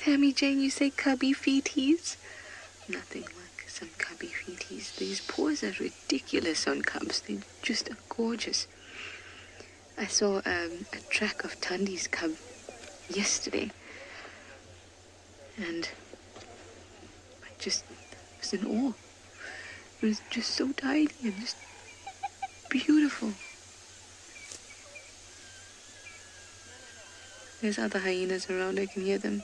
Sammy Jane, you say cubby feeties? Nothing like some cubby feeties. These paws are ridiculous on cubs. They just are gorgeous. I saw a track of Tandi's cub yesterday, and I just was in awe. It was just so tiny and just beautiful. There's other hyenas around, I can hear them.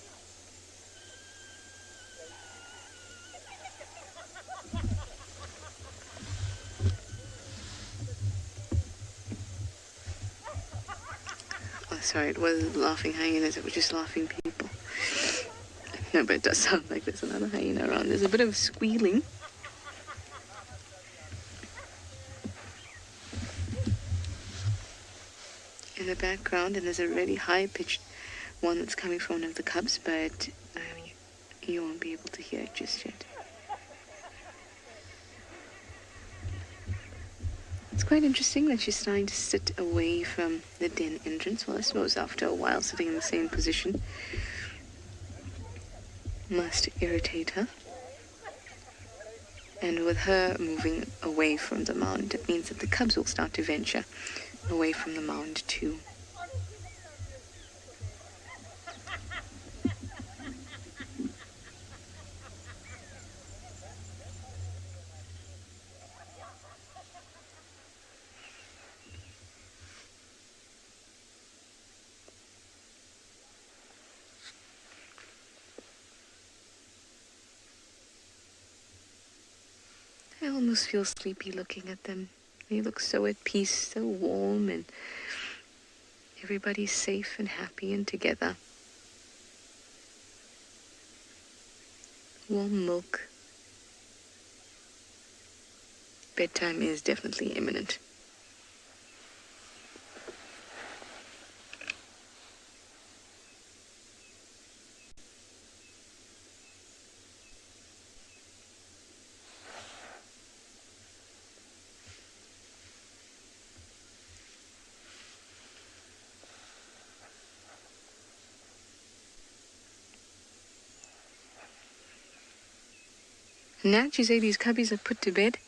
Sorry, it wasn't laughing hyenas, it was just laughing people. No, but it does sound like there's another hyena around. There's a bit of squealing. In the background, and there's a really high-pitched one that's coming from one of the cubs, but you won't be able to hear it just yet. It's quite interesting that she's trying to sit away from the den entrance. Well, I suppose after a while sitting in the same position must irritate her. And with her moving away from the mound, it means that the cubs will start to venture away from the mound too. almost feel sleepy looking at them. They look so at peace, so warm, and everybody's safe and happy and together. Warm milk. Bedtime is definitely imminent. Now you say these cubbies are put to bed?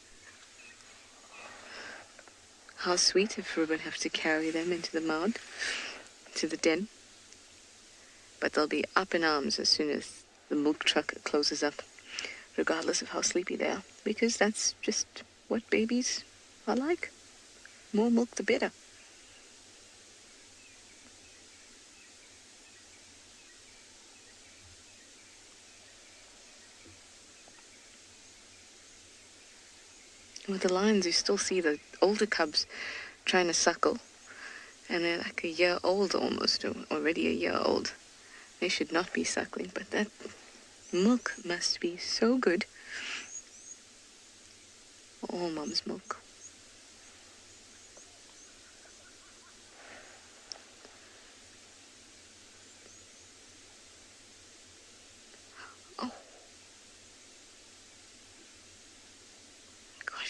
How sweet if we would have to carry them into the mound, to the den. But they'll be up in arms as soon as the milk truck closes up, regardless of how sleepy they are, because that's just what babies are like. More milk, the better. With the lions, you still see the older cubs trying to suckle, and they're like a year old almost, or already a year old. They should not be suckling, but that milk must be so good. All mom's milk.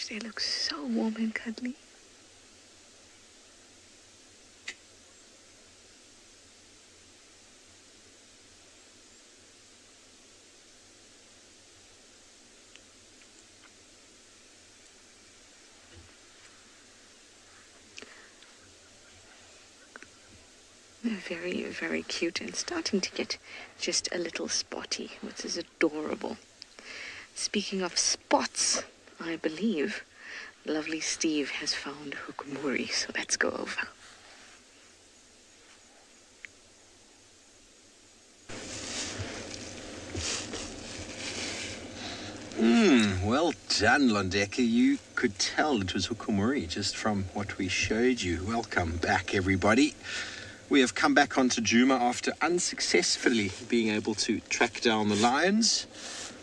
They look so warm and cuddly. They're very, very cute and starting to get just a little spotty, which is adorable. Speaking of spots, I believe lovely Steve has found Hukumuri, so let's go over. Well done, Londeka. You could tell it was Hukumuri just from what we showed you. Welcome back, everybody. We have come back onto Djuma after unsuccessfully being able to track down the lions.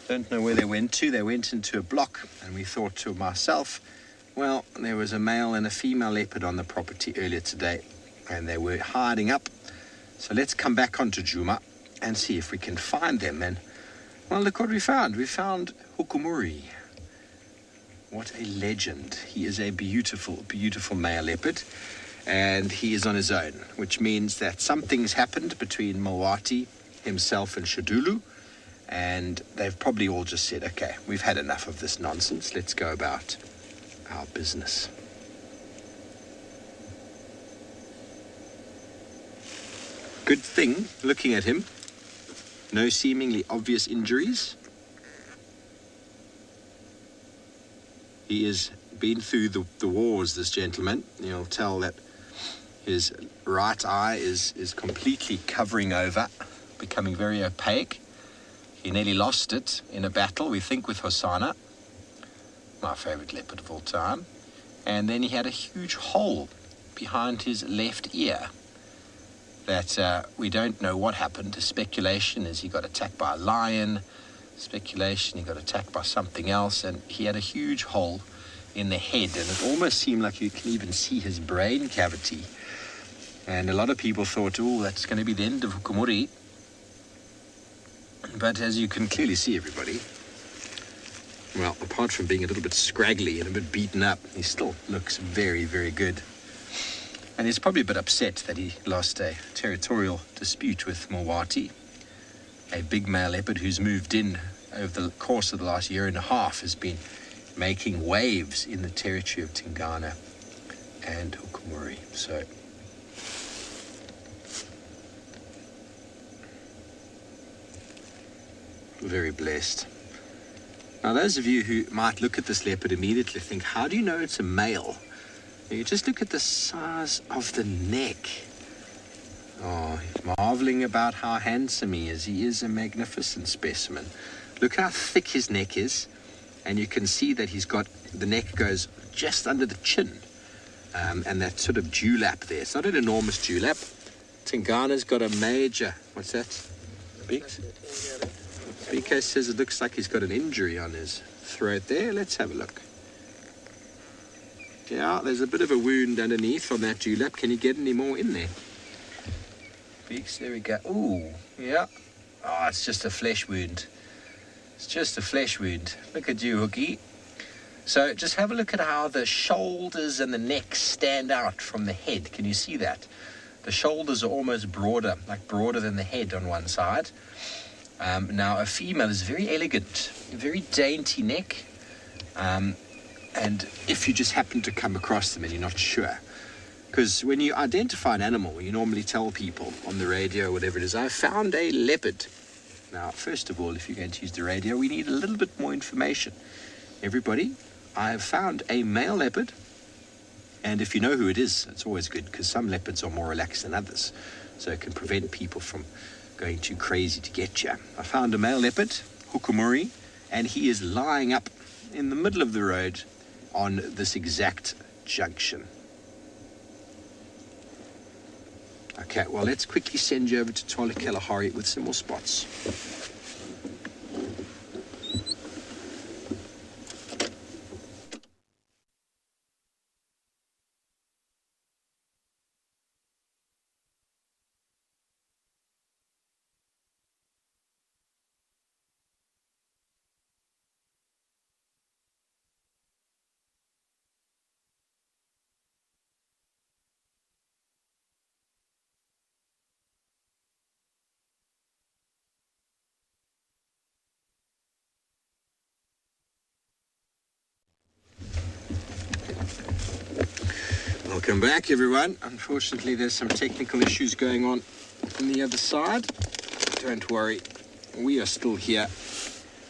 Don't know where they went to. They went into a block, and we thought to myself, well, there was a male and a female leopard on the property earlier today, and they were hiding up. So let's come back onto Djuma and see if we can find them. And, well, look what we found. We found Hukumuri. What a legend. He is a beautiful, beautiful male leopard, and he is on his own, which means that something's happened between Mawati, himself, and Shadulu. And they've probably all just said, okay, we've had enough of this nonsense. Let's go about our business. Good thing, looking at him, no seemingly obvious injuries. He has been through the wars, this gentleman. You'll tell that his right eye is completely covering over, becoming very opaque. He nearly lost it in a battle, we think, with Hosanna, my favorite leopard of all time. And then he had a huge hole behind his left ear that we don't know what happened. The speculation is he got attacked by a lion. Speculation he got attacked by something else. And he had a huge hole in the head. And it almost seemed like you can even see his brain cavity. And a lot of people thought, oh, that's going to be the end of Hukumuri. But as you can clearly see, everybody, well, apart from being a little bit scraggly and a bit beaten up, he still looks very, very good. And he's probably a bit upset that he lost a territorial dispute with Mawati, a big male leopard who's moved in over the course of the last year and a half, has been making waves in the territory of Tingana and Hukumuri. So very blessed. Now, those of you who might look at this leopard immediately think, how do you know it's a male? You just look at the size of the neck. Oh, marveling about how handsome he is. He is a magnificent specimen. Look how thick his neck is. and you can see that the neck goes just under the chin, and that sort of dewlap there. It's not an enormous dewlap. Tingana's got a major, what's that? BK says it looks like he's got an injury on his throat there. Let's have a look. Yeah, there's a bit of a wound underneath on that dewlap. Can you get any more in there? Beaks, there we go. Ooh, yeah. Oh, it's just a flesh wound. It's just a flesh wound. Look at you, Hookie. So just have a look at how the shoulders and the neck stand out from the head. Can you see that? The shoulders are almost broader, like broader than the head on one side. Now, a female is very elegant, a very dainty neck. And if you just happen to come across them and you're not sure, because when you identify an animal, you normally tell people on the radio, whatever it is, I found a leopard. Now, first of all, if you're going to use the radio, we need a little bit more information. Everybody, I have found a male leopard. And if you know who it is, it's always good, because some leopards are more relaxed than others. So it can prevent people from going too crazy to get you. I found a male leopard, Hukumuri, and he is lying up in the middle of the road on this exact junction. Okay, well, let's quickly send you over to Tswalu Kalahari with some more spots. Welcome back, everyone. Unfortunately, there's some technical issues going on the other side. Don't worry, we are still here,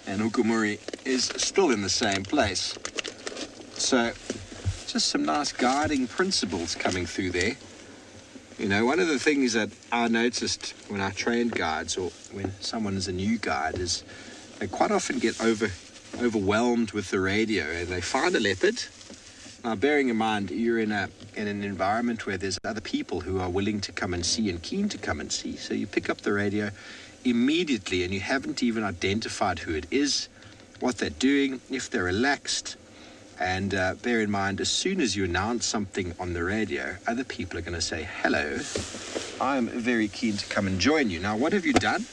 and Hukumuri is still in the same place. So, just some nice guiding principles coming through there. You know, one of the things that I noticed when I trained guides, or when someone is a new guide, is they quite often get overwhelmed with the radio, and they find a leopard. Now, bearing in mind, you're in an environment where there's other people who are willing to come and see and keen to come and see. So you pick up the radio immediately, and you haven't even identified who it is, what they're doing, if they're relaxed. And bear in mind, as soon as you announce something on the radio, other people are going to say, hello, I'm very keen to come and join you. Now, what have you done?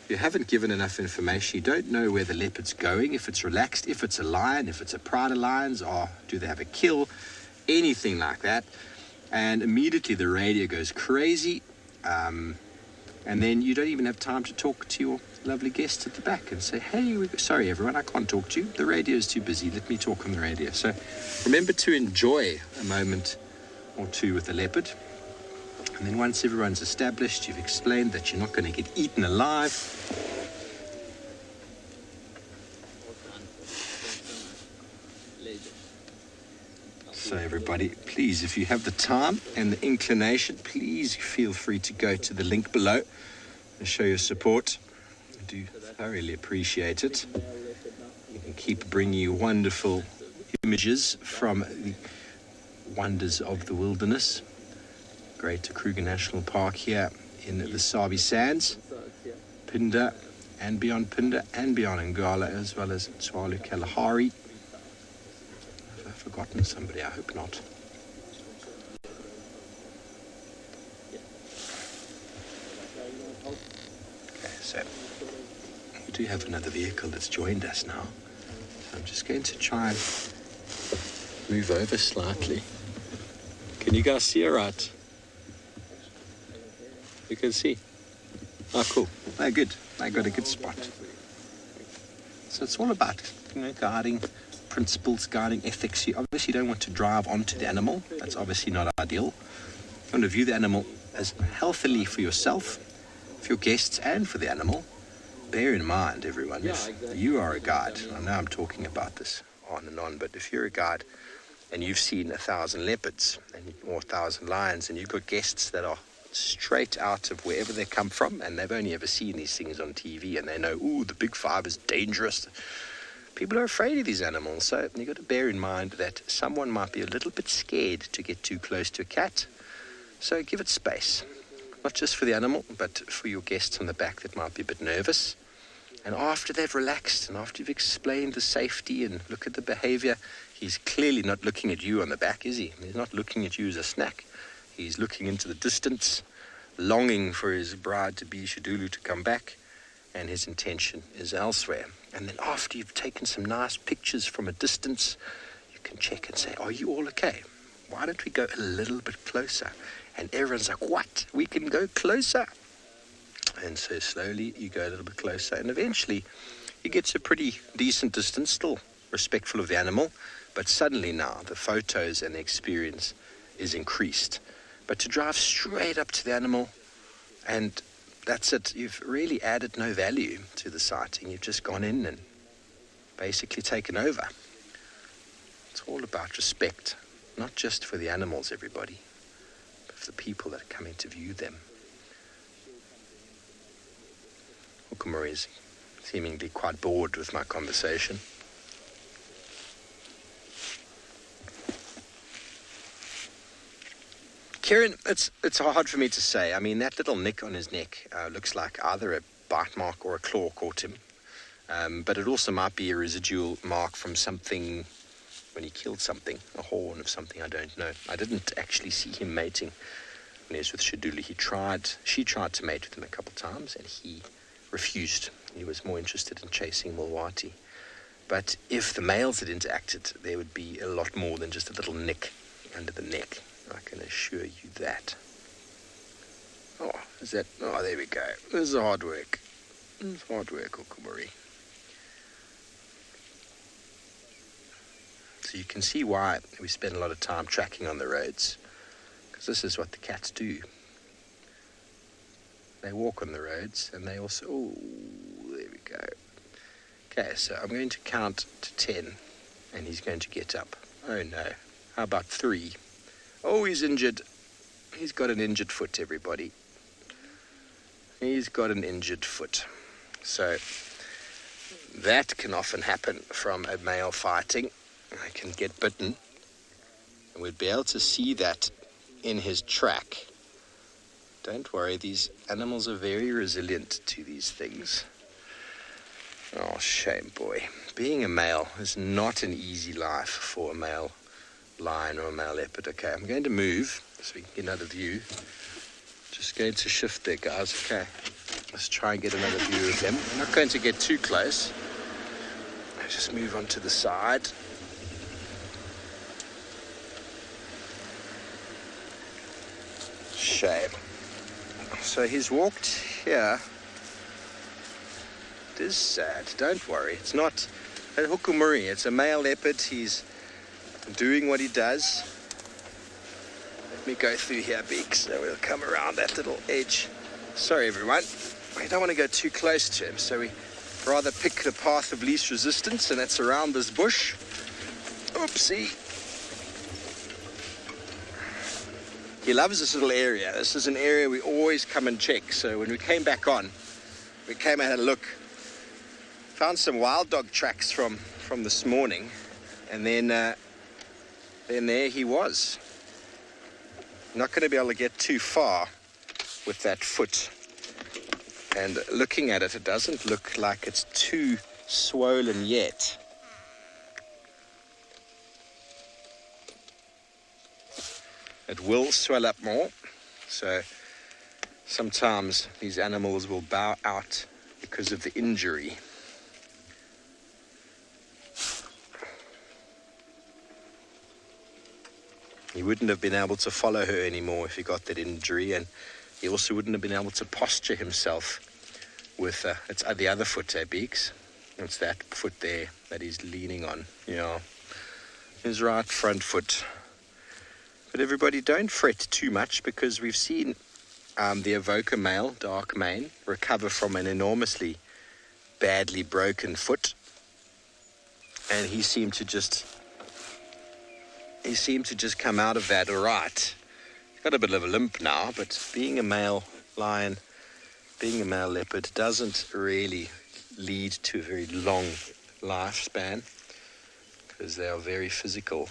You haven't given enough information. You don't know where the leopard's going, if it's relaxed, if it's a lion, if it's a pride of lions, or do they have a kill, anything like that. And immediately the radio goes crazy, and then you don't even have time to talk to your lovely guests at the back and say, hey, sorry everyone, I can't talk to you. The radio is too busy. Let me talk on the radio. So remember to enjoy a moment or two with the leopard. And then once everyone's established, you've explained that you're not going to get eaten alive. So everybody, please, if you have the time and the inclination, please feel free to go to the link below and show your support. I do thoroughly appreciate it. You can keep bringing you wonderful images from the wonders of the wilderness. Greater Kruger National Park here in the Sabi Sands, Phinda, andBeyond Phinda, andBeyond Ngala, as well as Tswalu Kalahari. Have I forgotten somebody? I hope not. Okay, so we do have another vehicle that's joined us now. So I'm just going to try and move over slightly. Can you guys see all right? You can see. Oh, cool. Oh, good. I got a good spot. So it's all about, guiding principles, guiding ethics. You obviously don't want to drive onto the animal. That's obviously not ideal. You want to view the animal as healthily for yourself, for your guests, and for the animal. Bear in mind, everyone, if you are a guide, I know I'm talking about this on and on, but if you're a guide and you've seen 1,000 leopards or 1,000 lions, and you've got guests that are straight out of wherever they come from, and they've only ever seen these things on TV, and they know, ooh, the big five is dangerous, people are afraid of these animals. So you've got to bear in mind that someone might be a little bit scared to get too close to a cat. So give it space. Not just for the animal, but for your guests on the back that might be a bit nervous. And after they've relaxed and after you've explained the safety and look at the behavior, he's clearly not looking at you on the back, is he? He's not looking at you as a snack. He's looking into the distance, longing for his bride-to-be Tswalu to come back, and his intention is elsewhere. And then after you've taken some nice pictures from a distance, you can check and say, are you all okay? Why don't we go a little bit closer? And everyone's like, what? We can go closer. And so slowly you go a little bit closer, and eventually you get to a pretty decent distance, still respectful of the animal, but suddenly now the photos and the experience is increased. But to drive straight up to the animal, and that's it, you've really added no value to the sighting. You've just gone in and basically taken over. It's all about respect, not just for the animals, everybody, but for the people that are coming to view them. Hukumuri is seemingly quite bored with my conversation. Kieran, it's hard for me to say. I mean, that little nick on his neck looks like either a bite mark or a claw caught him. But it also might be a residual mark from something when he killed something, a horn of something, I don't know. I didn't actually see him mating when he was with Tswalu. She tried to mate with him a couple of times, and he refused. He was more interested in chasing Mulwati. But if the males had interacted, there would be a lot more than just a little nick under the neck. I can assure you that. Oh, there we go. This is hard work. It's hard work, Hukumuri. So you can see why we spend a lot of time tracking on the roads, because this is what the cats do. They walk on the roads, and they also... Oh, there we go. Okay, so I'm going to count to 10, and he's going to get up. Oh, no. How about 3? Oh, he's injured. He's got an injured foot, everybody. He's got an injured foot. So that can often happen from a male fighting. I can get bitten. And we'd be able to see that in his track. Don't worry, these animals are very resilient to these things. Oh, shame, boy. Being a male is not an easy life for a male lion or a male leopard. Okay, I'm going to move so we can get another view. Just going to shift there, guys. Okay, let's try and get another view of them. I'm not going to get too close. I'll just move on to the side. Shame. So he's walked here. It is sad. Don't worry. It's not a Hukumuri. It's a male leopard. He's doing what he does. Let me go through here, Beaks. So we'll come around that little edge. Sorry, everyone. We don't want to go too close to him, so we rather pick the path of least resistance, and that's around this bush. Oopsie. He loves this little area. This is an area we always come and check. So when we came back on, we came and had a look. Found some wild dog tracks from this morning, and then there he was. Not going to be able to get too far with that foot. And looking at it, it doesn't look like it's too swollen yet. It will swell up more. So sometimes these animals will bow out because of the injury. He wouldn't have been able to follow her anymore if he got that injury, and he also wouldn't have been able to posture himself with it's the other foot, Beaks. It's that foot there that he's leaning on. Yeah, his right front foot. But everybody, don't fret too much, because we've seen the evoker male, dark mane, recover from an enormously badly broken foot, and he seemed to just come out of that all right. He's got a bit of a limp now, but being a male lion, being a male leopard doesn't really lead to a very long lifespan because they are very physical.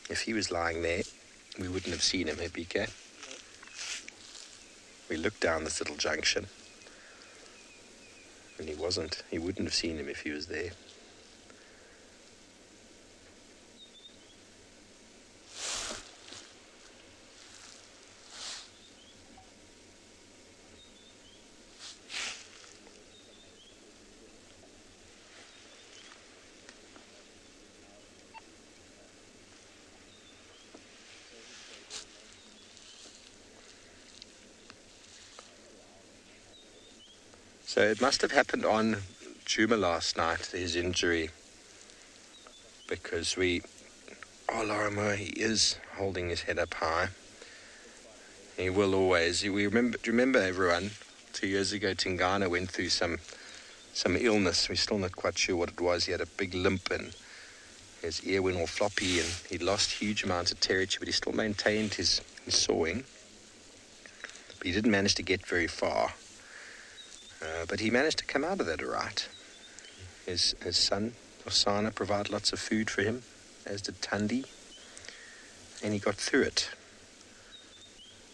If he was lying there, we wouldn't have seen him, BK. We looked down this little junction, and he wasn't. He wouldn't have seen him if he was there. So it must have happened on Djuma last night, his injury, because Lorimer, he is holding his head up high. He will always. Do you remember everyone, 2 years ago, Tingana went through some illness. We're still not quite sure what it was. He had a big limp and his ear went all floppy and he lost huge amounts of territory, but he still maintained his sawing. But he didn't manage to get very far. But he managed to come out of that all right. His son, Osana, provided lots of food for him, as did Tandi, and he got through it.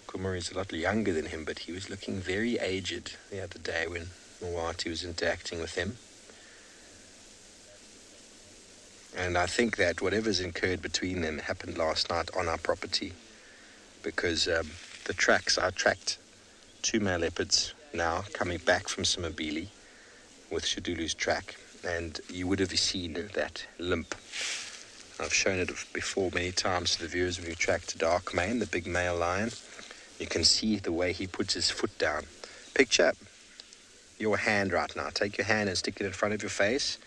Kumari's a lot younger than him, but he was looking very aged the other day when Mwati was interacting with him. And I think that whatever's incurred between them happened last night on our property, because I tracked 2 male leopards now coming back from Simabili with Shadulu's track, and you would have seen that limp. I've shown it before many times to the viewers when you tracked Dark Mane, the big male lion. You can see the way he puts his foot down. Picture your hand right now. Take your hand and stick it in front of your face,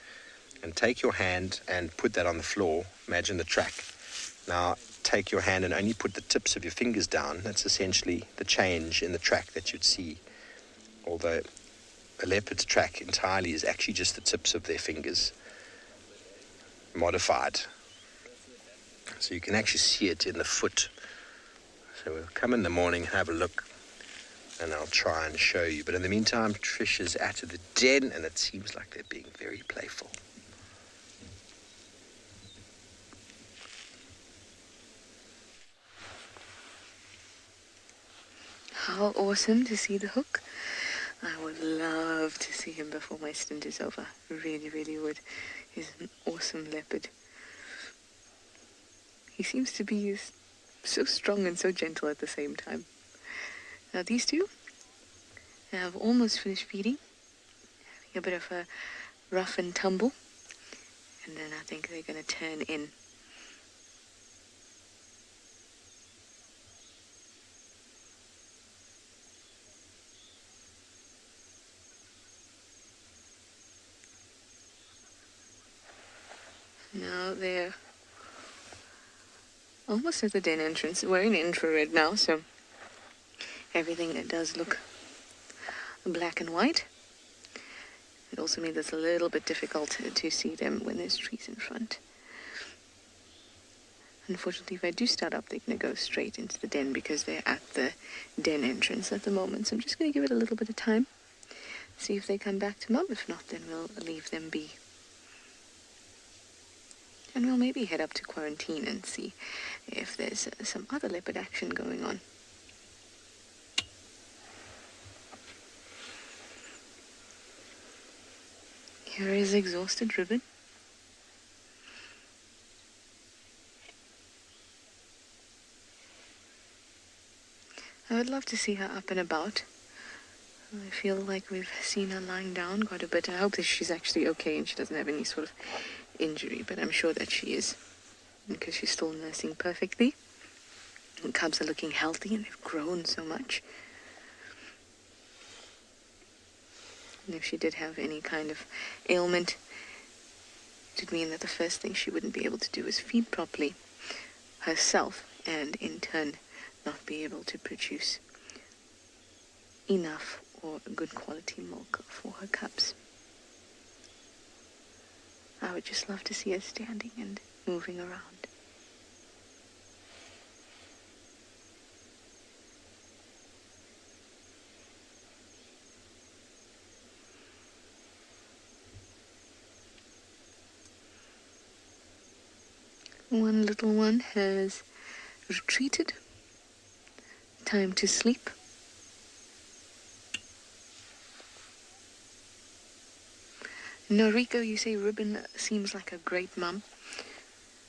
and take your hand and put that on the floor. Imagine the track. Now take your hand and only put the tips of your fingers down. That's essentially the change in the track that you'd see. Although a leopard's track entirely is actually just the tips of their fingers modified. So you can actually see it in the foot. So we'll come in the morning, have a look, and I'll try and show you. But in the meantime, Trish is out of the den, and it seems like they're being very playful. How awesome to see the hook. I would love to see him before my stint is over. Really, really would. He's an awesome leopard. He seems to be so strong and so gentle at the same time. Now these two have almost finished feeding, having a bit of a rough and tumble, and then I think they're going to turn in. Now they're almost at the den entrance. We're in infrared now, so everything does look black and white. It also means it's a little bit difficult to see them when there's trees in front. Unfortunately, if I do start up, they're going to go straight into the den because they're at the den entrance at the moment. So I'm just going to give it a little bit of time, see if they come back to mum. If not, then we'll leave them be. And we'll maybe head up to quarantine and see if there's some other leopard action going on. Here is exhausted ribbon. I would love to see her up and about. I feel like we've seen her lying down quite a bit. I hope that she's actually okay and she doesn't have any sort of injury, but I'm sure that she is, because she's still nursing perfectly. The cubs are looking healthy and they've grown so much. And if she did have any kind of ailment, it would mean that the first thing she wouldn't be able to do is feed properly herself, and in turn not be able to produce enough or good quality milk for her cubs. I would just love to see her standing and moving around. One little one has retreated. Time to sleep. Noriko, you say Ribbon seems like a great mum.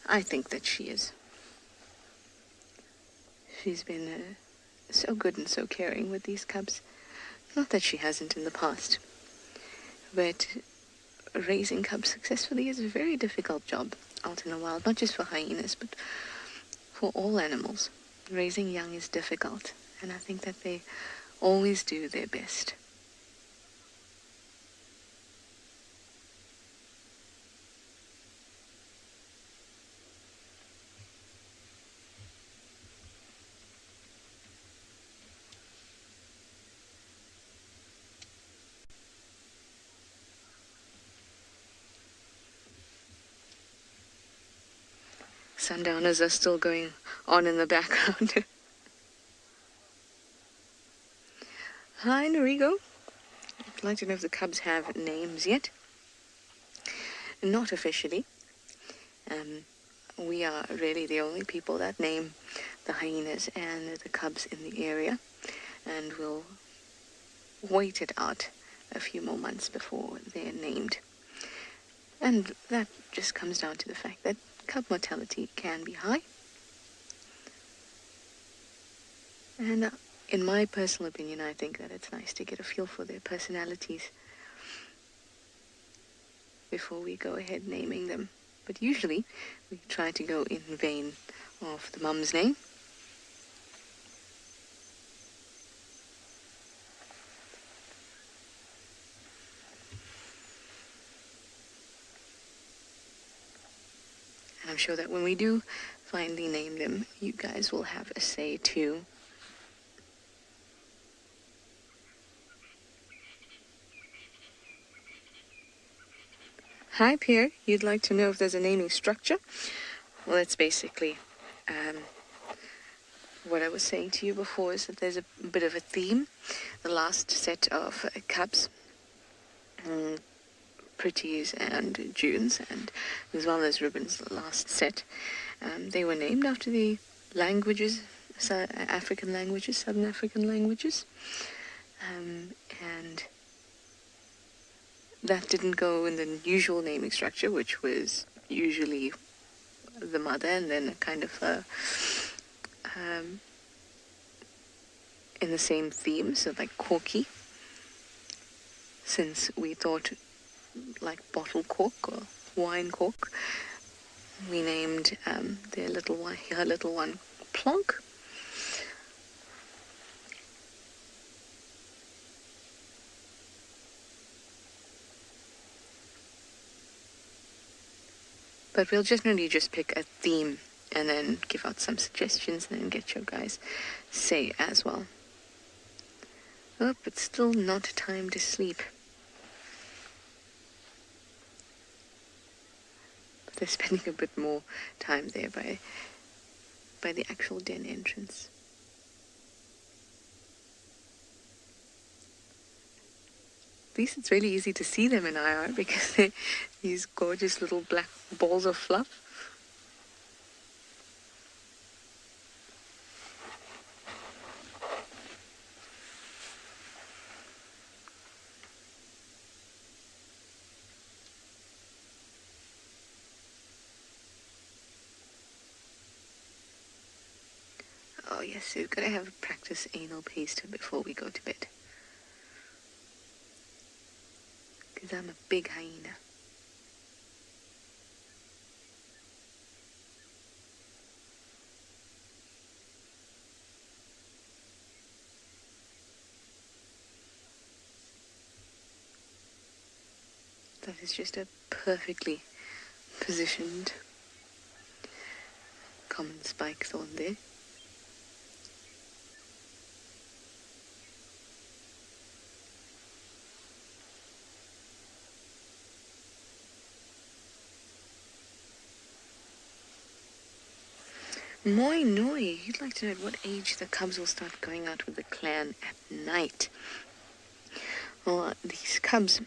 I think that she is. She's been so good and so caring with these cubs. Not that she hasn't in the past. But raising cubs successfully is a very difficult job out in the wild, not just for hyenas, but for all animals. Raising young is difficult, and I think that they always do their best. Sundowners are still going on in the background. Hi, Norigo. I'd like to know if the cubs have names yet. Not officially. We are really the only people that name the hyenas and the cubs in the area. And we'll wait it out a few more months before they're named. And that just comes down to the fact that cub mortality can be high. And in my personal opinion, I think that it's nice to get a feel for their personalities before we go ahead naming them. But usually, we try to go in vein of the mum's name. And I'm sure that when we do finally name them, you guys will have a say too. Hi, Pierre. You'd like to know if there's a naming structure? Well, it's basically what I was saying to you before, is that there's a bit of a theme. The last set of cubs, Pretties and Junes, and as well as Ribbons, the last set, they were named after the languages, African languages, Southern African languages, and that didn't go in the usual naming structure, which was usually the mother and then a kind of in the same theme, so like corky, since we thought like bottle cork or wine cork, we named her little one Plonk. But we'll generally just pick a theme and then give out some suggestions and then get your guys' say as well. Oh, but still not time to sleep. But they're spending a bit more time there by the actual den entrance. At least it's really easy to see them in IR because they're these gorgeous little black balls of fluff. Oh yes, so we've got to have a practice anal paste before we go to bed. Because I'm a big hyena. That is just a perfectly positioned common spike thorn there. Moi Noi, you'd like to know at what age the cubs will start going out with the clan at night. Well, these cubs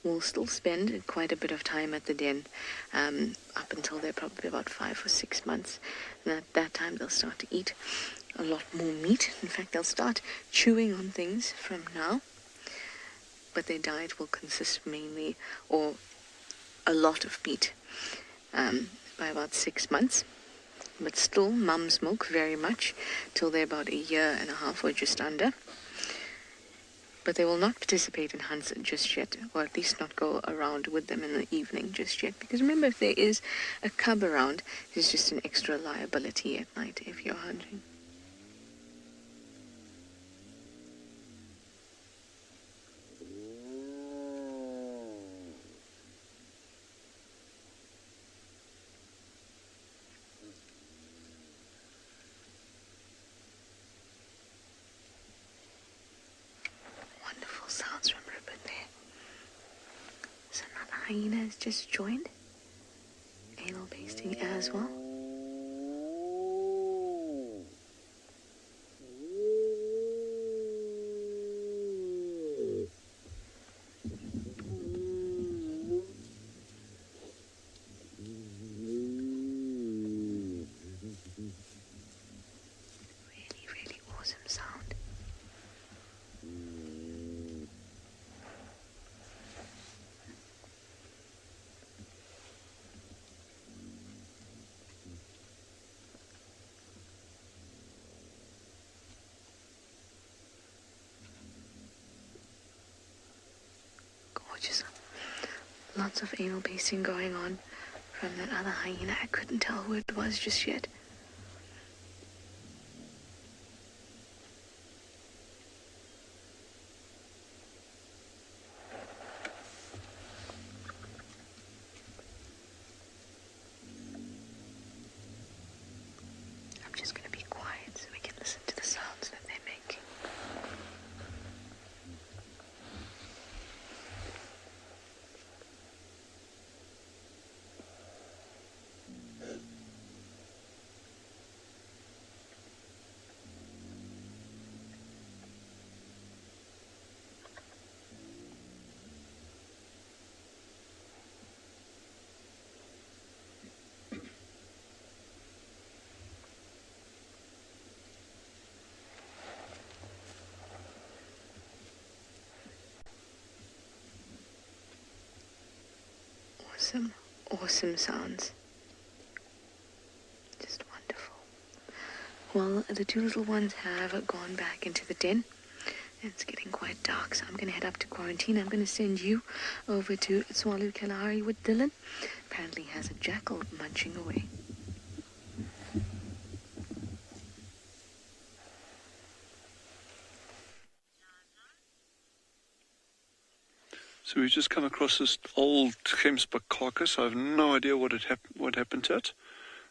will still spend quite a bit of time at the den up until they're probably about 5 or 6 months. And at that time, they'll start to eat a lot more meat. In fact, they'll start chewing on things from now. But their diet will consist mainly, or a lot of meat, by about 6 months. But still, mum's milk very much till they're about 1.5 years or just under. But they will not participate in hunts just yet, or at least not go around with them in the evening just yet. Because remember, if there is a cub around, there's just an extra liability at night if you're hunting. Sounds from Rupert there. So another hyena has just joined. Anal pasting as well. Really, really awesome sound. Gorgeous. Lots of anal pasting going on from that other hyena. I couldn't tell who it was just yet. I'm just going to be quiet so we can listen to the sounds that they're making. Awesome sounds. Just wonderful. Well, the two little ones have gone back into the den. It's getting quite dark, so I'm going to head up to quarantine. I'm going to send you over to Tswalu Kalahari with Dylan. Apparently he has a jackal munching away. So we've just come across this old gemsbuck carcass. I have no idea what happened to it.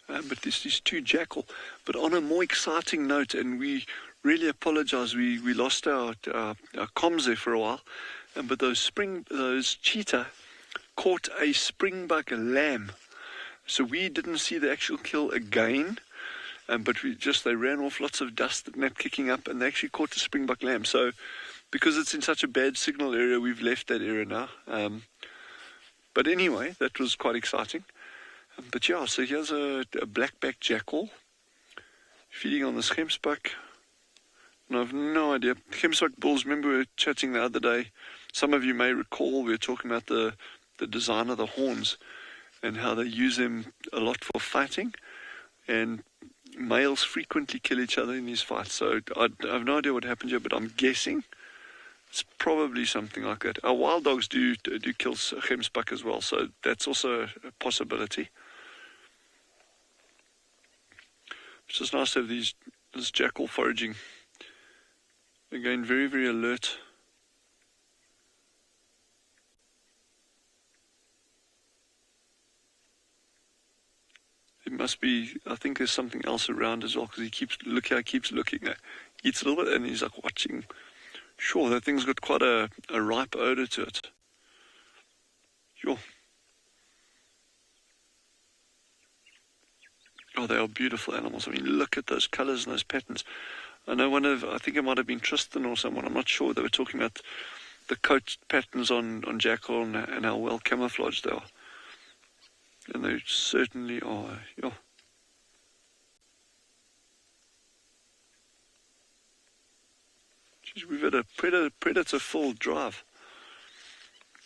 But there's these two jackal. But on a more exciting note, and we really apologize, we lost our comms there for a while. But those cheetah caught a springbuck lamb. So we didn't see the actual kill again. But they ran off, lots of dust and that kicking up, and they actually caught a springbuck lamb. So because it's in such a bad signal area, we've left that area now. But anyway, that was quite exciting. But yeah, so here's a black-backed jackal feeding on this gemsbuck. And I have no idea. Gemsbuck bulls, remember we were chatting the other day. Some of you may recall we were talking about the design of the horns and how they use them a lot for fighting. And males frequently kill each other in these fights. So I have no idea what happened here, but I'm guessing it's probably something like that. Our wild dogs do kill gemsbuck as well, so that's also a possibility. It's just nice to have this jackal foraging. Again, very, very alert. It must be, I think there's something else around as well, because he keeps looking, eats a little bit, and he's like watching. Sure, that thing's got quite a ripe odor to it. Sure. Oh, they are beautiful animals. I mean, look at those colours and those patterns. I know I think it might have been Tristan or someone, I'm not sure, they were talking about the coat patterns on jackal and how well camouflaged they are. And they certainly are. Yeah. Jeez, we've had a predator-full drive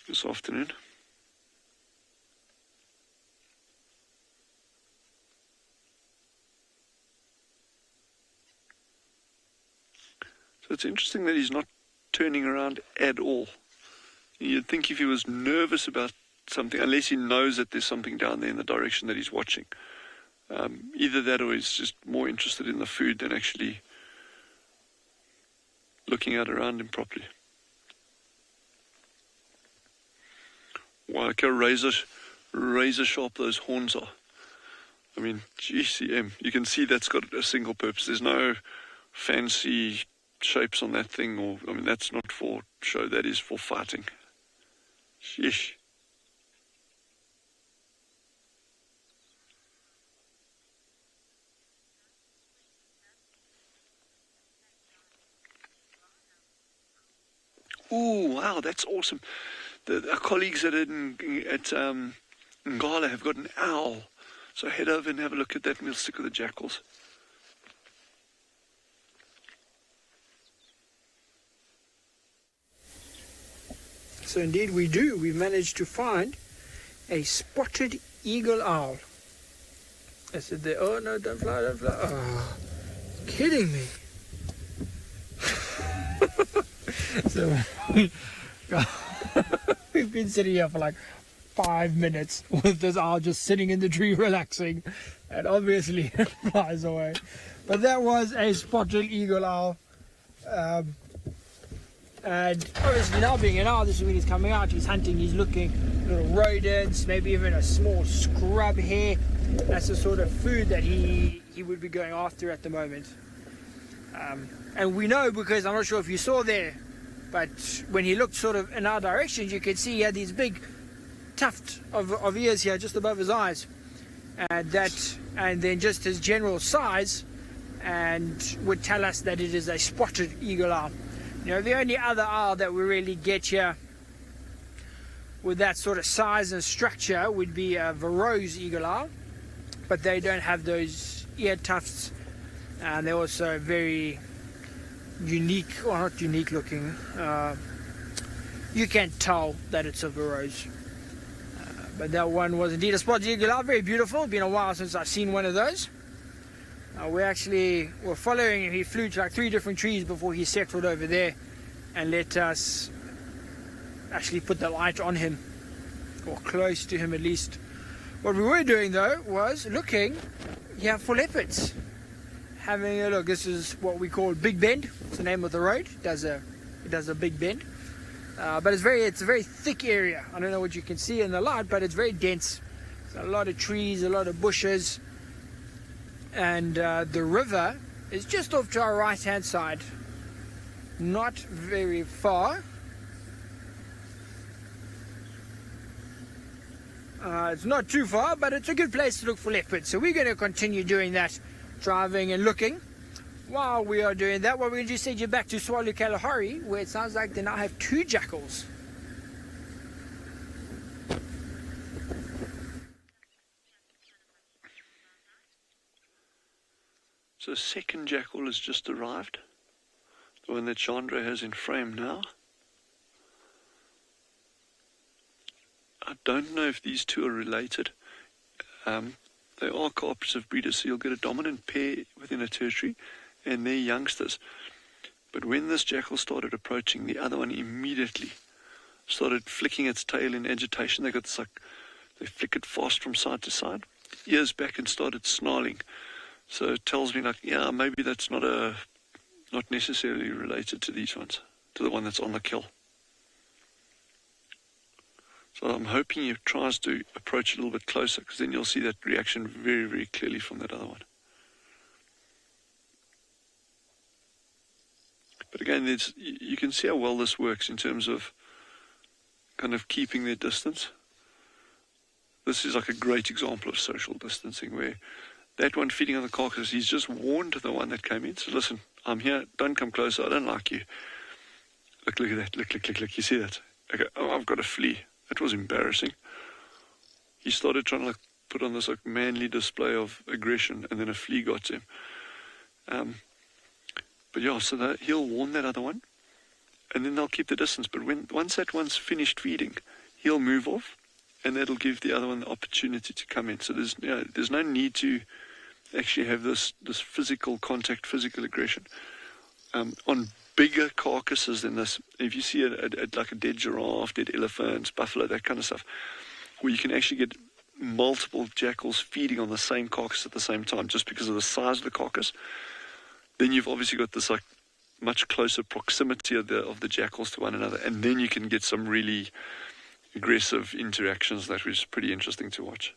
this afternoon. So it's interesting that he's not turning around at all. You'd think if he was nervous about something, unless he knows that there's something down there in the direction that he's watching, either that or he's just more interested in the food than actually looking out around him properly. Wow, look how razor sharp those horns are. I mean, GCM, you can see that's got a single purpose. There's no fancy shapes on that thing, or I mean, that's not for show, that is for fighting. Sheesh. Ooh, wow, that's awesome. Our colleagues at Ngala have got an owl. So head over and have a look at that, and we'll stick with the jackals. So indeed we do. We've managed to find a spotted eagle owl. I said there, oh no, don't fly, don't fly. Oh, kidding me. So we've been sitting here for like 5 minutes with this owl just sitting in the tree relaxing, and obviously it flies away. But that was a spotted eagle owl. And obviously now being an owl, this is when he's coming out, he's hunting, he's looking, little rodents, maybe even a small scrub hare. That's the sort of food that he would be going after at the moment. And we know, because I'm not sure if you saw there, but when he looked sort of in our direction, you could see he had these big tuft of ears here just above his eyes. And then just his general size, and would tell us that it is a spotted eagle owl. You know, the only other owl that we really get here with that sort of size and structure would be a Varro's eagle owl, but they don't have those ear tufts, and they're also very unique, or not unique looking. You can tell that it's a Varro's. But that one was indeed a spotted eagle owl, very beautiful. It's been a while since I've seen one of those. We actually were following him. He flew to like 3 different trees before he settled over there and let us actually put the light on him, or close to him at least. What we were doing though was looking here for leopards. Having a look. This is what we call Big Bend. It's the name of the road. It does a big bend. But it's a very thick area. I don't know what you can see in the light, but it's very dense. There's a lot of trees, a lot of bushes. And the river is just off to our right hand side, not very far. It's not too far, but it's a good place to look for leopards. So we're going to continue doing that, driving and looking. While we are doing that, what we're going to do is send you back to Tswalu Kalahari, where it sounds like they now have 2 jackals. So the second jackal has just arrived, the one that Chandra has in frame now. I don't know if these two are related. They are cooperative breeders, so you'll get a dominant pair within a territory and their youngsters. But when this jackal started approaching, the other one immediately started flicking its tail in agitation. They flick it fast from side to side, ears back, and started snarling. So it tells me, like, yeah, maybe that's not necessarily related to these ones, to the one that's on the kill. So I'm hoping he tries to approach a little bit closer, because then you'll see that reaction very, very clearly from that other one. But again, you can see how well this works in terms of kind of keeping their distance. This is like a great example of social distancing, where that one feeding on the carcass, he's just warned the one that came in. So listen, I'm here. Don't come closer. I don't like you. Look at that. Look. You see that? Okay. Oh, I've got a flea. That was embarrassing. He started trying to put on this manly display of aggression, and then a flea got to him. But yeah, so he'll warn that other one, and then they'll keep the distance. But once that one's finished feeding, he'll move off, and that'll give the other one the opportunity to come in. So there's no need to actually have this physical contact, physical aggression. On bigger carcasses than this, if you see like a dead giraffe, dead elephant, buffalo, that kind of stuff, where you can actually get multiple jackals feeding on the same carcass at the same time, just because of the size of the carcass, then you've obviously got this like much closer proximity of the jackals to one another, and then you can get some really aggressive interactions that was pretty interesting to watch.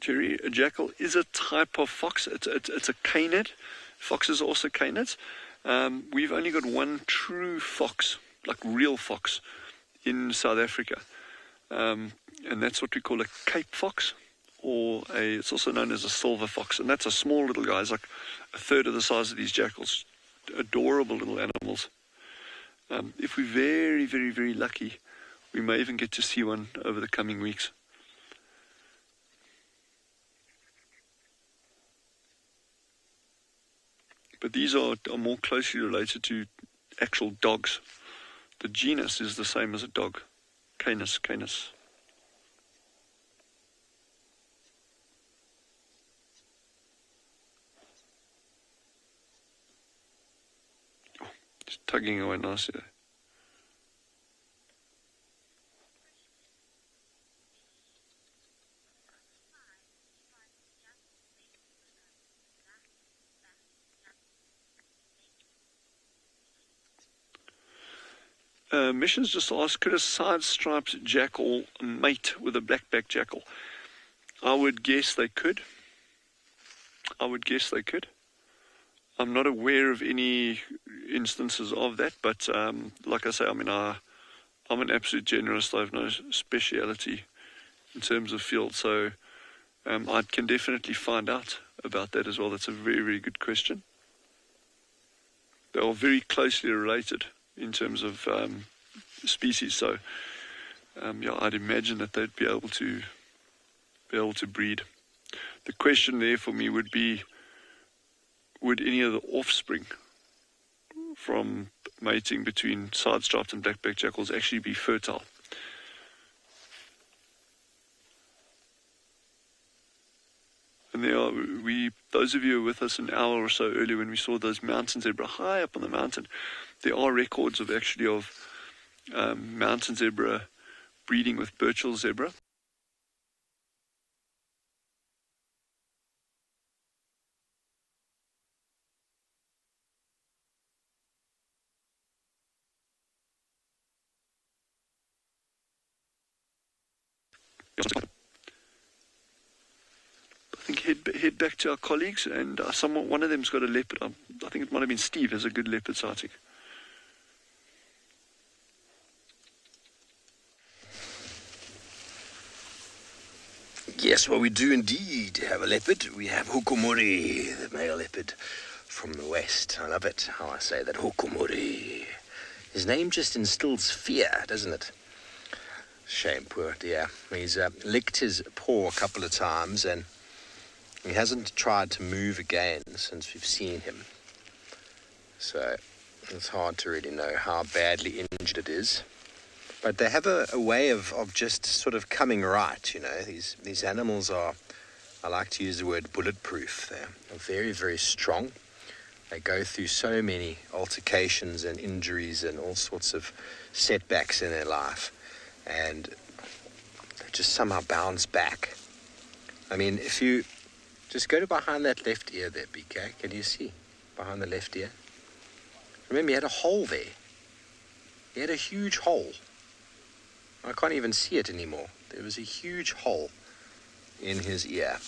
Jerry, a jackal is a type of fox. It's a canid. Foxes are also canids. We've only got one true fox, like real fox, in South Africa. And that's what we call a Cape fox, or it's also known as a silver fox. And that's a small little guy. It's like a third of the size of these jackals. Adorable little animals. If we're very, very, very lucky, we may even get to see one over the coming weeks. But these are more closely related to actual dogs. The genus is the same as a dog. Canis. Oh, just tugging away nicely. Missions just asked, could a side-striped jackal mate with a black-backed jackal? I would guess they could. I'm not aware of any instances of that, but like I say, I mean, I'm an absolute generalist. I have no speciality in terms of field, so I can definitely find out about that as well. That's a very, very good question. They are very closely related in terms of species, so I'd imagine that they'd be able to breed. The question there for me would be, would any of the offspring from mating between side-striped and black-backed jackals actually be fertile? And those of you who were with us an hour or so earlier when we saw those mountain zebra high up on the mountain, there are records of mountain zebra breeding with Burchell zebra. I think head back to our colleagues, and one of them's got a leopard. I think it might have been Steve has a good leopard sighting. Yes, well, we do indeed have a leopard. We have Hukumuri, the male leopard from the west. I love it, how I say that, Hukumuri. His name just instills fear, doesn't it? Shame, poor dear. He's licked his paw a couple of times, and he hasn't tried to move again since we've seen him. So it's hard to really know how badly injured it is. But they have a way of just sort of coming right, you know. These animals are, I like to use the word bulletproof. They're very, very strong. They go through so many altercations and injuries and all sorts of setbacks in their life. And they just somehow bounce back. I mean, if you just go to behind that left ear there, BK, can you see? Behind the left ear. Remember, he had a hole there. He had a huge hole. I can't even see it anymore. There was a huge hole in his ear.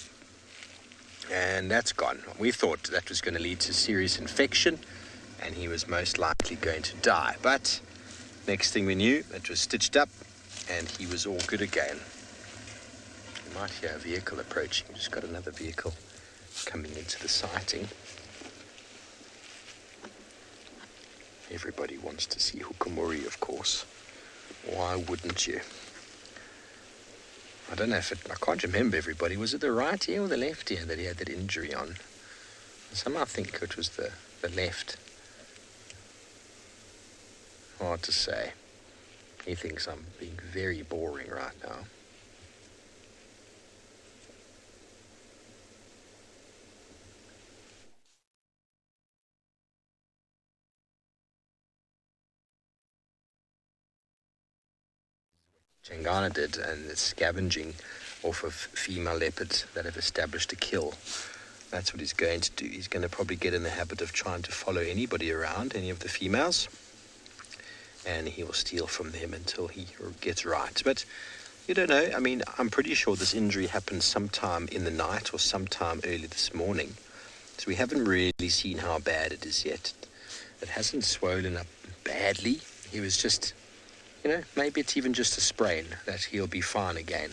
And that's gone. We thought that was going to lead to serious infection and he was most likely going to die. But next thing we knew, it was stitched up and he was all good again. You might hear a vehicle approaching. We just got another vehicle coming into the sighting. Everybody wants to see hukumuri, of course. Why wouldn't you? I don't know if I can't remember everybody. Was it the right ear or the left ear that he had that injury on? Somehow think it was the left. Hard to say. He thinks I'm being very boring right now. Ngala did, and it's scavenging off of female leopards that have established a kill. That's what he's going to do. He's going to probably get in the habit of trying to follow anybody around, any of the females, and he will steal from them until he gets right. But you don't know. I mean, I'm pretty sure this injury happened sometime in the night or sometime early this morning. So we haven't really seen how bad it is yet. It hasn't swollen up badly. He was just, maybe it's even just a sprain, that he'll be fine again.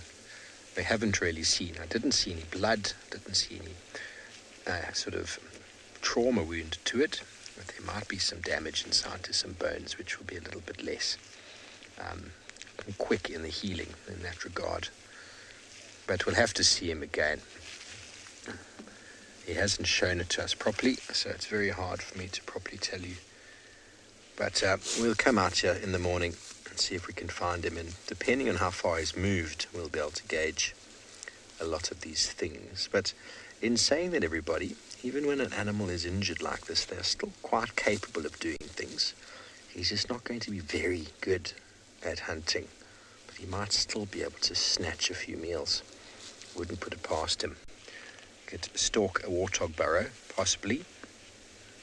We haven't really seen. I didn't see any blood, didn't see any sort of trauma wound to it. But there might be some damage inside to some bones, which will be a little bit less quick in the healing in that regard. But we'll have to see him again. He hasn't shown it to us properly, so it's very hard for me to properly tell you. But we'll come out here in the morning and see if we can find him, and depending on how far he's moved, we'll be able to gauge a lot of these things. But in saying that, everybody, even when an animal is injured like this, they're still quite capable of doing things. He's just not going to be very good at hunting, but he might still be able to snatch a few meals. Wouldn't put it past him. Could stalk a warthog burrow, possibly.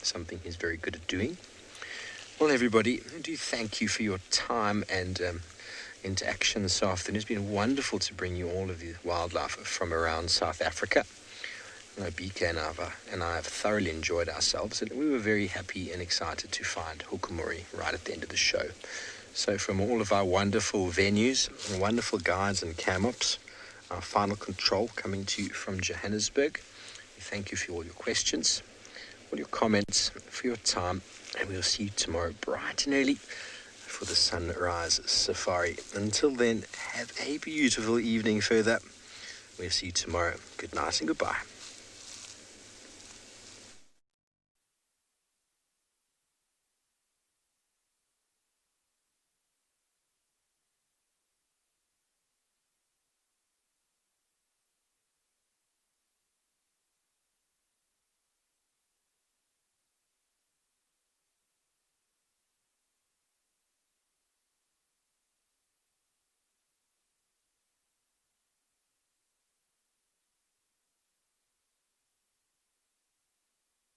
Something he's very good at doing. Well, everybody, I do thank you for your time and interaction this afternoon. It's been wonderful to bring you all of the wildlife from around South Africa. I know BK and I have thoroughly enjoyed ourselves, and we were very happy and excited to find hukumuri right at the end of the show. So from all of our wonderful venues, and wonderful guides and cam-ops, our final control coming to you from Johannesburg. We thank you for all your questions, all your comments, for your time, and we'll see you tomorrow bright and early for the sunrise safari. Until then, have a beautiful evening further. We'll see you tomorrow. Good night and goodbye.